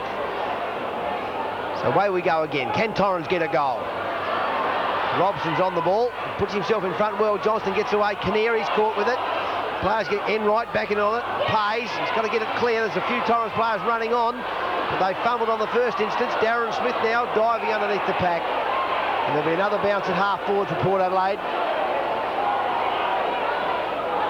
So away we go again. Can Torrens get a goal? Robson's on the ball, puts himself in front well. Johnston gets away. Kinnear, he's caught with it. Players get Enright back in on it. Pays, he's got to get it clear. There's a few Torrens players running on, but they fumbled on the first instance. Darren Smith now diving underneath the pack. And there'll be another bounce at half forward for Port Adelaide.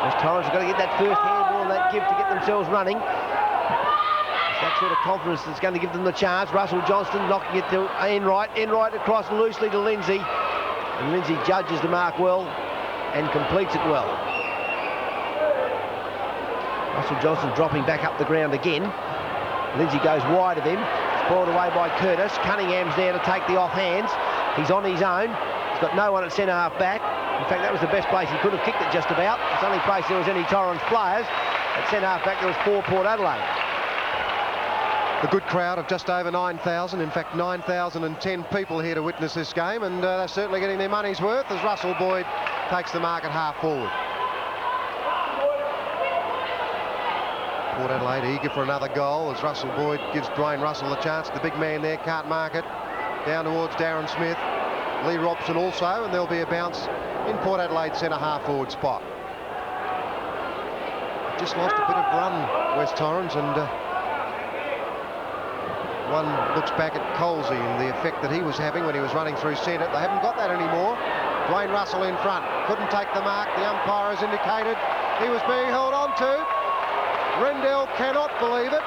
West Torrens have got to get that first handball and that give to get themselves running. It's that sort of confidence that's going to give them the chance. Russell Johnston knocking it to Enright. Enright across loosely to Lindsey. And Lindsey judges the mark well and completes it well. Russell Johnston dropping back up the ground again. Lindsey goes wide of him. Spoiled away by Curtis. Cunningham's there to take the off hands. He's on his own. He's got no one at centre half back. In fact, that was the best place he could have kicked it just about. It's the only place there was any Torrens players. At centre half back there was 4 Port Adelaide. a good crowd of just over 9,000. In fact, 9,010 people here to witness this game, and they're certainly getting their money's worth as Russell Boyd takes the mark at half forward. Port Adelaide eager for another goal as Russell Boyd gives Dwayne Russell a chance. The big man there can't mark it. Down towards Darren Smith. Lee Robson also, and there'll be a bounce in Port Adelaide centre half forward spot. Just lost a bit of run, West Torrens, and one looks back at Colsey and the effect that he was having when he was running through centre. They haven't got that anymore. Dwayne Russell in front, couldn't take the mark. The umpire has indicated he was being held on to. Rendell cannot believe it.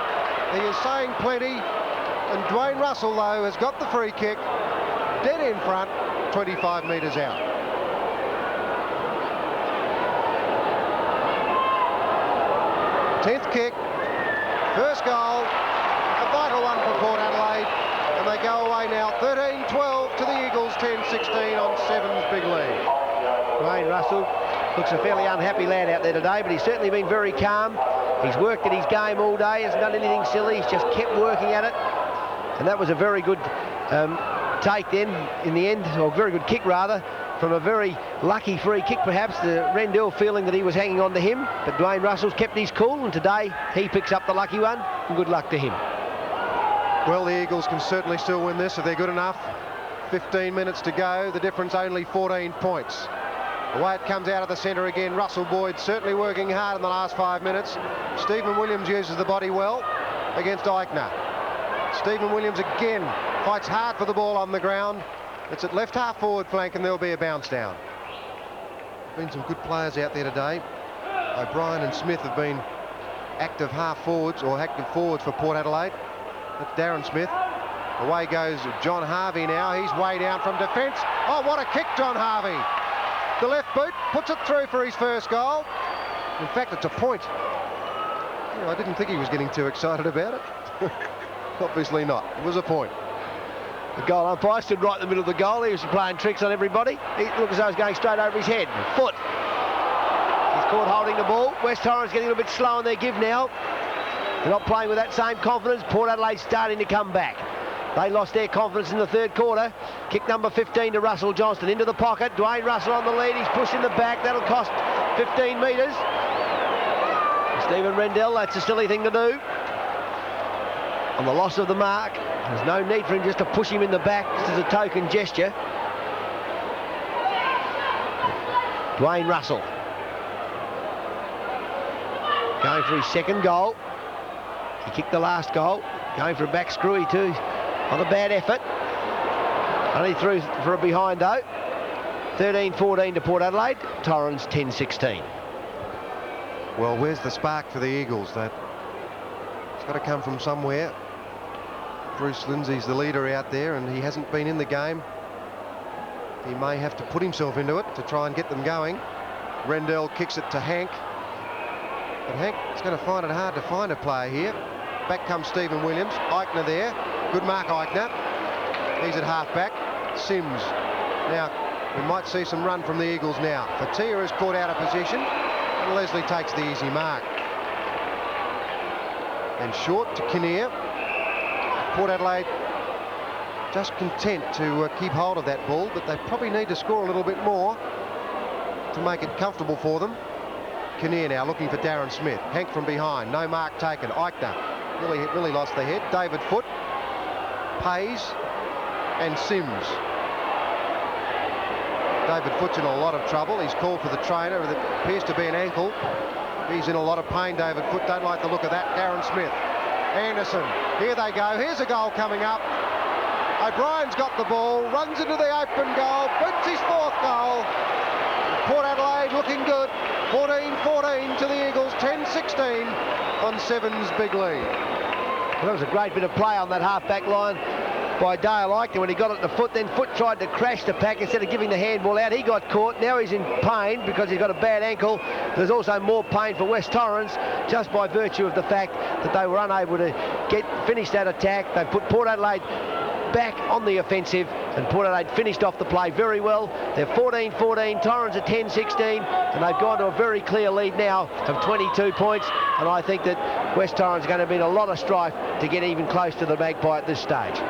He is saying plenty, and Dwayne Russell, though, has got the free kick, dead in front, 25 metres out. Tenth kick, first goal, a vital one for Port Adelaide, and they go away now 13-12 to the Eagles, 10-16 on Seven's big lead. Dwayne Russell looks a fairly unhappy lad out there today, but he's certainly been very calm. He's worked at his game all day, hasn't done anything silly, he's just kept working at it. And that was a very good take then, in the end, or very good kick rather, from a very lucky free kick perhaps, the Rendell feeling that he was hanging on to him, but Dwayne Russell's kept his cool, and today he picks up the lucky one, and good luck to him. Well, the Eagles can certainly still win this if they're good enough. 15 minutes to go, the difference only 14 points. The way it comes out of the centre again, Russell Boyd certainly working hard in the last 5 minutes. Stephen Williams uses the body well against Eichner. Stephen Williams again fights hard for the ball on the ground. It's at left half forward flank, and there'll be a bounce down. Been some good players out there today. O'Brien and Smith have been active half forwards, or active forwards for Port Adelaide. That's Darren Smith. Away goes John Harvey now. He's way down from defence. Oh, what a kick, John Harvey. The left boot puts it through for his first goal. In fact, it's a point. Yeah, I didn't think he was getting too excited about it. Obviously not. It was a point. The goal umpire stood right in the middle of the goal. He was playing tricks on everybody. He looked as though he was going straight over his head. Foot. He's caught holding the ball. West Torrens getting a little bit slow on their give now. They're not playing with that same confidence. Port Adelaide starting to come back. They lost their confidence in the third quarter. Kick number 15 to Russell Johnston into the pocket. Dwayne Russell on the lead. He's pushing the back. That'll cost 15 metres. Stephen Rendell, that's a silly thing to do. On the loss of the mark, there's no need for him just to push him in the back just as a token gesture. Dwayne Russell going for his second goal. He kicked the last goal, going for a back screwy too on a bad effort. Only through for a behind though. 13-14 to Port Adelaide. Torrens 10-16. Well, where's the spark for the Eagles? It's got to come from somewhere. Bruce Lindsey's the leader out there, and he hasn't been in the game. He may have to put himself into it to try and get them going. Rendell kicks it to Hank. But Hank is going to find it hard to find a player here. Back comes Stephen Williams. Eichner there. Good mark, Eichner. He's at half-back. Sims. Now, we might see some run from the Eagles now. Fatia is caught out of position, and Leslie takes the easy mark. And short to Kinnear. Port Adelaide just content to keep hold of that ball, but they probably need to score a little bit more to make it comfortable for them. Kinnear now looking for Darren Smith. Hank from behind, no mark taken. Eichner really lost the head. David Foote, Pays and Sims. David Foote's in a lot of trouble. He's called for the trainer. It appears to be an ankle. He's in a lot of pain, David Foote. Don't like the look of that. Darren Smith. Anderson. Here they go. Here's a goal coming up. O'Brien's got the ball, runs into the open goal, wins his fourth goal. Port Adelaide looking good. 14-14 to the Eagles, 10-16 on Seven's big lead. Well, that was a great bit of play on that half-back line by Dale Eichner when he got it to Foote. Then Foote tried to crash the pack instead of giving the handball out. He got caught. Now he's in pain because he's got a bad ankle. There's also more pain for West Torrens just by virtue of the fact that they were unable to finish that attack. They put Port Adelaide back on the offensive, and Port Adelaide finished off the play very well. They're 14-14, Torrens at 10-16, and they've gone to a very clear lead now of 22 points, and I think that West Torrens are going to be in a lot of strife to get even close to the Magpie at this stage.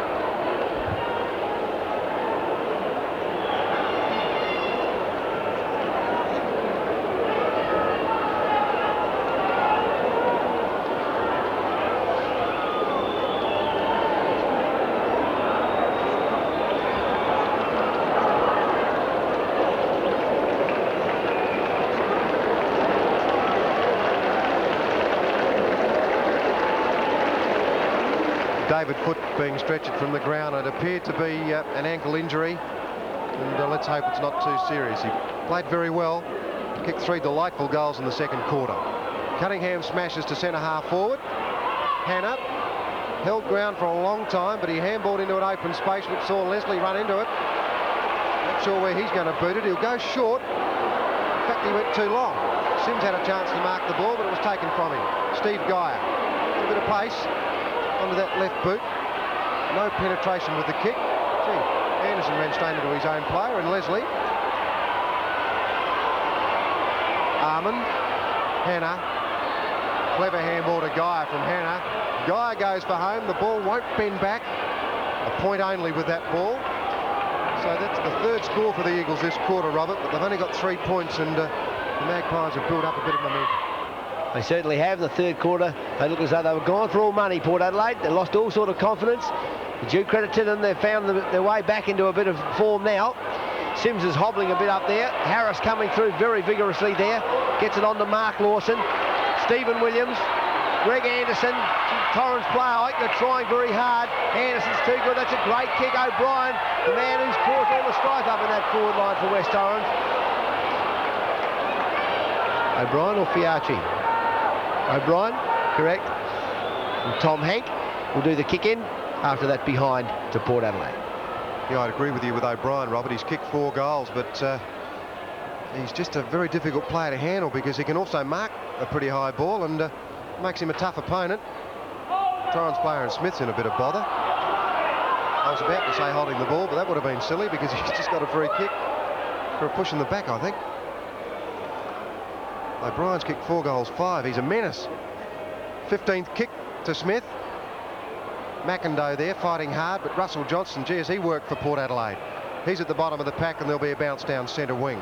David Foote being stretchered from the ground. It appeared to be an ankle injury, and let's hope it's not too serious. He played very well, kicked 3 delightful goals in the second quarter. Cunningham smashes to centre half forward. Hannah held ground for a long time, but he handballed into an open space which saw Leslie run into it. Not sure where he's going to boot it. He'll go short. In fact, he went too long. Sims had a chance to mark the ball, but it was taken from him. Steve Geyer, a bit of pace onto that left boot. No penetration with the kick. Gee, Anderson ran straight into his own player, and Leslie. Armand, Hannah, clever handball to Geyer from Hannah. Geyer goes for home. The ball won't bend back. A point only with that ball. So that's the third score for the Eagles this quarter, Robert, but they've only got 3 points, and the Magpies have built up a bit of momentum. They certainly have. The third quarter, they look as though they were gone for all money, Port Adelaide. They lost all sort of confidence. Due credit to them, they've found their way back into a bit of form now. Sims is hobbling a bit up there. Harris coming through very vigorously there. Gets it on to Mark Lawson. Stephen Williams. Greg Anderson. Torrens player, they're trying very hard. Anderson's too good. That's a great kick. O'Brien, the man who's caused all the strife up in that forward line for West Torrens. O'Brien or Fiachi? O'Brien, correct. And Tom Hank will do the kick in after that behind to Port Adelaide. Yeah, I'd agree with you with O'Brien, Robert. He's kicked 4 goals, but he's just a very difficult player to handle because he can also mark a pretty high ball and makes him a tough opponent. Torrens player and Smith's in a bit of bother. I was about to say holding the ball, but that would have been silly because he's just got a free kick for a push in the back, I think. O'Brien's kicked 4 goals, 5. He's a menace. 15th kick to Smith. McIndoe there fighting hard, but Russell Johnston, gee, as he worked for Port Adelaide. He's at the bottom of the pack, and there'll be a bounce down centre wing.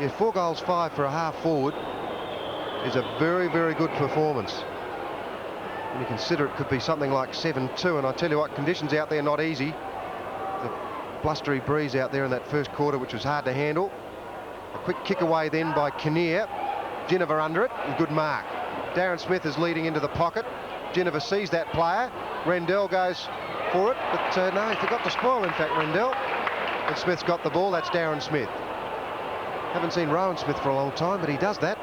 Yeah, 4 goals, 5 for a half forward is a very, very good performance. When you consider it could be something like 7-2, and I tell you what, conditions out there not easy. The blustery breeze out there in that first quarter, which was hard to handle. A quick kick away then by Kinnear. Ginniver under it, and good mark. Darren Smith is leading into the pocket. Ginniver sees that player. Rendell goes for it, but no, he forgot to spoil, in fact, Rendell. And Smith's got the ball. That's Darren Smith. Haven't seen Rowan Smith for a long time, but he does that.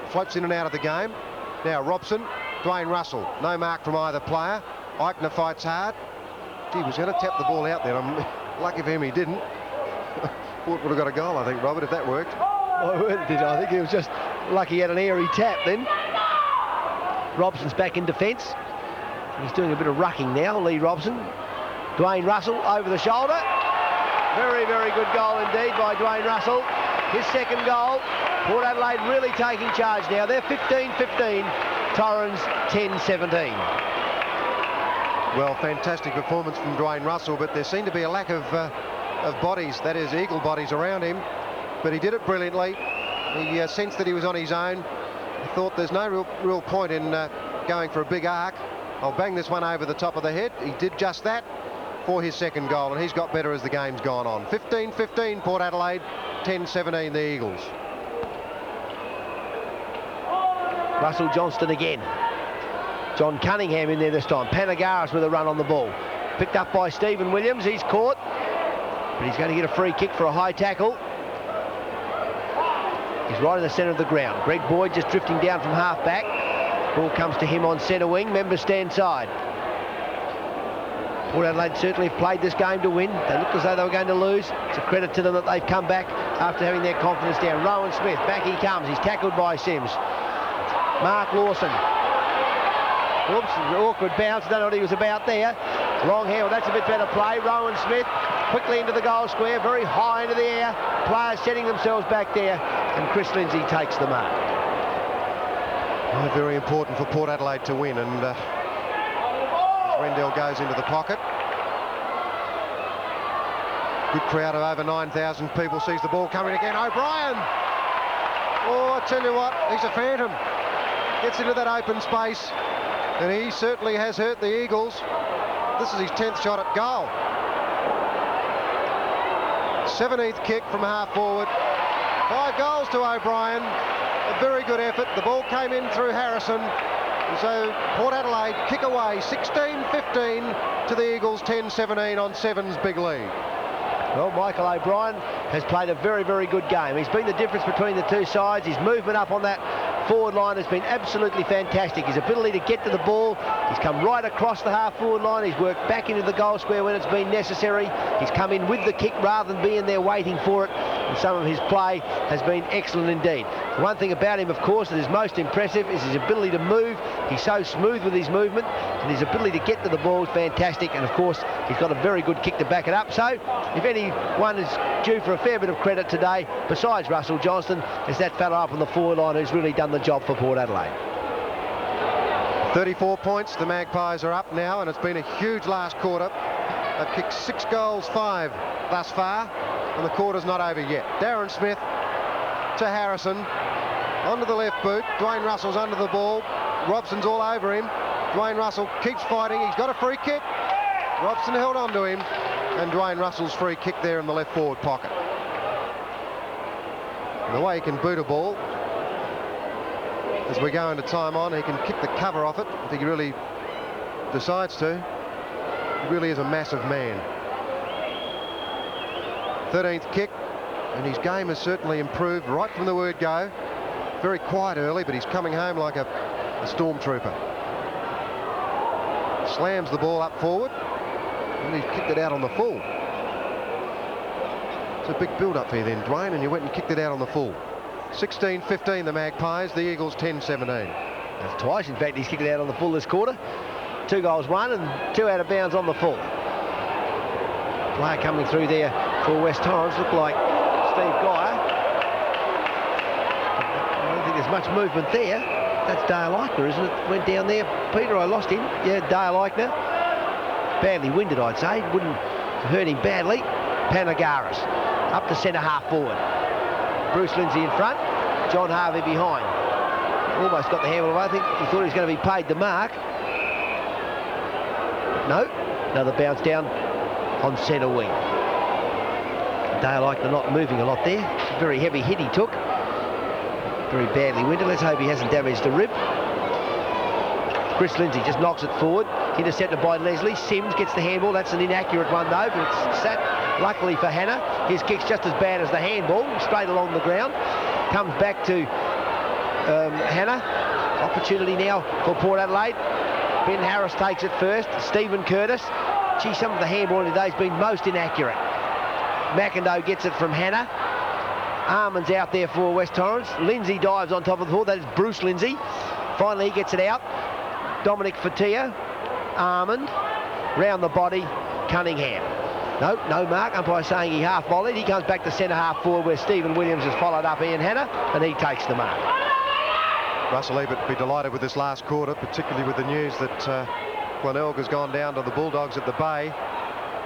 Floats in and out of the game. Now Robson, Dwayne Russell. No mark from either player. Eichner fights hard. Gee, he was going to tap the ball out there. I'm lucky for him he didn't. Port would have got a goal, I think, Robert, if that worked. I think he was just lucky he had an airy tap then. Robson's back in defence. He's doing a bit of rucking now, Lee Robson. Dwayne Russell over the shoulder. Very, very good goal indeed by Dwayne Russell. His second goal. Port Adelaide really taking charge now. They're 15-15. Torrens 10-17. Well, fantastic performance from Dwayne Russell, but there seemed to be a lack of bodies, that is, eagle bodies around him. But he did it brilliantly. He sensed that he was on his own. He thought there's no real point in going for a big arc. I'll bang this one over the top of the head. He did just that for his second goal, and he's got better as the game's gone on. 15-15 Port Adelaide, 10-17 the Eagles. Russell Johnston again. John Cunningham in there this time. Panagaris with a run on the ball. Picked up by Stephen Williams. He's caught, but he's going to get a free kick for a high tackle. He's right in the centre of the ground. Greg Boyd just drifting down from half back. Ball comes to him on centre wing. Members stand side. Port Adelaide certainly have played this game to win. They looked as though they were going to lose. It's a credit to them that they've come back after having their confidence down. Rowan Smith, back he comes. He's tackled by Sims. Mark Lawson. Oops, an awkward bounce. Don't know what he was about there. Long hair. Well, that's a bit better play. Rowan Smith quickly into the goal square, very high into the air. Players setting themselves back there, and Chris Lindsey takes the mark. Very important for Port Adelaide to win, and Rendell goes into the pocket. Good crowd of over 9,000 people sees the ball coming again. O'Brien! Oh, I tell you what, he's a phantom. Gets into that open space, and he certainly has hurt the Eagles. This is his 10th shot at goal. 17th kick from half forward. 5 goals to O'Brien. A very good effort. The ball came in through Harrison. And so Port Adelaide kick away 16-15 to the Eagles 10-17 on Seven's big lead. Well, Michael O'Brien has played a very, very good game. He's been the difference between the two sides. His movement up on that forward line has been absolutely fantastic. His ability to get to the ball, he's come right across the half forward line. He's worked back into the goal square when it's been necessary. He's come in with the kick rather than being there waiting for it. And some of his play has been excellent indeed. The one thing about him, of course, that is most impressive is his ability to move. He's so smooth with his movement, and his ability to get to the ball is fantastic. And of course, he's got a very good kick to back it up. So, if anyone is due for a fair bit of credit today, besides Russell Johnston, is that fella up on the forward line who's really done the job for Port Adelaide. 34 points, the Magpies are up now, and it's been a huge last quarter. They've kicked 6 goals, 5 thus far, and the quarter's not over yet. Darren Smith to Harrison, onto the left boot. Dwayne Russell's under the ball. Robson's all over him. Dwayne Russell keeps fighting. He's got a free kick. Robson held on to him, and Dwayne Russell's free kick there in the left forward pocket. And the way he can boot a ball, as we go into time on, he can kick the cover off it if he really decides to. He really is a massive man. 13th kick, and his game has certainly improved right from the word go. Very quiet early, but he's coming home like a stormtrooper. Slams the ball up forward, and he's kicked it out on the full. It's a big build-up here then, Dwayne, and you went and kicked it out on the full. 16-15 the Magpies, the Eagles 10-17. That's twice, in fact, he's kicked it out on the full this quarter. 2 goals, 1, and 2 out of bounds on the full. Player coming through there for West Torrens looked like Steve Geyer. I don't think there's much movement there. That's Dale Eichner, isn't it? Went down there. Peter, I lost him. Yeah, Dale Eichner. Badly winded, I'd say. Wouldn't hurt him badly. Panagaris up to centre half forward. Bruce Lindsey in front. John Harvey behind. Almost got the handle away. I think he thought he was going to be paid the mark. No. Another bounce down on centre wing. Dale Eichner not moving a lot there. It's a very heavy hit he took. Very badly winded. Let's hope he hasn't damaged the rib. Chris Lindsey just knocks it forward. Intercepted by Leslie. Sims gets the handball. That's an inaccurate one though, but it's sat luckily for Hannah. His kick's just as bad as the handball, straight along the ground. Comes back to Hannah. Opportunity now for Port Adelaide. Ben Harris takes it first. Stephen Curtis. Gee, some of the handball today has been most inaccurate. McIndoe gets it from Hannah. Armand's out there for West Torrens. Lindsay dives on top of the ball. That is Bruce Lindsay. Finally he gets it out. Dominic Fatia. Armand. Round the body. Cunningham. No mark. Umpire saying he half volleyed. He comes back to centre half forward where Stephen Williams has followed up Ian Hannah, and he takes the mark. Russell Ebert will be delighted with this last quarter, particularly with the news that Glenelg has gone down to the Bulldogs at the Bay,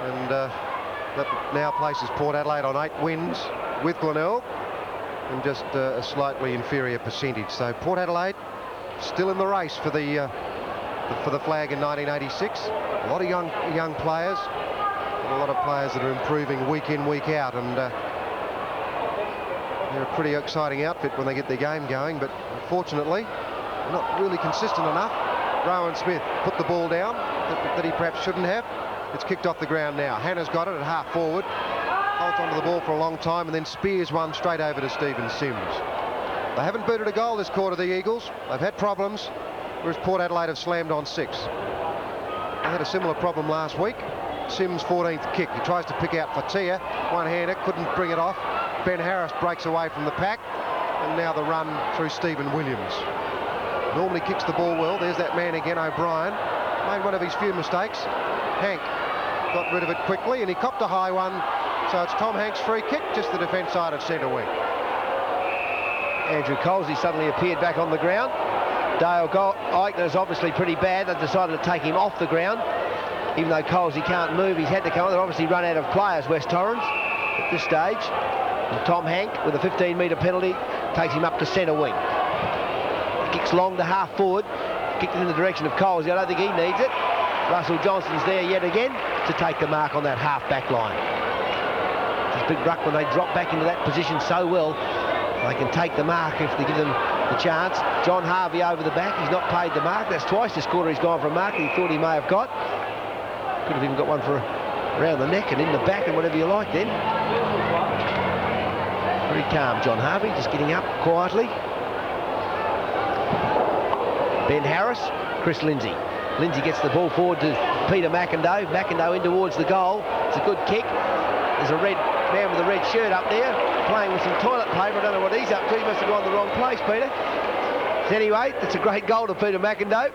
and that now places Port Adelaide on 8 wins with Glenelg and just a slightly inferior percentage. So Port Adelaide still in the race for the flag in 1986. A lot of young players, and a lot of players that are improving week in, week out, and they're a pretty exciting outfit when they get their game going, but unfortunately they're not really consistent enough. Rowan Smith put the ball down that he perhaps shouldn't have. It's kicked off the ground now. Hannah's got it at half forward, holds onto the ball for a long time, and then spears one straight over to Stephen Sims. They haven't booted a goal this quarter, the Eagles. They've had problems, whereas Port Adelaide have slammed on 6. They had a similar problem last week. Sims' 14th kick. He tries to pick out Fatia, one-hander, couldn't bring it off. Ben Harris breaks away from the pack, and now the run through Stephen Williams. Normally kicks the ball well. There's that man again, O'Brien. Made one of his few mistakes. Hank got rid of it quickly, and he copped a high one. So it's Tom Hank's free kick, just the defence side of centre wing. Andrew Colsey suddenly appeared back on the ground. Dale Eichner is obviously pretty bad. They've decided to take him off the ground. even though Colesy can't move, he's had to come on. They've obviously run out of players, West Torrens, at this stage. And Tom Hank, with a 15-metre penalty, takes him up to centre wing. Kicks long to half forward, kicked it in the direction of Colesy. I don't think he needs it. Russell Johnston's there yet again to take the mark on that half-back line. It's big ruck when they drop back into that position so well. They can take the mark if they give them the chance. John Harvey over the back. He's not paid the mark. That's twice this quarter he's gone for a mark that he thought he may have got. Could have even got one for around the neck and in the back and whatever you like then. Very calm, John Harvey, just getting up quietly. Ben Harris, Chris Lindsey. Lindsey gets the ball forward to Peter McIndoe. McIndoe in towards the goal. It's a good kick. There's a red man with a red shirt up there playing with some toilet paper. I don't know what he's up to. He must have gone the wrong place, Peter. Anyway, it's a great goal to Peter McIndoe.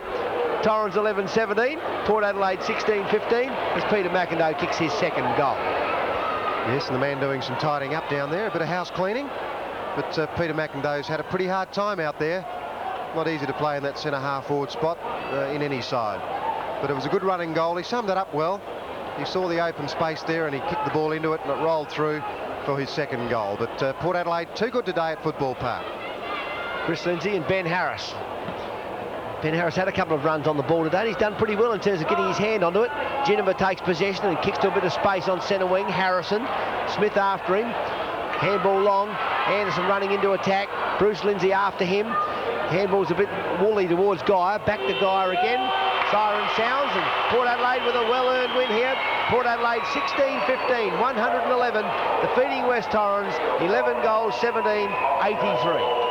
Torrens 11-17, Port Adelaide 16-15 as Peter McIndoe kicks his second goal. Yes, and the man doing some tidying up down there, a bit of house cleaning. But Peter McIndoe's had a pretty hard time out there. Not easy to play in that centre half forward spot in any side. But it was a good running goal. He summed it up well. He saw the open space there and he kicked the ball into it and it rolled through for his second goal. But Port Adelaide too good today at Football Park. Chris Lindsey and Ben Harris. Ben Harris had a couple of runs on the ball today. He's done pretty well in terms of getting his hand onto it. Ginniver takes possession and kicks to a bit of space on centre wing. Harrison, Smith after him. Handball long. Anderson running into attack. Bruce Lindsey after him. Handball's a bit woolly towards Geyer. Back to Geyer again. Siren sounds and Port Adelaide with a well-earned win here. Port Adelaide 16-15, 111, defeating West Torrens, 11 goals, 17, 83.